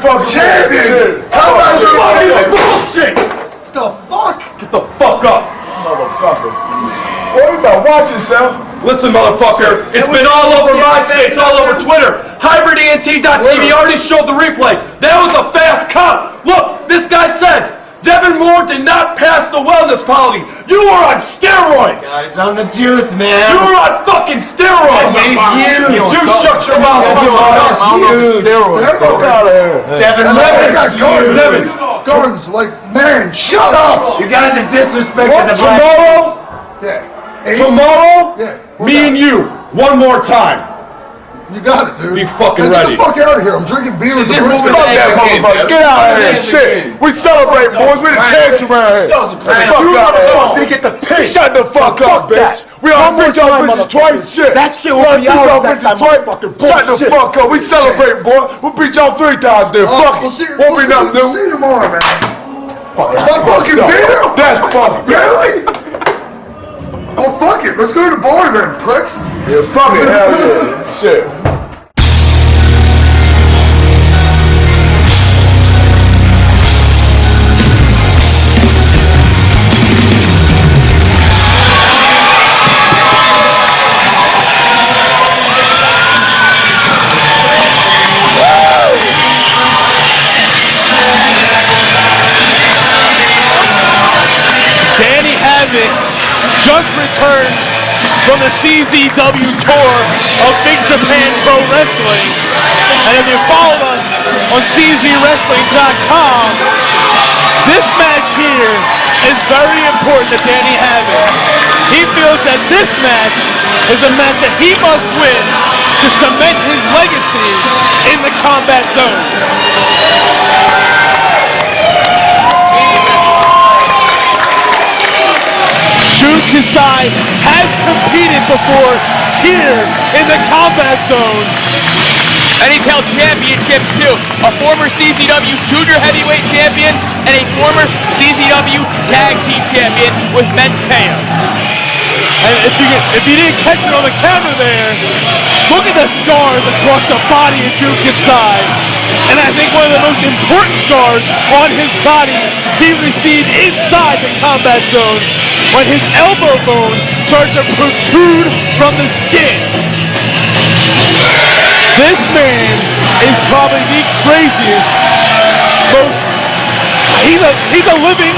fucking champion. Combat zone champion. Bullshit! What the fuck? Get the fuck up, motherfucker. Boy, you better watch yourself. Listen, motherfucker, it's been all over MySpace, all over Twitter. HybridENT.tv already showed the replay. That was a fast cut. Look, this guy says, Devon Moore did not pass the wellness policy. You are on steroids. It's on the juice, man. You are on fucking steroids. He's huge. You shut your mouth. He's huge. Fuck out of here. Devon Moore is huge. Devon. Guns like, man, shut up. You guys have disrespected What, the black. tomorrow? Yeah. Ace? Tomorrow? Yeah. Me and you, one more time. You got it, dude. Be fucking Man, ready. Get the fuck out of here. I'm drinking beer with the Briscoes. Fuck that motherfucker. Get out of here. Shit. We celebrate, boys. We the champs around here. Fuck out of here. So you get the pig. Shut the fuck up, bitch. We all beat y'all bitches twice. Shit. That shit will be out. That's that motherfucking Shut the bullshit. fuck up. We celebrate, boy. We'll beat y'all 3 times there. Fuck We'll it. see, Won't be nothing we'll see new. you tomorrow, man. My fucking beer? That's funny. Really? Well, fuck it. Let's go to the bar then, pricks. Yeah, fuck it. Hell yeah. Shit. Just returned from the CZW tour of Big Japan Pro Wrestling. And if you follow us on CZWrestling.com, this match here is very important to Danny Havoc. He feels that this match is a match that he must win to cement his legacy in the combat zone. Jun Kasai has competed before here in the combat zone. And he's held championships too. A former CZW Junior Heavyweight Champion and a former CZW Tag Team Champion with Men's Teo. And if you didn't catch it on the camera there, look at the scars across the body of Jun Kasai. And I think one of the most important scars on his body he received inside the combat zone when his elbow bone started to protrude from the skin. This man is probably the craziest, he's a living,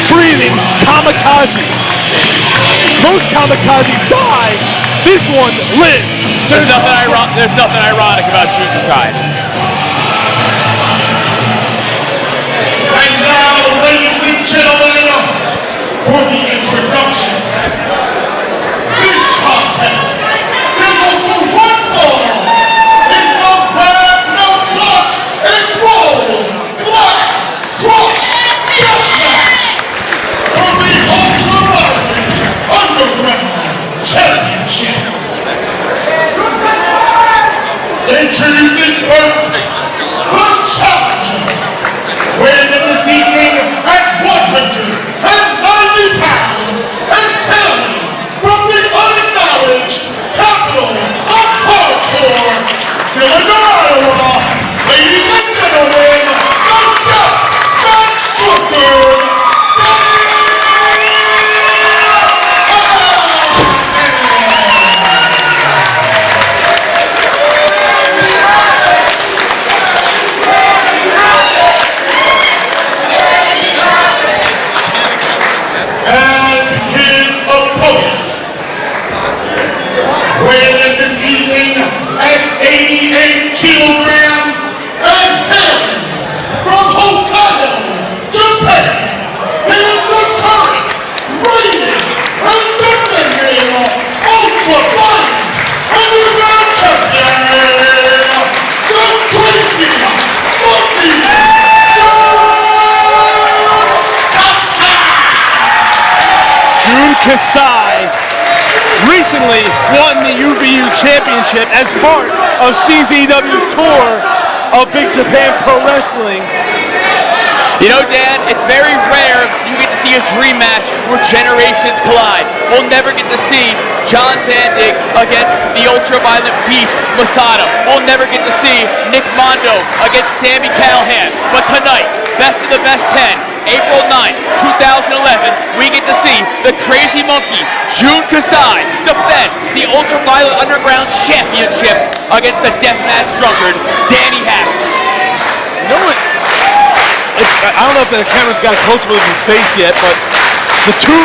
breathing kamikaze. Most kamikazes die, this one lives. There's nothing ironic about Jun Kasai. And now, ladies and gentlemen, for the introduction, this contest, scheduled for one fall, is the Ragnar Block and Roll Glass Crush Death Match for the Ultra-Violent Underground Championship. Introducing first, the challenger, weighing in this evening at 190 pounds and hailing from the unacknowledged capital of hardcore, Cylinder, Iowa. Ladies and gentlemen, the Death Match Trooper, and his opponent, weighing in this evening at 88 kilograms and hailing from Hokkaido, Japan. He is the current reigning and defending ultra-violent underground champion, the Crazy Monkey Jun Kasai recently won the UBU Championship as part of CZW's tour of Big Japan Pro Wrestling. You know, Dan, it's very rare you get to see a dream match where generations collide. We'll never get to see John Zandig against the ultra-violent beast, Masada. We'll never get to see Nick Mondo against SAMI CALLIHAN. But tonight, best of the best 10, April 9th, 2011, we get to see the Crazy Monkey, Jun Kasai, defend the ultra-violent underground championship against the deathmatch drunkard, Danny Havoc. You know what? I don't know if the camera's got close with his face yet, but the two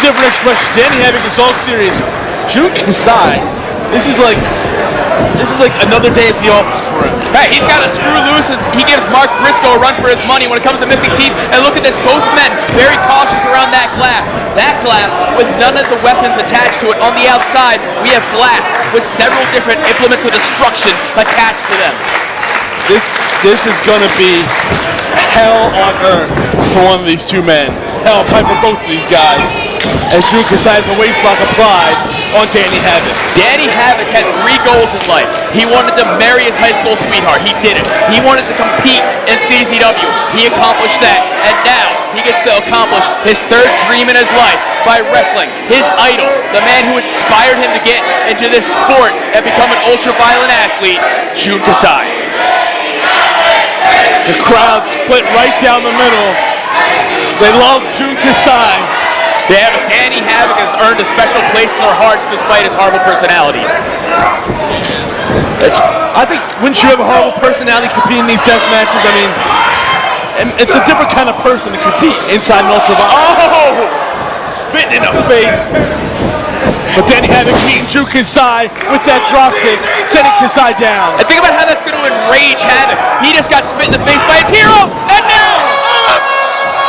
different expressions. Danny Havoc is all serious. Jun Kasai, this is like another day at the office for him. Hey, he's got to screw loose, and he gives Mark Briscoe a run for his money when it comes to missing teeth. And look at this, both men very cautious around that glass. That glass with none of the weapons attached to it. On the outside, we have glass with several different implements of destruction attached to them. This is gonna be hell on earth for one of these two men. Hell, probably for both of these guys. As Jun Kasai has a waistlock applied on Danny Havoc. Danny Havoc had 3 goals in life. He wanted to marry his high school sweetheart. He did it. He wanted to compete in CZW. He accomplished that. And now he gets to accomplish his 3rd dream in his life by wrestling his idol, the man who inspired him to get into this sport and become an ultra-violent athlete, Jun Kasai. The crowd split right down the middle. They love Jun Kasai. Yeah, but Danny Havoc has earned a special place in their hearts despite his horrible personality. I think, wouldn't you have a horrible personality competing in these death matches? I mean, it's a different kind of person to compete inside an ultraviolet. Oh! Spitting in the face. But Danny Havoc meeting Jun Kasai with that dropkick, sending Kasai down. And think about how that's going to enrage Havoc. He just got spit in the face by his hero, and now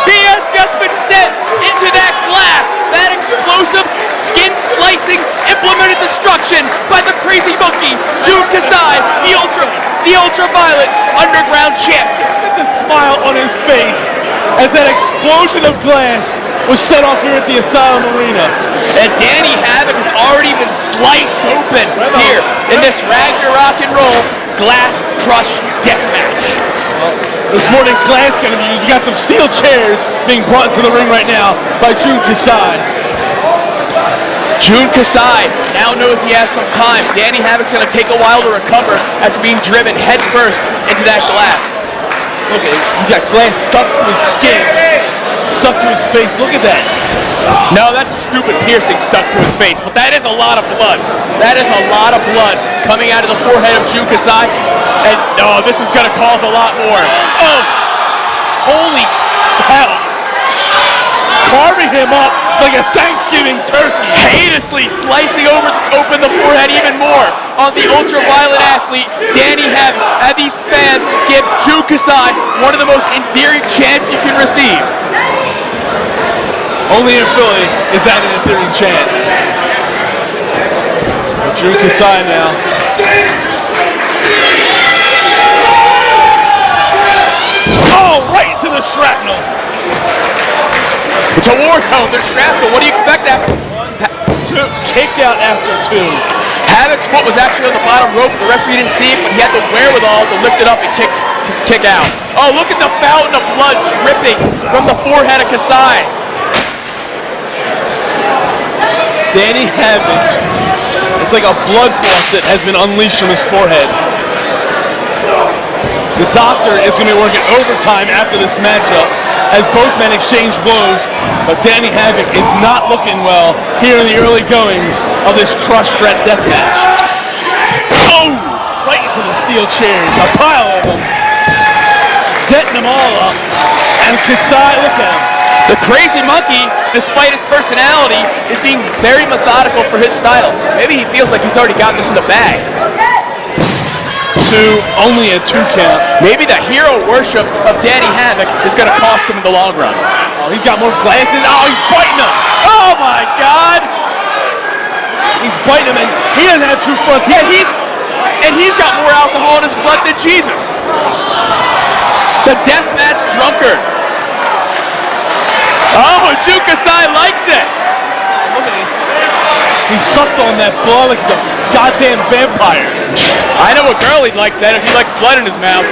he has just been sent into that glass. That explosive, skin-slicing, implemented destruction by the Crazy Monkey, Jun Kasai, the ultra-violent underground champion. Look at the smile on his face as that explosion of glass was set off here at the Asylum Arena. And Danny Havoc has already been sliced open here in this Ragnarok and Roll Glass Crush Deathmatch. There's more than glass going to be used. You got some steel chairs being brought to the ring right now by Jun Kasai. Jun Kasai now knows he has some time. Danny Havoc's going to take a while to recover after being driven headfirst into that glass. Look at it. He's got glass stuck to his skin, stuck to his face. Look at that. No, that's a stupid piercing stuck to his face, but that is a lot of blood. That is a lot of blood coming out of the forehead of Jun Kasai. And oh, this is going to cause a lot more. Oh, holy hell. Carving him up like a Thanksgiving turkey. Heinously slicing open the forehead even more on the ultraviolet athlete, Danny Havoc. And these fans give Jun Kasai one of the most endearing chants you can receive. Only in Philly is that an endearing chant. Jun Kasai now. Oh, right into the shrapnel. It's a war zone. There's shrapnel. What do you expect after? Kicked out after 2. Havoc's foot was actually on the bottom rope. The referee didn't see it, but he had the wherewithal to lift it up and kick out. Oh, look at the fountain of blood dripping from the forehead of Kasai. Danny Havoc, it's like a blood faucet has been unleashed from his forehead. The doctor is going to be working overtime after this matchup as both men exchange blows, but Danny Havoc is not looking well here in the early goings of this Crush Threat Deathmatch. Oh! Right into the steel chairs, a pile of them. Getting them all up. And Kasai, look at him. The Crazy Monkey, despite his personality, is being very methodical for his style. Maybe he feels like he's already got this in the bag. Only a 2 count. Maybe the hero worship of Danny Havoc is going to cost him in the long run. Oh, he's got more glasses. Oh, he's biting him. Oh, my God. He's biting him, and he doesn't have 2 front teeth. Yeah, he's got more alcohol in his blood than Jesus. The deathmatch drunkard. Oh, Jun Kasai likes it. Look at this. He sucked on that blood like he's a goddamn vampire. I know a girl he'd like that if he likes blood in his mouth.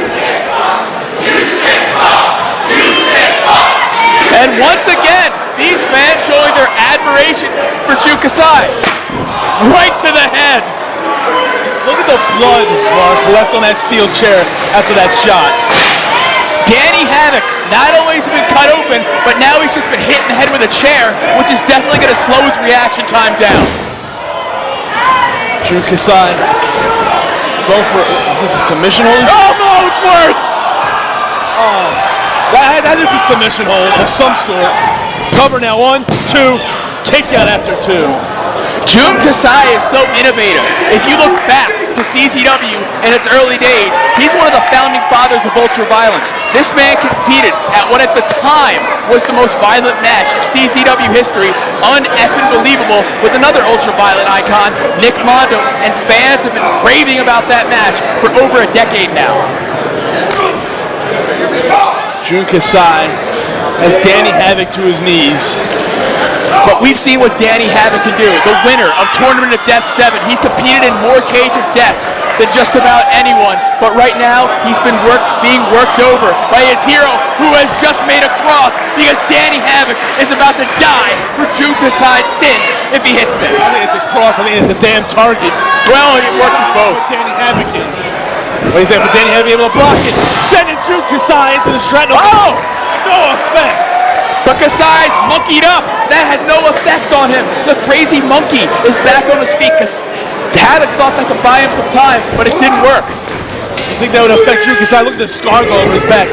And once again, these fans showing their admiration for Drew Kasai. Right to the head. Look at the blood left on that steel chair after that shot. Danny Havoc, not only has he been cut open, but now he's just been hit in the head with a chair, which is definitely going to slow his reaction time down. Drew Kasai. Go for it. Is this a submission hold? Oh no, it's worse! Oh, that is a submission hold of some sort. Cover now, 1, 2, kick out after 2. Drew Kasai is so innovative. If you look back to CZW in its early days, he's one of the founding fathers of ultra-violence. This man competed at what at the time was the most violent match in CZW history, un-effing believable, with another ultra-violent icon, Nick Mondo, and fans have been raving about that match for over a decade now. Drew Kasai has Danny Havoc to his knees. But we've seen what Danny Havoc can do. The winner of Tournament of Death 7. He's competed in more Cage of Deaths than just about anyone. But right now, he's been being worked over by his hero, who has just made a cross because Danny Havoc is about to die for Drew Kasai's sins if he hits this. I think it's a cross. I think it's a damn target. Well, it works with both. Danny Havoc in. What do you say? But Danny Havoc able to block it. Sending Drew Kasai into the shrapnel. Oh! No effect. But Kasai's monkeyed up. That had no effect on him. The crazy monkey is back on his feet because Havoc thought that could buy him some time, but it didn't work. I think that would affect Drew Kasai. Look at the scars all over his back.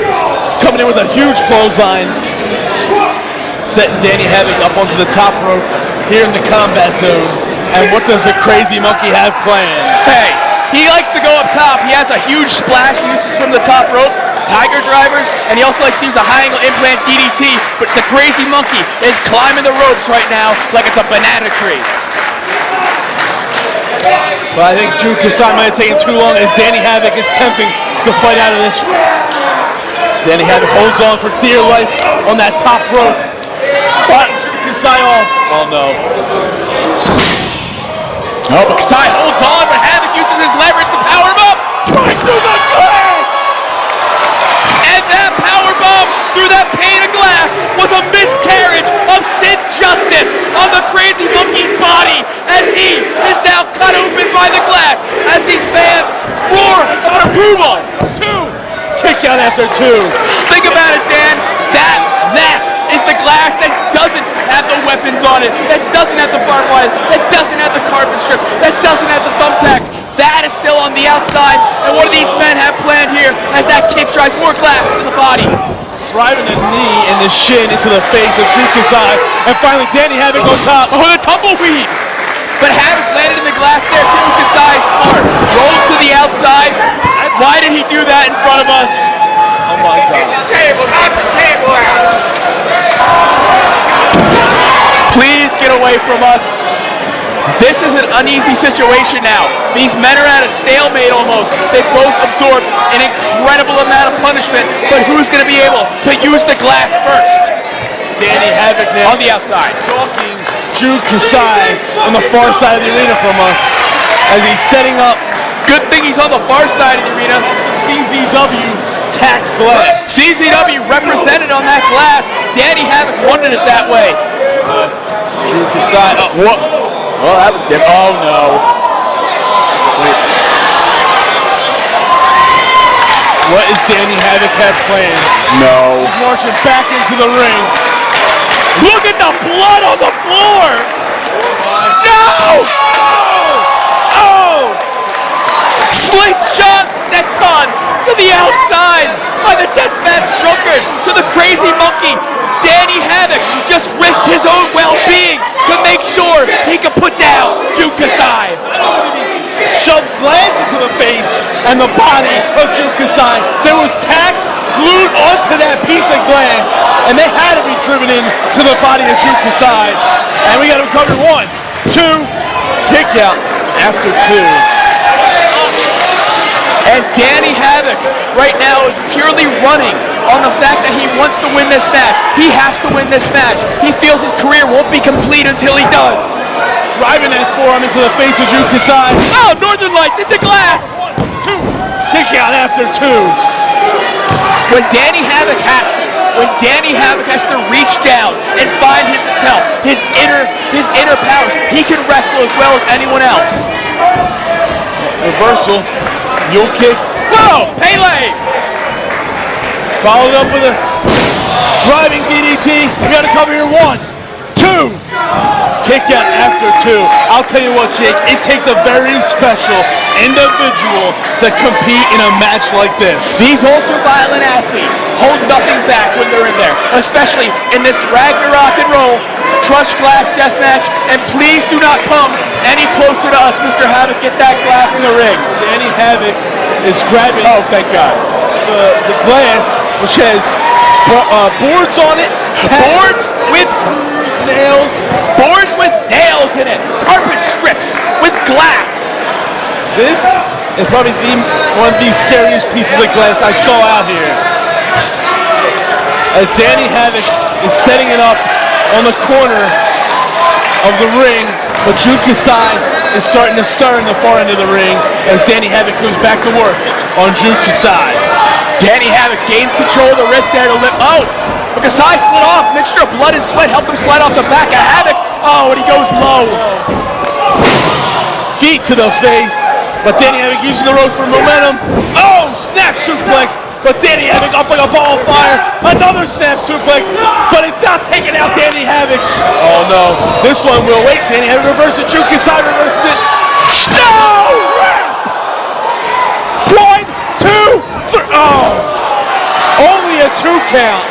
Coming in with a huge clothesline. Setting Danny Havoc up onto the top rope here in the combat zone. And what does the crazy monkey have planned? Hey, he likes to go up top. He has a huge splash he uses from the top rope. Tiger drivers, and he also likes to use a high angle implant DDT, but the crazy monkey is climbing the ropes right now like it's a banana tree. But I think Drew Kasai might have taken too long as Danny Havoc is attempting to fight out of this. Danny Havoc holds on for dear life on that top rope. But Drew Kasai off. Oh no. Oh, but Kasai holds on, but Havoc uses his leverage to power him up. Right through the glass! And that powerbomb through that pane of glass was a miscarriage of Sid Justice on the crazy monkey's body as he is now cut open by the glass as these fans roar on approval. 2. Kick out after 2. Think about it, Dan. That is the glass that doesn't have the weapons on it, that doesn't have the barbed wire, that doesn't have the carpet strip, that doesn't have the thumbtacks. That is still on the outside, and what do these men have planned here as that kick drives more glass into the body? Driving the knee and the shin into the face of Drew Kasai, and finally Danny Havoc on top. Oh, the tumbleweed! But Havoc landed in the glass there too. Kasai smart. Rolls to the outside. Why did he do that in front of us? Oh my God. Knock the table out. Please get away from us. This is an uneasy situation now. These men are at a stalemate almost. They both absorbed an incredible amount of punishment, but who's going to be able to use the glass first? Danny Havoc now on the outside. Stalking Drew Kasai on the far side of the arena from us as he's setting up. Good thing he's on the far side of the arena. CZW tax glass. CZW represented on that glass. Danny Havoc wanted it that way. Drew Kasai. Oh, what? Well, that was different. Oh no. Wait. What is Danny Havoc have planned? No. He's marching back into the ring. Look at the blood on the floor! No! Oh! Slingshot senton to the outside by the deathmatch drunkard to the crazy monkey. Danny Havoc just risked his own well-being to make sure he could put down Drew Kasai. Shoved glass into the face and the body of Drew Kasai. There was tacks glued onto that piece of glass, and they had to be driven in to the body of Drew Kasai. And we got him covered 1, 2, kick out after 2. And Danny Havoc right now is purely running on the fact that he wants to win this match. He has to win this match. He feels his career won't be complete until he does. Driving that forearm into the face of Drew Kasai. Oh, Northern Lights into glass. 1, 2, kick out after 2. When Danny Havoc has to, when Danny Havoc has to reach down and find himself, his inner powers. He can wrestle as well as anyone else. Reversal, mule kick. Whoa, Pele! Followed up with a driving DDT. We got to cover here. 1, 2. Kick out after 2. I'll tell you what, Jake, it takes a very special individual to compete in a match like this. These ultra-violent athletes hold nothing back when they're in there, especially in this Ragnarok and roll, crushed glass death match, and please do not come any closer to us, Mr. Havoc. Get that glass in the ring. Danny Havoc is grabbing Thank God. the glass, which has boards on it, Boards with nails. boards with nails in it, carpet strips with glass. This is probably one of the scariest pieces of glass I saw out here. As Danny Havoc is setting it up on the corner of the ring, but Drew Kasai is starting to stir in the far end of the ring as Danny Havoc goes back to work on Drew Kasai. Danny Havoc gains control of the wrist there to lift. Oh, but Kasai slid off. Mixture of blood and sweat helped him slide off the back of Havoc. Oh, and he goes low. Feet to the face, but Danny Havoc using the ropes for momentum. Oh, snap suplex, but Danny Havoc up like a ball of fire. Another snap suplex, but it's not taking out Danny Havoc. Oh no, this one will. Wait, Danny Havoc reverses it. Drew Kasai reverses it. No! 1, 2, 3. Oh, only a 2 count.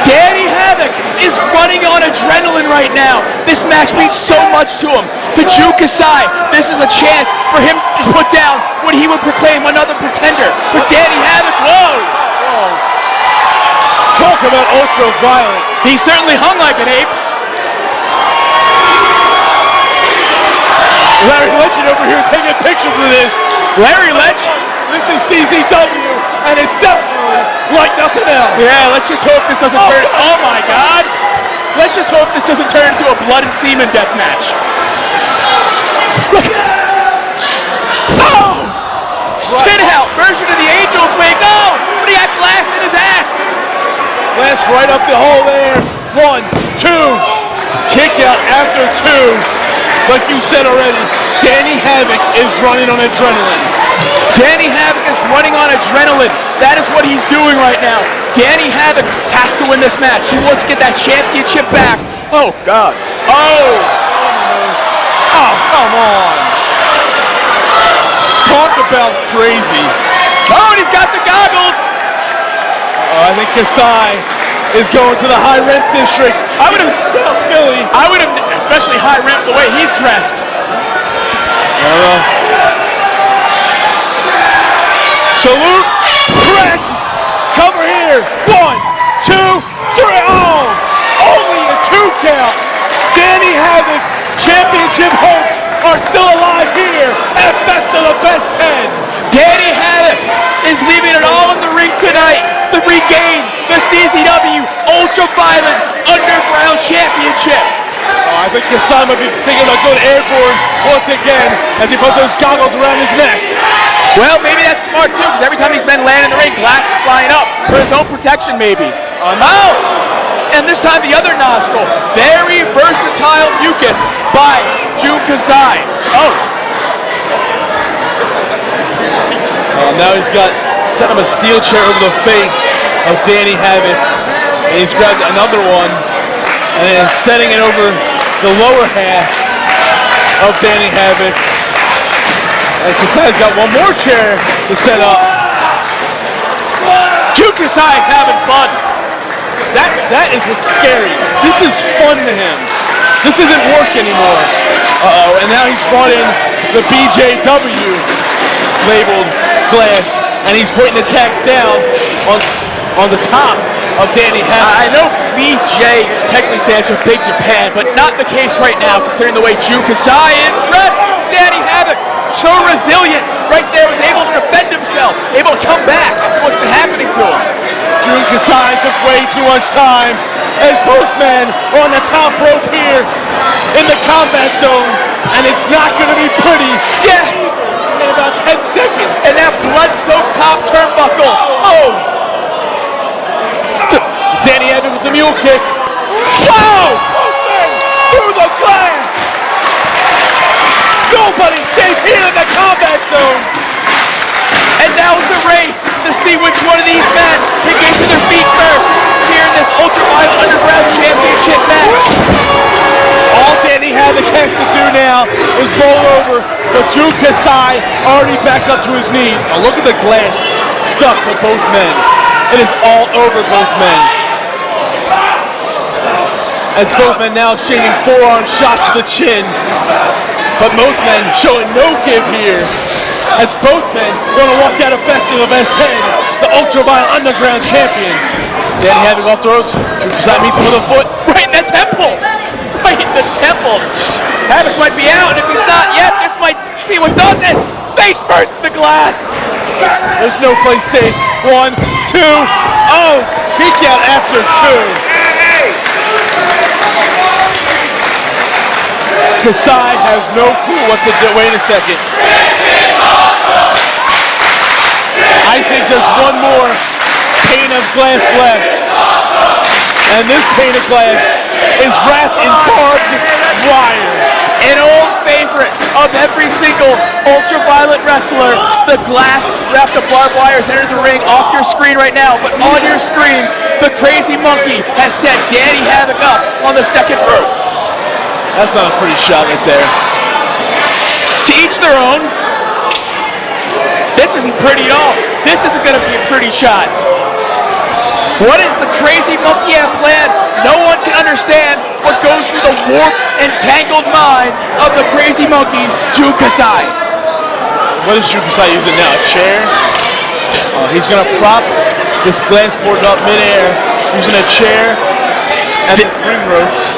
Danny Havoc is running on adrenaline right now. This match means so much to him. To Drew Kasai, this is a chance for him to put down what he would proclaim another pretender. For Danny Havoc, whoa! Talk about ultra violent. He certainly hung like an ape. Larry Legend over here taking pictures of this. Larry Lech? This is CZW, and it's definitely like nothing else. Yeah, let's just hope this doesn't turn. Oh my God! Let's just hope this doesn't turn into a blood and semen death match. Look! Oh! Spin out version of the Angel's Wings. Oh! But he had glass in his ass. Glass right up the hole there. 1, 2. Kick out after 2. Like you said already, Danny Havoc is running on adrenaline. Danny Havoc is running on adrenaline. That is what he's doing right now. Danny Havoc has to win this match. He wants to get that championship back. Oh, God. Oh! Oh, come on. Talk about crazy. Oh, and he's got the goggles. I think Kasai is going to the high rent district. I would have, South Philly. I would have, especially high rent the way he's dressed. Salute, press, cover here. 1, 2, 3. Oh, only a 2 count. Danny Havoc, championship hopes are still alive here at Best of the Best 10. Danny Havoc is leaving it all in the ring tonight to regain the CZW Ultra Violent Underground Championship. Oh, I think Kasai might be thinking about going airborne once again as he puts those goggles around his neck. Well, maybe that's smart too, because every time these men land in the ring, glass is flying up for his own protection, maybe. Oh! And this time the other nostril. Very versatile mucus by Drew Kasai. Oh! Now he's got set him a steel chair over the face of Danny Havoc, and he's grabbed another one and is setting it over the lower half of Danny Havoc. And Kasai's got one more chair to set up. Drew Kasai's having fun. That is what's scary. This is fun to him. This isn't work anymore. Uh-oh, and now he's brought in the BJW labeled glass, and he's putting the tax down on the top of Danny Havoc. I know BJ technically stands for Big Japan, but not the case right now, considering the way Drew Kasai is dressed. Danny Havoc, so resilient, right there, was able to defend himself, able to come back after what's been happening to him. Drew Kasai took way too much time as both men are on the top rope here in the combat zone, and it's not going to be pretty. Yeah. In about 10 seconds. And that blood-soaked top turnbuckle. Oh! mule kick. Wow! Both through the glass! Nobody's safe here in the combat zone! And now it's a race to see which one of these men can get to their feet first here in this Ultraviolet Underground Championship match. All Danny Havoc has to do now is roll over, but Drew Kasai already back up to his knees. Now look at the glass stuck to both men. It is all over both men. As both men now exchanging forearm shots to the chin. But most men showing no give here. As both men want to walk out of best of the best 10, the Ultraviolet Underground Champion. Danny Havoc off the ropes. Drew Kasai meets him with a foot right in the temple. Right in the temple. Havoc might be out, and if he's not yet, this might be what does it. Face first to the glass. There's no place safe. 1, 2. Oh, kick out after 2. Kasai has no clue what to do. Wait a second. I think there's one more pane of glass left. And this pane of glass is wrapped in barbed wire. An old favorite of every single Ultraviolet wrestler. The glass wrapped of barbed wire has entered the ring off your screen right now. But on your screen, the Crazy Monkey has set Danny Havoc up on the second rope. That's not a pretty shot right there. To each their own. This isn't pretty at all. This isn't going to be a pretty shot. What is the Crazy Monkey have planned? No one can understand what goes through the warped and tangled mind of the Crazy Monkey, Drew Kasai. What is Drew Kasai using now? A chair? He's going to prop this glass board up midair using a chair and the ring ropes.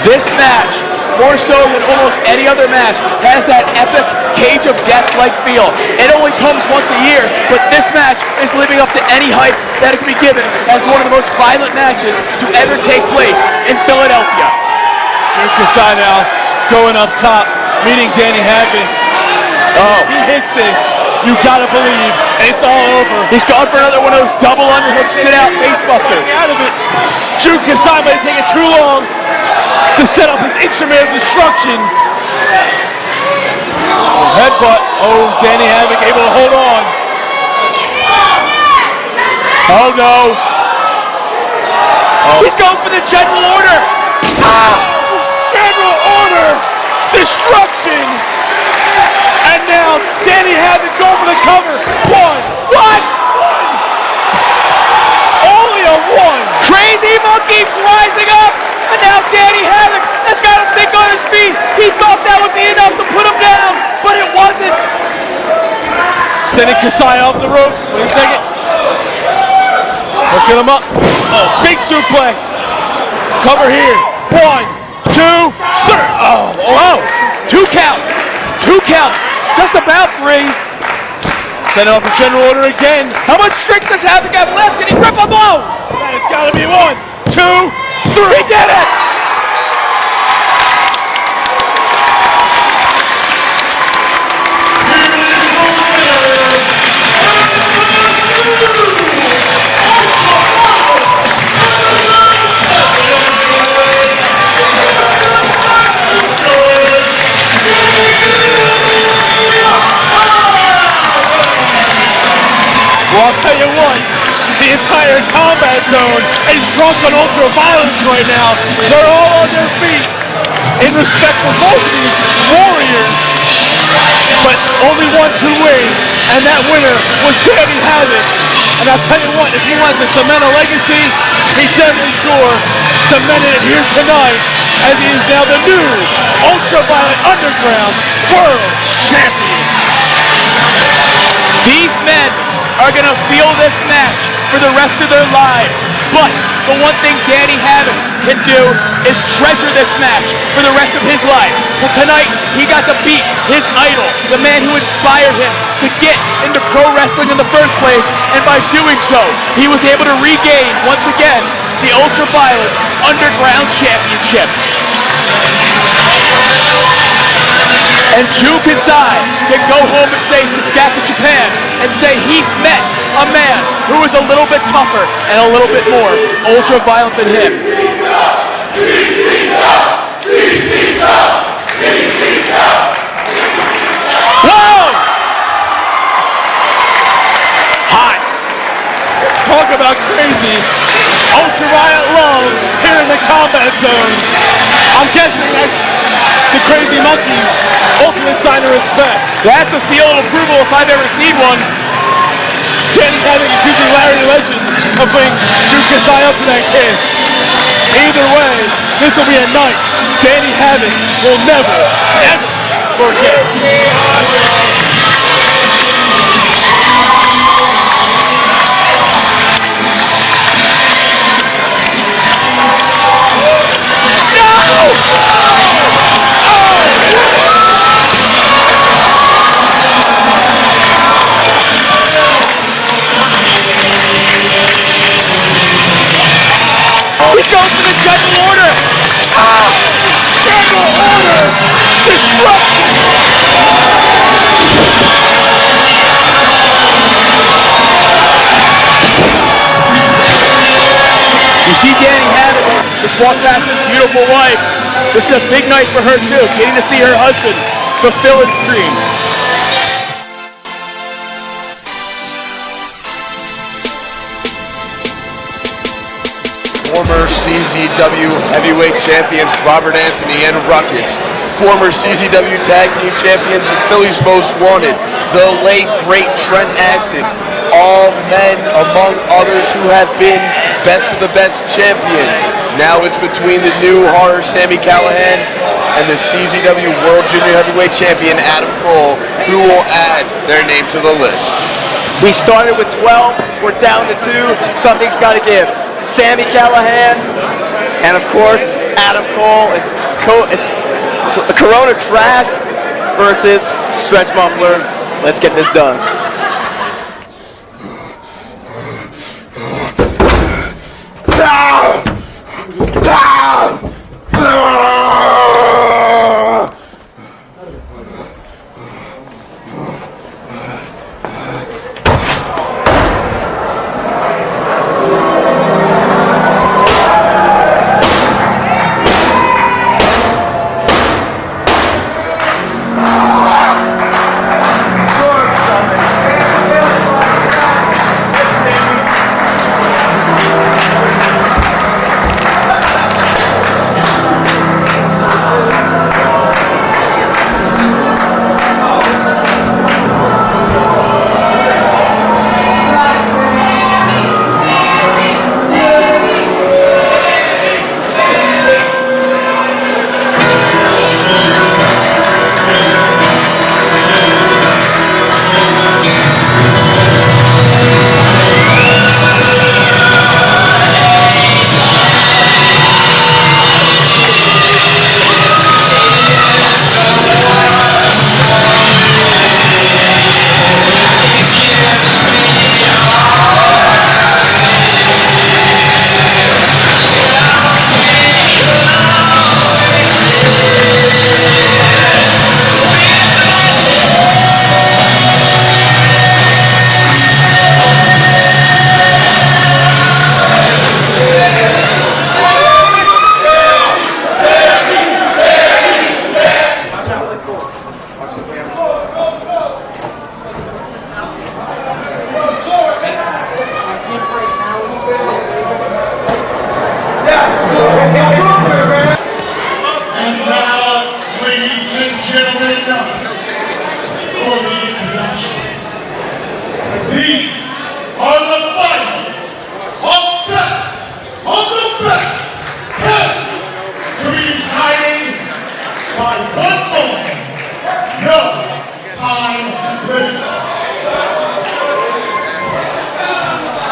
This match, more so than almost any other match, has that epic Cage of Death-like feel. It only comes once a year, but this match is living up to any hype that it can be given as one of the most violent matches to ever take place in Philadelphia. Drew Kasai now going up top, meeting Danny Havoc. Oh, he hits this. You gotta believe it's all over. He's gone for another one of those double underhook sit-out face busters. Out of it. Drew Kasai might take it too long to set up his instrument of destruction. Headbutt. Oh, Danny Havoc able to hold on. Oh no. Oh. He's going for the general order. General order. Destruction. And now Danny Havoc going for the cover. 1. What? Only a 1. Crazy Monkey rising up. And now Danny Havoc has got to think on his feet. He thought that would be enough to put him down, but it wasn't. Sending Kasai off the rope. Wait a second. Hooking him up. Oh, big suplex. Cover here. 1, 2, 3. Oh. 2 count. 2 count. Just about 3. Send it off the general order again. How much strength does Havoc have left? Can he rip a blow? And it's got to be 1, 2, 3. He did it! Well, I'll tell you what, the entire combat zone is drunk on ultra-violence right now. They're all on their feet in respect for both of these warriors. But only one could win, and that winner was Danny Havoc. And I'll tell you what, if he wants to cement a legacy, he's definitely sure cemented it here tonight, as he is now the new Ultraviolet Underground World Champion. These men are going to feel this match for the rest of their lives. But the one thing Danny Havoc can do is treasure this match for the rest of his life. Because tonight, he got to beat his idol, the man who inspired him to get into pro wrestling in the first place. And by doing so, he was able to regain, once again, the Ultraviolet Underground Championship. And Drew Kasai can go home and say back to Japan and say he met a man who is a little bit tougher and a little bit more ultra violent than him. Whoa! Hot. Talk about crazy. Ultra violent love here in the combat zone. I'm guessing that's the Crazy Monkey's ultimate sign of respect. That's a seal of approval if I've ever seen one. Danny Havoc accusing Larry Legend of putting Drew Kasai up to that kiss. Either way, this will be a night Danny Havoc will never, ever forget. He's going for the general order. General order. Destruction. You see Danny Havoc just walk past his beautiful wife. This is a big night for her too, getting to see her husband fulfill his dream. Former CZW heavyweight champions Robert Anthony and Ruckus. Former CZW tag team champions and Philly's Most Wanted. The late, great Trent Acid. All men, among others, who have been best of the best champion. Now it's between the new horror SAMI CALLIHAN and the CZW World Junior Heavyweight Champion Adam Cole, who will add their name to the list. We started with 12, we're down to 2, something's got to give. SAMI CALLIHAN, and of course, Adam Cole. It's Corona Crash versus Stretch Muffler. Let's get this done.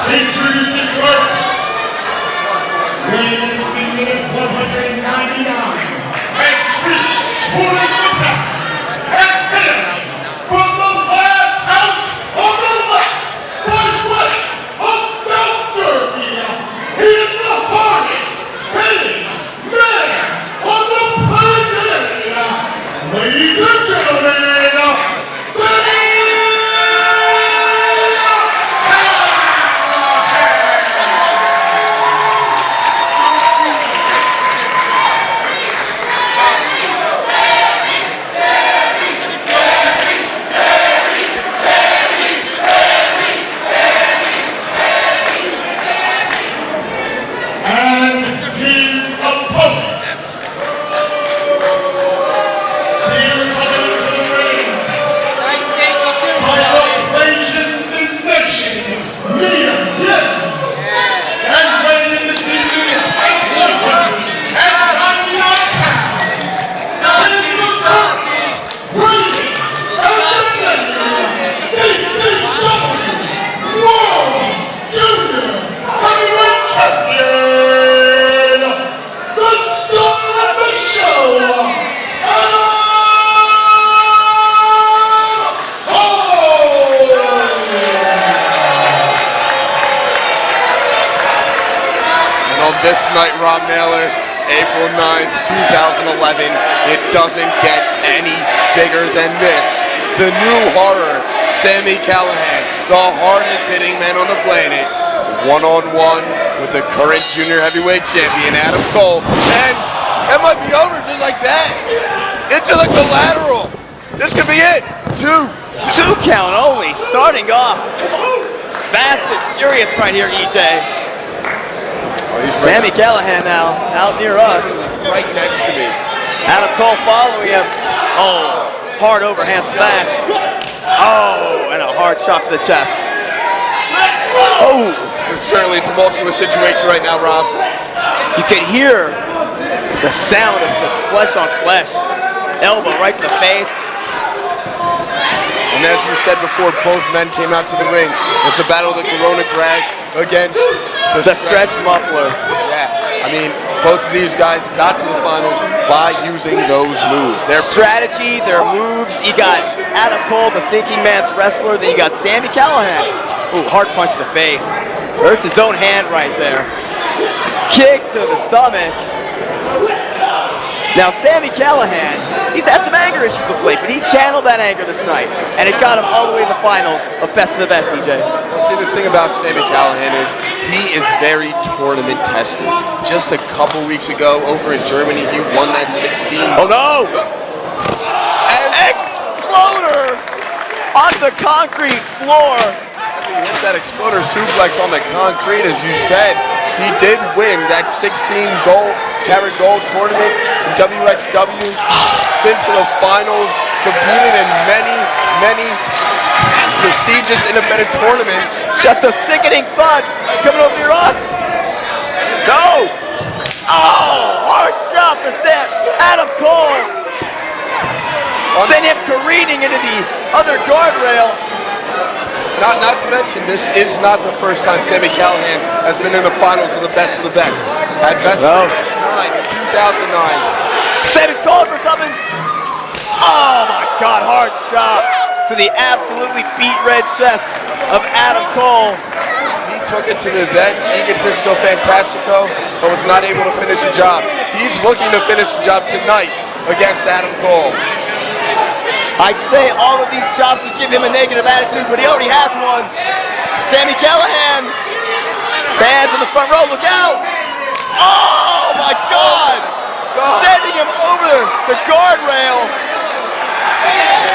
Introducing first, weighing in this evening at 199, and 3 quarters of a pound, and him from the last house on the left, by way of South Jersey, he is the hardest hitting man on the planet today. Ladies and gentlemen, SAMI CALLIHAN! night, Rob Naylor, April 9th, 2011. It doesn't get any bigger than this. The new horror, Sami Callihan, the hardest hitting man on the planet, one-on-one with the current junior heavyweight champion, Adam Cole. And it might be over just like that. Into the collateral. This could be it. Two count only, starting off. Fast and furious right here, EJ. Sami Callihan now, out near us. Right next to me. Adam Cole following him. Oh, hard overhand smash. Oh, and a hard shot to the chest. Oh. This is certainly a tumultuous situation right now, Rob. You can hear the sound of just flesh on flesh. Elbow right to the face. And as you said before, both men came out to the ring. It's a battle of the Corona Crash against the stretch muffler. Yeah, I mean, both of these guys got to the finals by using those moves. Their strategy, their moves. You got Adam Cole, the thinking man's wrestler. Then you got Sami Callihan. Ooh, hard punch to the face. Hurts his own hand right there. Kick to the stomach. Now, Sami Callihan, he's had some anger issues of late, but he channeled that anger this night, and it got him all the way to the finals of Best of the Best, EJ. See, the thing about Sami Callihan is he is very tournament tested. Just a couple weeks ago, over in Germany, he won that 16. Oh no! An exploder on the concrete floor. He hit that exploder suplex on the concrete, as you said. He did win that 16-karat gold tournament in WXW. He's been to the finals, competed in many prestigious independent tournaments. Just a sickening thud coming over near us. No! Oh, hard shot to set Adam Cole. Sent him careening into the other guardrail. Not to mention, this is not the first time Sami Callihan has been in the finals of the Best of the Best. At Best of the Best 9 in 2009. Sami's calling for something. Oh my God, hard shot to the absolutely beat red chest of Adam Cole. He took it to the then egotistical Fantastico, but was not able to finish the job. He's looking to finish the job tonight against Adam Cole. I'd say all of these chops would give him a negative attitude, but he already has one. Sami Callihan. Fans in the front row, look out. Oh my God. Sending him over the guardrail.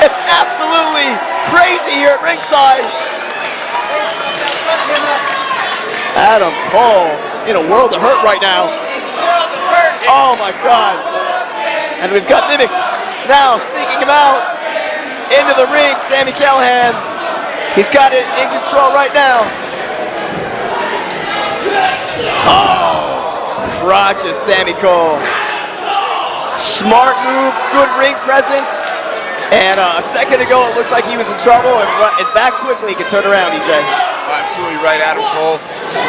It's absolutely crazy here at ringside. Adam Cole in a world of hurt right now. Oh my God. And we've got Mimics now seeking him out. Into the ring, Sami Callihan. He's got it in control right now. Oh, crotches Sami Cole. Smart move, good ring presence. And a second ago, it looked like he was in trouble, and is back quickly. He can turn around, EJ. Absolutely right, Adam Cole.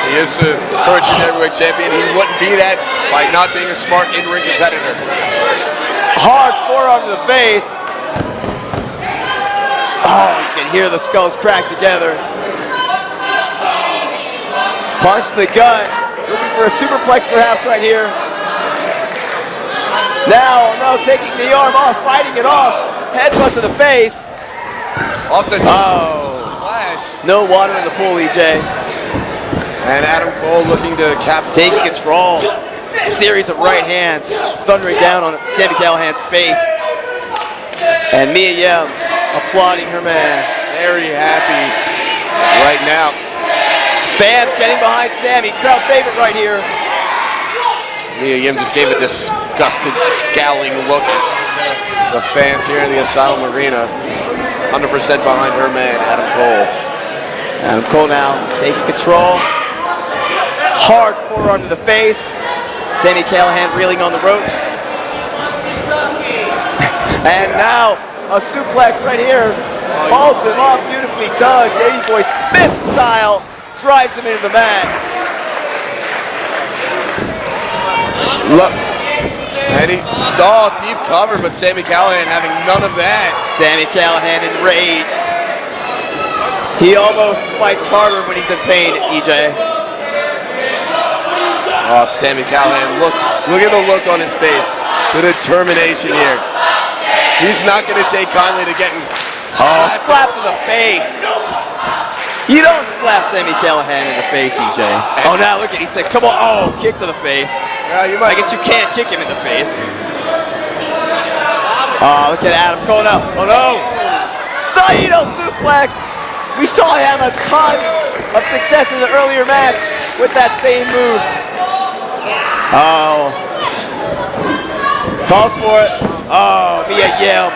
He is the current heavyweight champion. He wouldn't be that by not being a smart in-ring competitor. Hard forearm to the face. Oh, you can hear the skulls crack together. Punch to the gut. Looking for a superplex perhaps right here. Now, no, taking the arm off, fighting it off. Headbutt to the face. Off the splash. No water in the pool, EJ. And Adam Cole looking to taking control. Series of right hands thundering down on Sami Callihan's face. And Mia Yim applauding her man. Very happy right now. Fans getting behind Sami. Crowd favorite right here. Mia Yim just gave a disgusted, scowling look at the fans here in the Asylum Arena. 100% behind her man, Adam Cole. Adam Cole now taking control. Hard forearm to the face. Sami Callihan reeling on the ropes. And now a suplex right here. Holds him off beautifully done. Davey Boy Smith style. Drives him into the mat. Look. And he, deep cover, but Sami Callihan having none of that. Sami Callihan enraged. He almost fights harder when he's in pain, EJ. Oh, Sami Callihan, look at the look on his face. The determination here. He's not going to take kindly to getting slap to the face. You don't slap Sami Callihan in the face, EJ. Oh, now look at he said, come on. Oh, kick to the face. Yeah, I guess you can't kick him in the face. Oh, look at Adam Cole now. Oh no! Saito suplex! We saw him a ton of success in the earlier match with that same move. Oh. Calls for it. Oh, Mia Yim.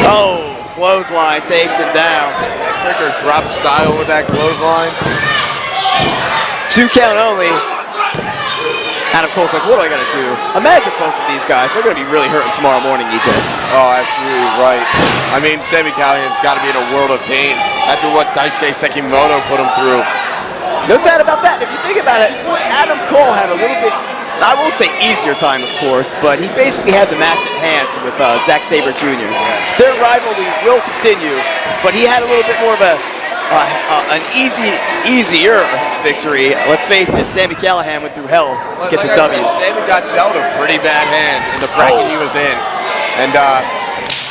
Oh, clothesline takes him down. Quicker drop style with that clothesline. 2 count only. Adam Cole's like, what do I gotta do? Imagine both of these guys. They're gonna be really hurting tomorrow morning, EJ. Oh, absolutely right. I mean, Sami Callihan's got to be in a world of pain after what Daisuke Sekimoto put him through. No doubt about that. If you think about it, Adam Cole had a little bit, I won't say easier time, of course, but he basically had the match at hand with Zack Sabre Jr. Their rivalry will continue, but he had a little bit more of an easier victory. Let's face it, Sami Callihan went through hell to get the W. Sami got dealt a pretty bad hand in the bracket he was in. And,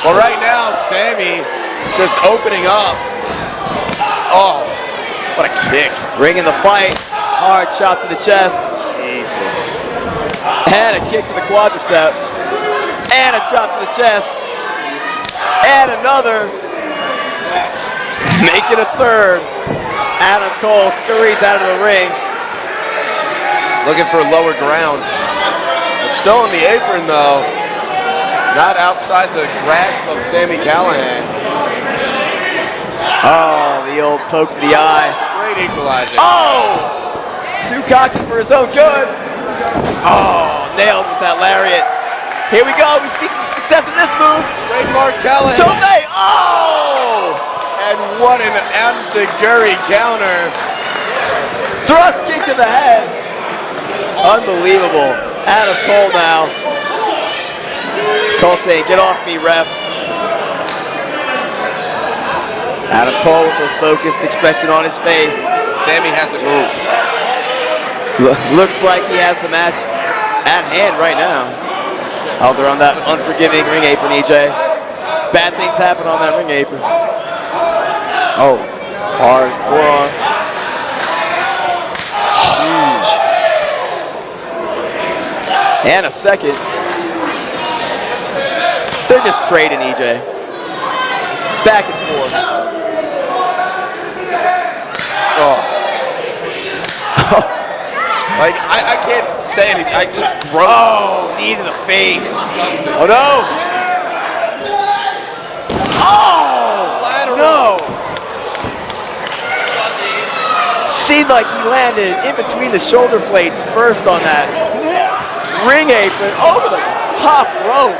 well, right now, Sami's just opening up. Oh, what a kick. Bringing the fight. Hard shot to the chest. Jesus. And a kick to the quadricep. And a shot to the chest. And another. Make it a third. Adam Cole scurries out of the ring. Looking for lower ground. It's still on the apron, though. Not outside the grasp of Sami Callihan. Oh, the old poke to the eye. Great equalizer. Oh! Too cocky for his own good. Oh, nailed with that lariat. Here we go. We've seen some success in this move. Trademark Callihan. Tomei. Oh! And what an Anzaguri counter. Thrust kick to the head. Unbelievable. Adam Cole now. Cole saying, get off me, ref. Adam Cole with a focused expression on his face. Sami hasn't moved. Looks like he has the match at hand right now. Oh, they're on that unforgiving ring apron, EJ. Bad things happen on that ring apron. Oh, hard forearm. Jeez. And a second. They're just trading, EJ. Back and forth. Oh. Like, I can't say anything. I just broke. Oh, knee to the face. Oh, no. Oh, no. Seemed like he landed in between the shoulder plates first on that ring apron over the top rope.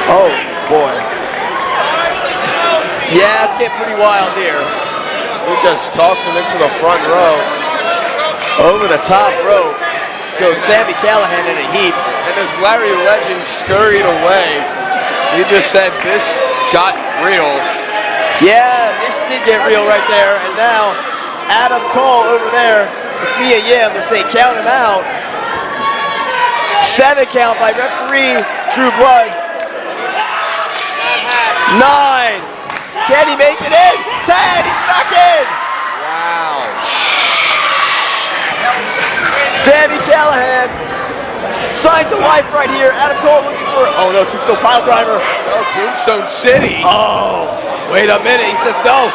Oh, boy. Yeah, it's getting pretty wild here. We just tossed him into the front row. Over the top rope goes Sami Callihan in a heap. And as Larry Legend scurried away, he just said, this got real. Yeah, this did get real right there. And now, Adam Cole over there with Mia Yim. They're saying count him out. 7 count by referee Drew Blood. 9. Can he make it in? 10. He's back in. Wow. Sami Callihan signs of life right here. Adam Cole looking for, oh no, Tombstone pile driver. Oh, Tombstone City. Oh, wait a minute. He says no.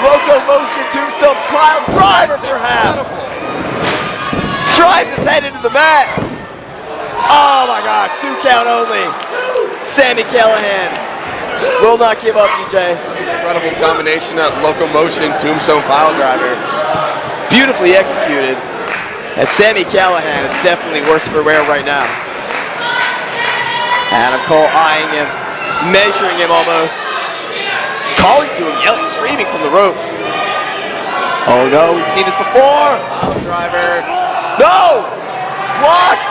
Locomotion Tombstone pile driver perhaps. Drives his head into the mat. Oh my God, 2 count only. Sami Callihan will not give up, EJ. Incredible combination of locomotion, Tombstone pile driver. Beautifully executed. And Sami Callihan is definitely worse for wear right now. Adam Cole eyeing him, measuring him almost. Calling to him, yelling, screaming from the ropes. Oh no, we've seen this before. Pile driver. No! Blocked!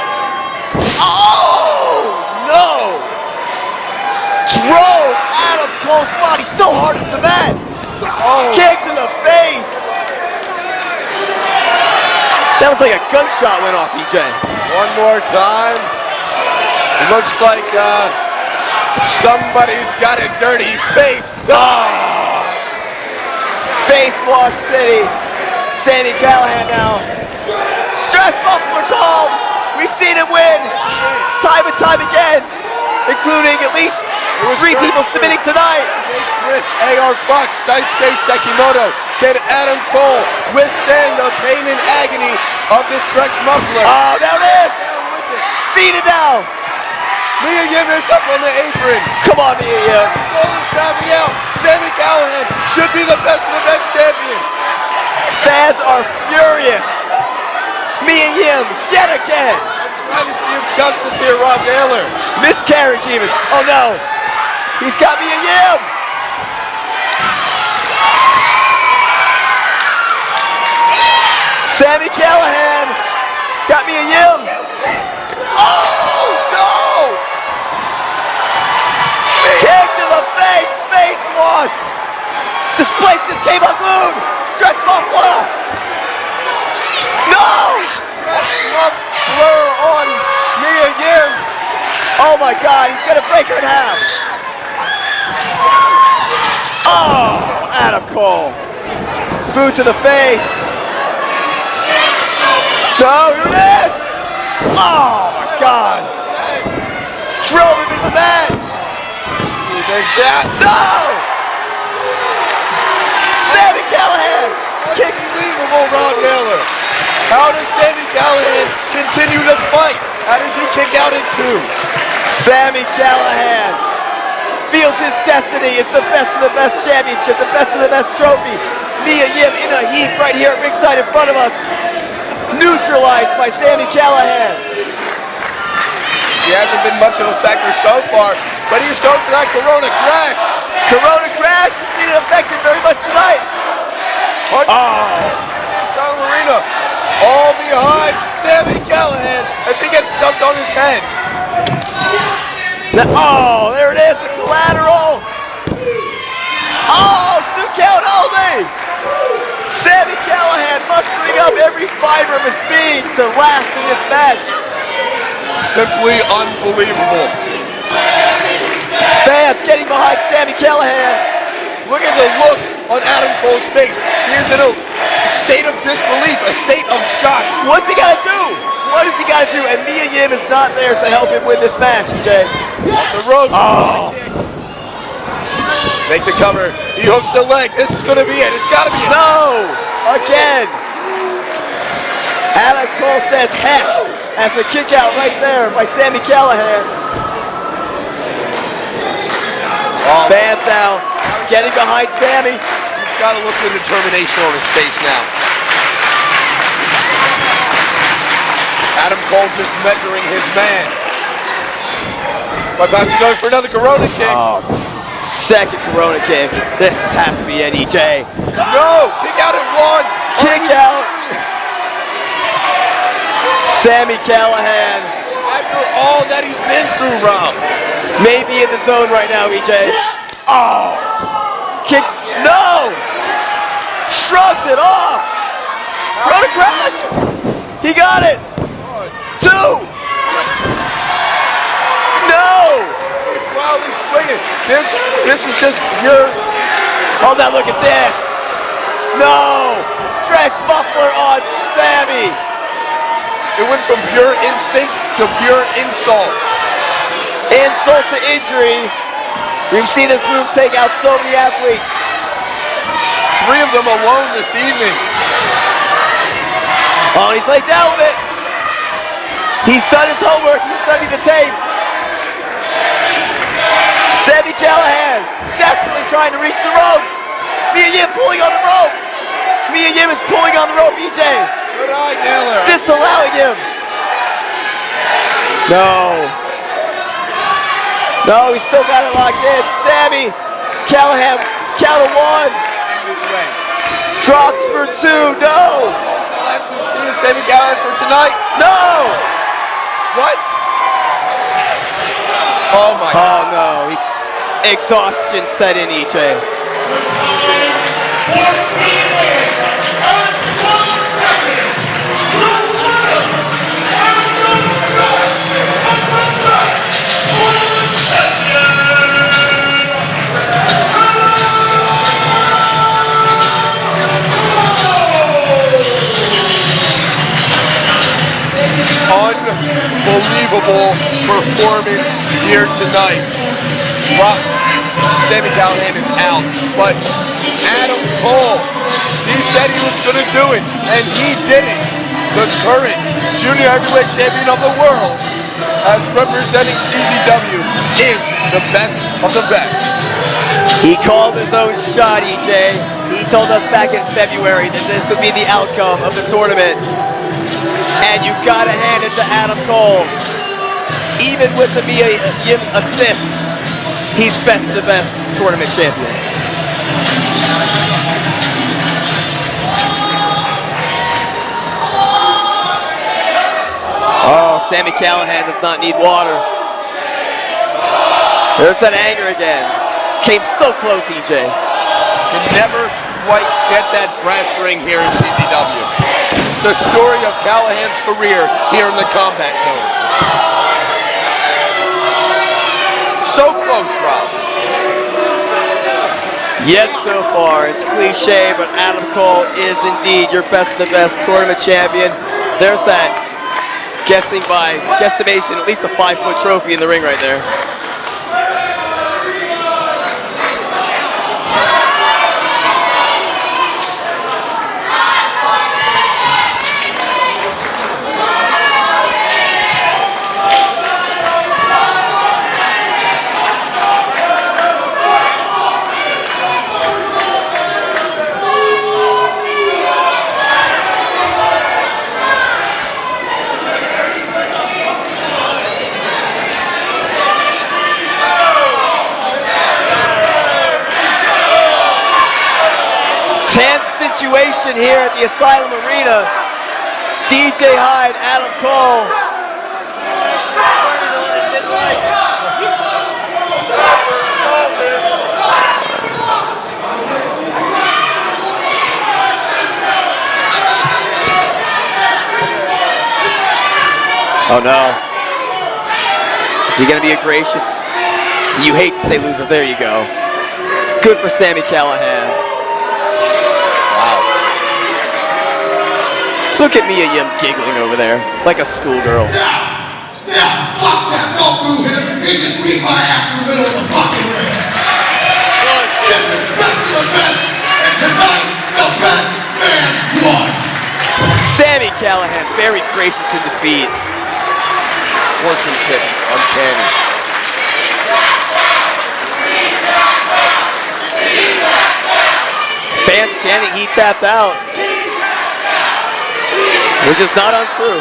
Oh! No! Drove Adam Cole's body so hard into that. Oh. Kick to the face. That was like a gunshot went off, EJ. One more time. It looks like somebody's got a dirty face. Face wash city. Sami Callihan now. Stress buffalo call. We've seen it win time and time again, including at least 3 people submitting tonight. Crist, AR Fox, Daisuke, Sekimoto. Can Adam Cole withstand the pain and agony of this stretch muffler? Oh, there it is. Seen it now. Mia Yim is up on the apron. Come on, Mia Yim. Cole is tapping out. Sami Callihan should be the best of the best champion. Fans are furious. Mia Yim, yet again. Trying to see justice here, Rob Naylor. Miscarriage even. Oh no. He's got Mia Yim. Sami Callihan. He's got Mia Yim. Oh no! Kick to the face, face wash. This place just came unglued. Stretch buffalo. No! Blur on Mia Yim. Oh my God, he's gonna break her in half. Oh, Adam Cole. Boot to the face. No, here it is. Oh my God. Drove him into the mat. There's that. No! Sami Callihan. Kick. Unbelievable, Rob Naylor. How does Sami Callihan continue to fight? How does he kick out in 2? Sami Callihan feels his destiny. It's the best of the best championship, the best of the best trophy. Mia Yim in a heap right here at ringside in front of us. Neutralized by Sami Callihan. She hasn't been much of a factor so far, but he's going for that Corona crash. Corona crash, we've seen it affected very much tonight. South Arena, all behind Sami Callihan as he gets dumped on his head. Oh, there it is, the collateral. Oh, 2 count only. Sami Callihan mustering up every fiber of his being to last in this match. Simply unbelievable. Fans getting behind Sami Callihan. Look at the look on Adam Cole's face. He is in a state of disbelief, a state of shock. What's he gotta do? What has he gotta do? And Mia Yim is not there to help him win this match, EJ. Off the ropes. Oh. Make the cover. He hooks the leg. This is gonna be it. It's gotta be it. No! Again. Adam Cole says heck. That's a kick out right there by Sami Callihan. Fans now getting behind Sami. He's got to look the determination on his face now. Adam Cole just measuring his man. Bypass going for another Corona kick. Oh, second Corona kick. This has to be an EJ. No! Kick out at 1. Kick out. Sami Callihan. After all that he's been through, Rob. Maybe in the zone right now, EJ. Oh! Kick. No! Shrugs it off. Corona crash. He got it. 2. No! Wildly swinging. This is just pure. Oh, now look at this. No! Stretch muffler on Sami. It went from pure instinct to pure insult. Insult to injury. We've seen this move take out so many athletes. 3 of them alone this evening. Oh, he's laid down with it. He's done his homework. He's studied the tapes. Sami Callihan desperately trying to reach the ropes. Mia Yim pulling on the rope. Mia Yim is pulling on the rope, EJ. Good eye, Naylor. Disallowing him. No. No, he's still got it locked in. Sami Callihan, count of 1. Drops for 2. No. Last we've seen is Sami Callihan for tonight. No. What? Oh my God. Oh no. Exhaustion set in, EJ. The time, 14 minutes and 12 seconds. tonight, Sami Callihan is out, but Adam Cole, he said he was going to do it, and he did it. The current junior heavyweight champion of the world, as representing CZW, is the best of the best. He called his own shot, EJ. He told us back in February that this would be the outcome of the tournament. And you gotta hand it to Adam Cole. Even with the Mia Yim assist, he's best of the best tournament champion. Oh, Sami Callihan does not need water. There's that anger again. Came so close, EJ. Can never quite get that brass ring here in CZW. It's the story of Callahan's career here in the combat zone. So close, Rob. Yet so far, it's cliche, but Adam Cole is indeed your best of the best tournament champion. There's that guesstimation, at least a 5-foot trophy in the ring right there. Tense situation here at the Asylum Arena. DJ Hyde, Adam Cole. Oh no. Is he gonna be a gracious? You hate to say loser, there you go. Good for Sami Callihan. Look at Mia Yim giggling over there, like a schoolgirl. Now, fuck that, go through him. He just beat my ass in the middle of the fucking ring. This is best of the best, and tonight, the best man won. Sami Callihan, very gracious in defeat. Horsemanship, uncanny. Fans chanting, he tapped out. Which is not untrue.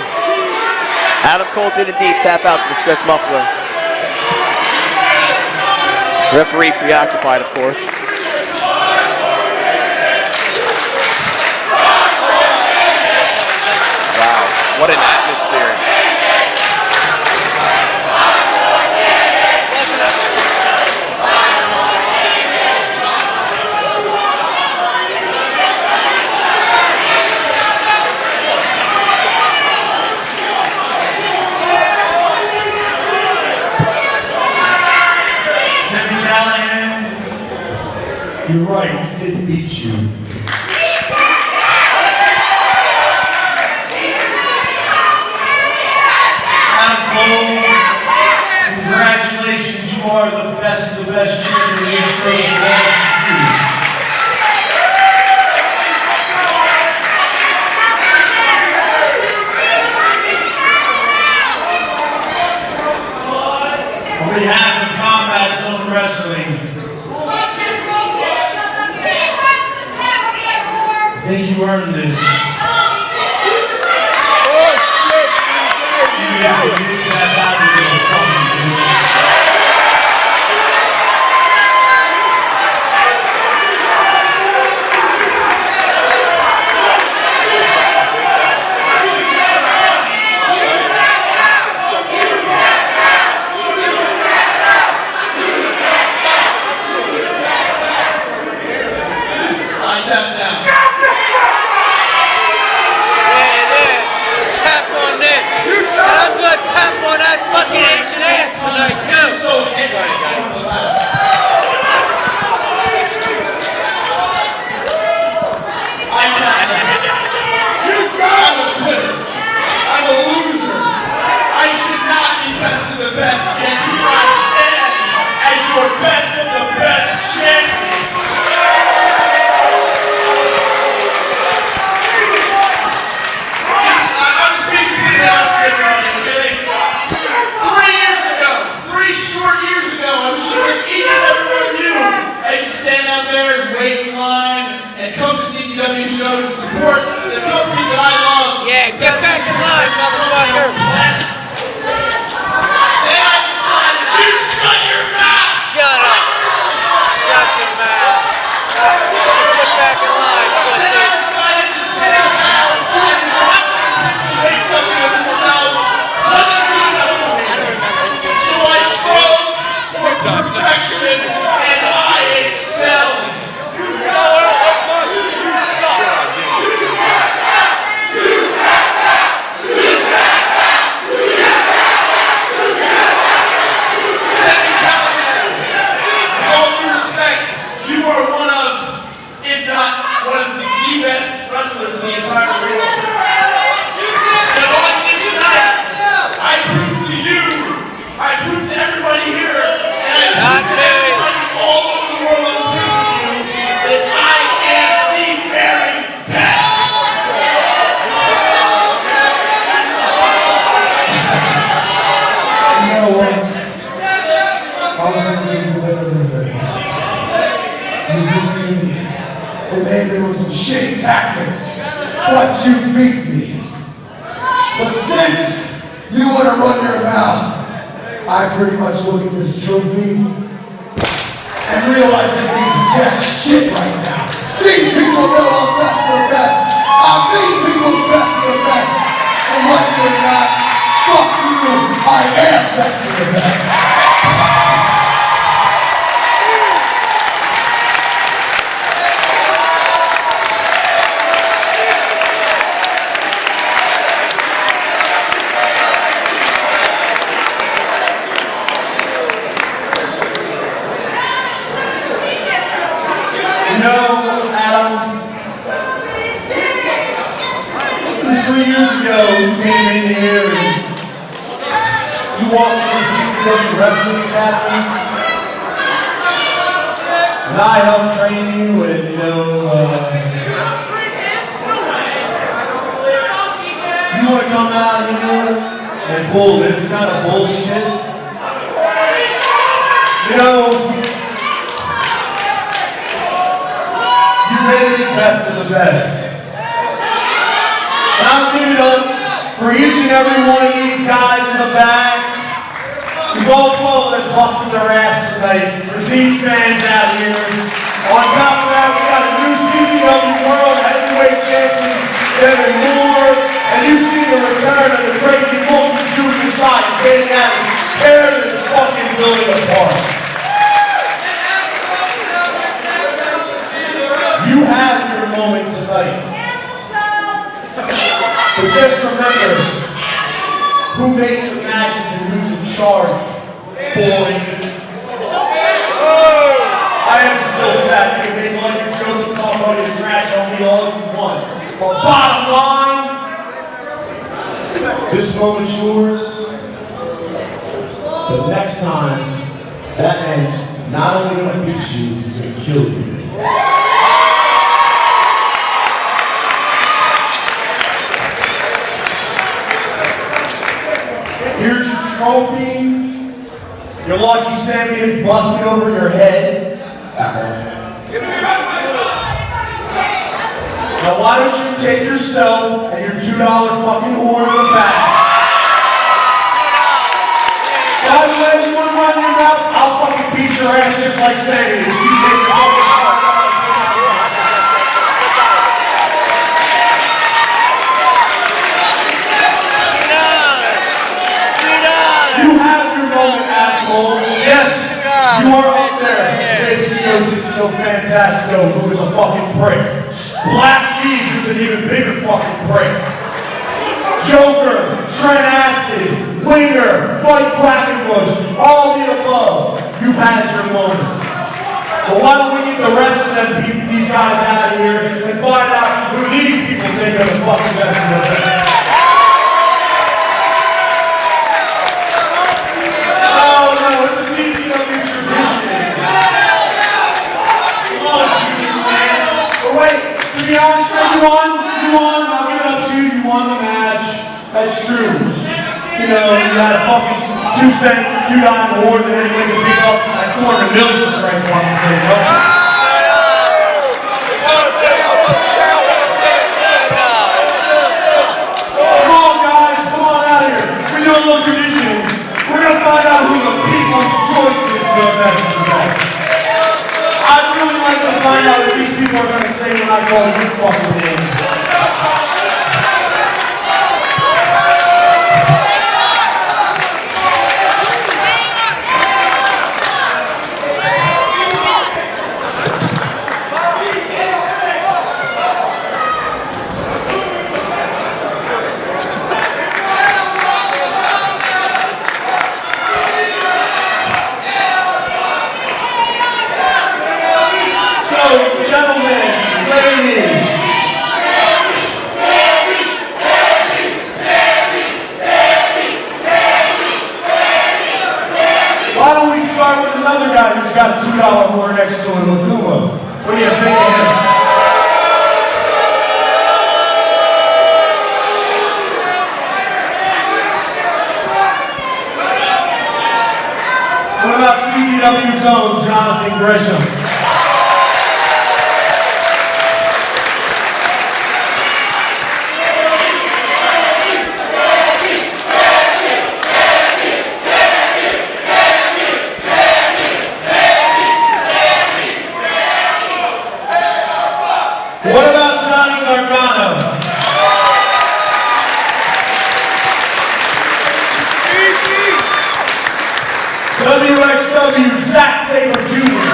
Adam Cole did indeed tap out to the stretch muffler. Referee preoccupied, of course. Wow, what an atmosphere. You're right, he did beat you. Adam Cole, congratulations, you are the best of the best champion in the history of the world. On behalf of Combat Zone Wrestling, I think you earned this. You have to use that body to a fucking bitch. I tap down. wait in line and come to CZW shows and support the company that I love. Yeah, get back in line, motherfucker. Then I decided, you shut your mouth! Shut up. Shut your mouth. Get back in line, Then I pussy. decided to sit around and watch people make something of themselves. Wasn't good enough for me. So I strove for perfection and I excelled. SAMI CALLIHAN, with all due respect, you are one of, if not one of the best wrestlers in the entire world. But on this night, I proved to you, I proved to everybody here, and I proved to everybody all over the world on pay-per-view that I am the very best. You know what? I was going to give you better than that. You beat me. And then there were some shit tactics. But you beat me. But since you want to run your mouth, I pretty much look at this trophy and realize it means jack shit right now. These people know I'm best of the best. I'm these people's best of the best. And like it or not, fuck you, I am best of the best. You know, Adam, 3 years ago, you came in here and you walked into the CZW Wrestling Academy, and I helped train you, and you want to come out here and pull this kind of bullshit? You know, you made me best of the best. And I'll give it up for each and every one of these guys in the back. Because all 12 of them busted their ass tonight. There's these fans out here. On top of that, we got a new CZW World Heavyweight Champion, Devon Moore. And you see the return of the crazy monkey Junior side getting out and tear this fucking building apart. You have your moment tonight. But just remember, who makes the matches and who's in charge, boy. I am still fat. You can make all your jokes and talk about your trash on me all you want. For bottom line, this moment's yours. But next time, that man's not only going to beat you, he's going to kill you. Here's your trophy. Your lucky Sammy had busted over your head. Now why don't you take yourself and your $2 fucking whore in the back? By the way, you want to run your mouth? I'll fucking beat your ass just like Sammy. So you take your fucking $5. You have your moment, Adam Cole. Yes, you are up there. Egotistical Fantastico, who is a fucking prick. Black Cheese, who's an even bigger fucking prick. Joker, Trent Acid, Winger, Mike Quackenbush, all the above. You've had your moment. But why don't we get the rest of them, these guys out of here and find out who these people think are the fucking best of the best. No, it's a CZW tradition. Come on, Junior champ. But wait, to be honest, you won. I'll give it up to you. You won the match. That's true. You know, you had a fucking 2-cent, $2 more than anybody could pick up at Corner Mills for Christ's sake. best of the best. I'd really like to find out what these people are going to say when I call you fucking name. Who's got a $2 whore next to him, AKUMA. What do you think of him? What about CZW's own Jonathan Gresham? What about Gargano? WXW Zack Sabre Jr.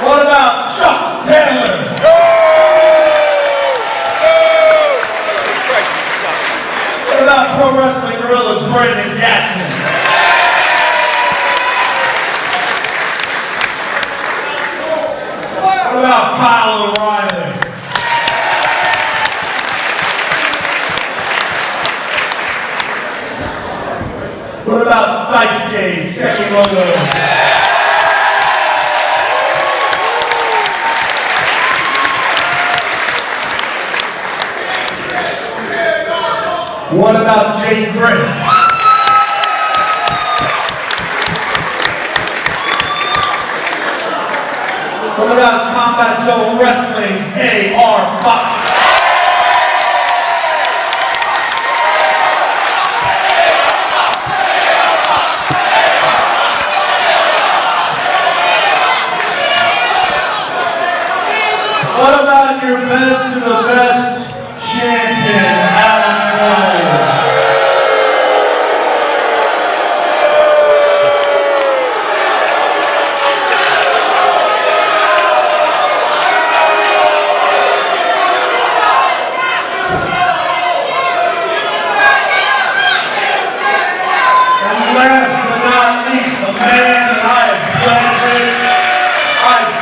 What about Chuck Taylor? What about Pro Wrestling Guerrillas Brandon Gatson? What about Kyle O'Reilly? What about Daisuke, Sekimoto? What about Crist? What about Combat Zone Wrestling's A.R. Fox? What about your best of the best champion, Adam Cole?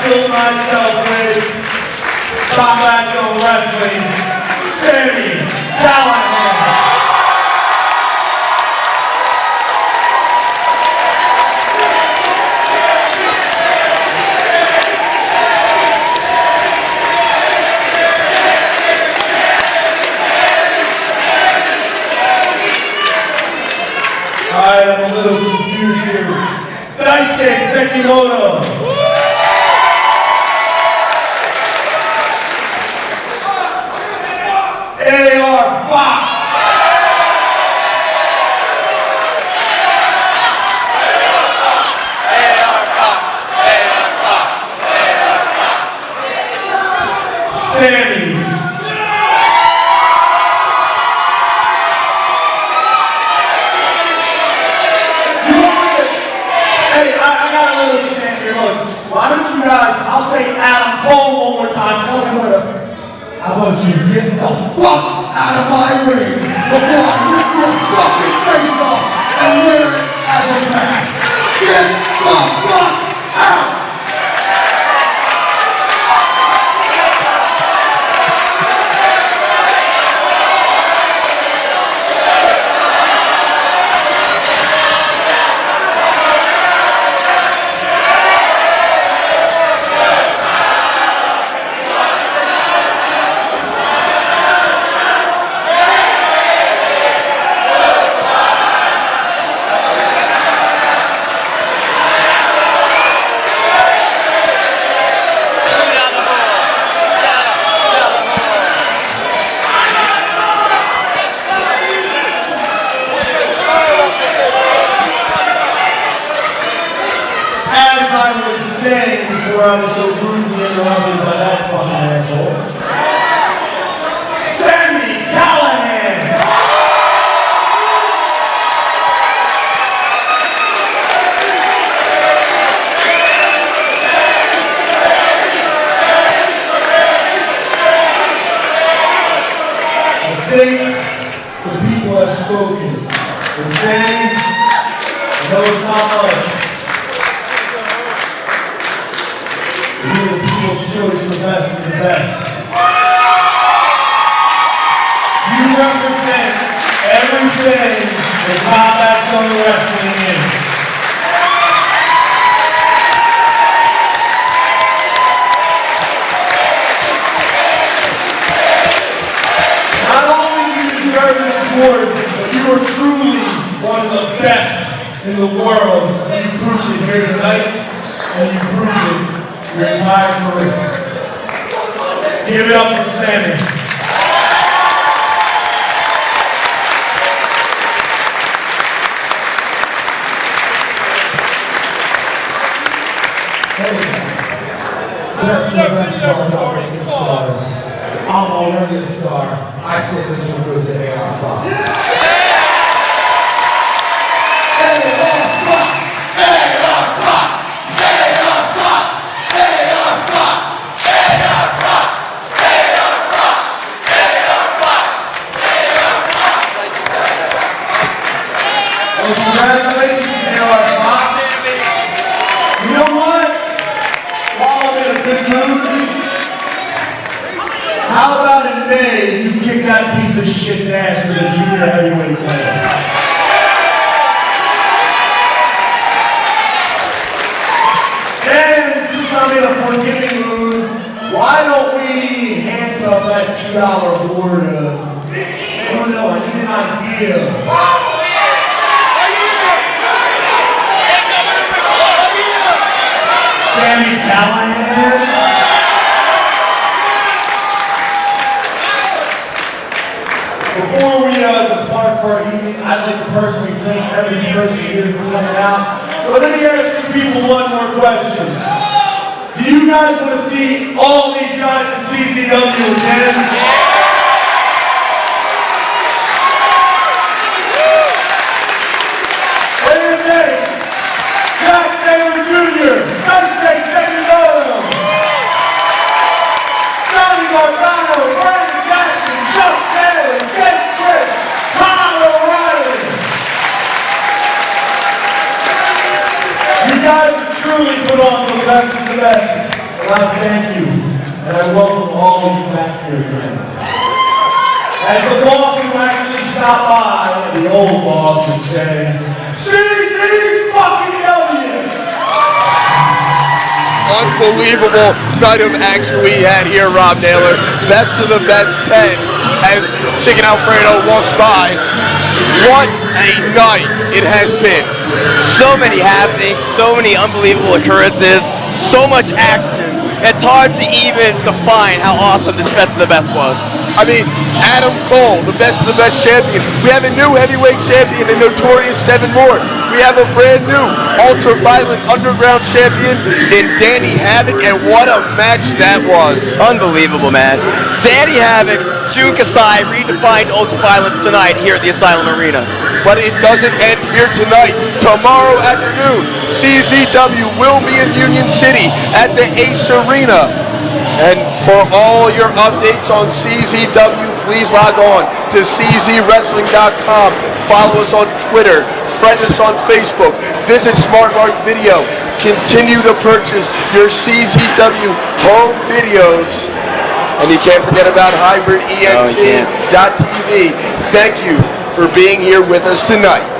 Myself with Combat Zone Wrestling's SAMI CALLIHAN. Alright, I'm a little confused here. Daisuke Sekimoto. A.R. Fox. Sammy. Hey, I got a little chant here. Look, why don't you guys, I'll say Adam Cole one more time. Tell me what up. How about you get the fuck out of my ring before I rip your fucking face off and wear it as a mask? Get the fuck out! saying before I was so rudely interrupted by that fucking asshole. SAMI CALLIHAN! I think the people have spoken. And saying, I know it's not much. You're the people's choice of the best of the best. You represent everything that Combat Zone Wrestling is. Not only do you deserve this award, but you are truly one of the best in the world. You've proved it here tonight, and you've proved it your entire career. Give it up for Sammy. Hey, best of the best is all about making stars. I'm already a star. I say this one goes to AR Fox. Well, congratulations, AR Fox. You know what? While I'm in a good mood, how about in May you kick that piece of shit's ass for the junior heavyweight title? And since I'm in a forgiving mood, why don't we handcuff that $2 board? Oh no, I need an idea. SAMI CALLIHAN. Before we depart for our evening, I'd like to personally thank every person here for coming out. But let me ask you people one more question. Do you guys want to see all these guys in CZW again? What do you think? Zack Sabre Jr., Daisuke Sekimoto, Gargano, Gatson, Chuck Taylor, Crist, you guys have truly put on the best of the best, and I thank you, and I welcome all of you back here again. As the boss who actually stopped by, the old boss would say, CZW! Unbelievable night of action we had here, Rob Naylor. Best of the best 10 as Chicken Alfredo walks by. What a night it has been. So many happenings, so many unbelievable occurrences, so much action. It's hard to even define how awesome this best of the best was. I mean, Adam Cole, the best of the best champion. We have a new heavyweight champion, the notorious Devon. We have a brand new ultra-violent underground champion in Danny Havoc, and what a match that was. Unbelievable, man. Danny Havoc, Jun Kasai redefined ultra-violence tonight here at the Asylum Arena. But it doesn't end here tonight. Tomorrow afternoon, CZW will be in Union City at the Ace Arena. And for all your updates on CZW, please log on to czwrestling.com. Follow us on Twitter. Friend us on Facebook. Visit Smart Mark Video. Continue to purchase your CZW home videos. And you can't forget about HybridENT.tv. Thank you for being here with us tonight.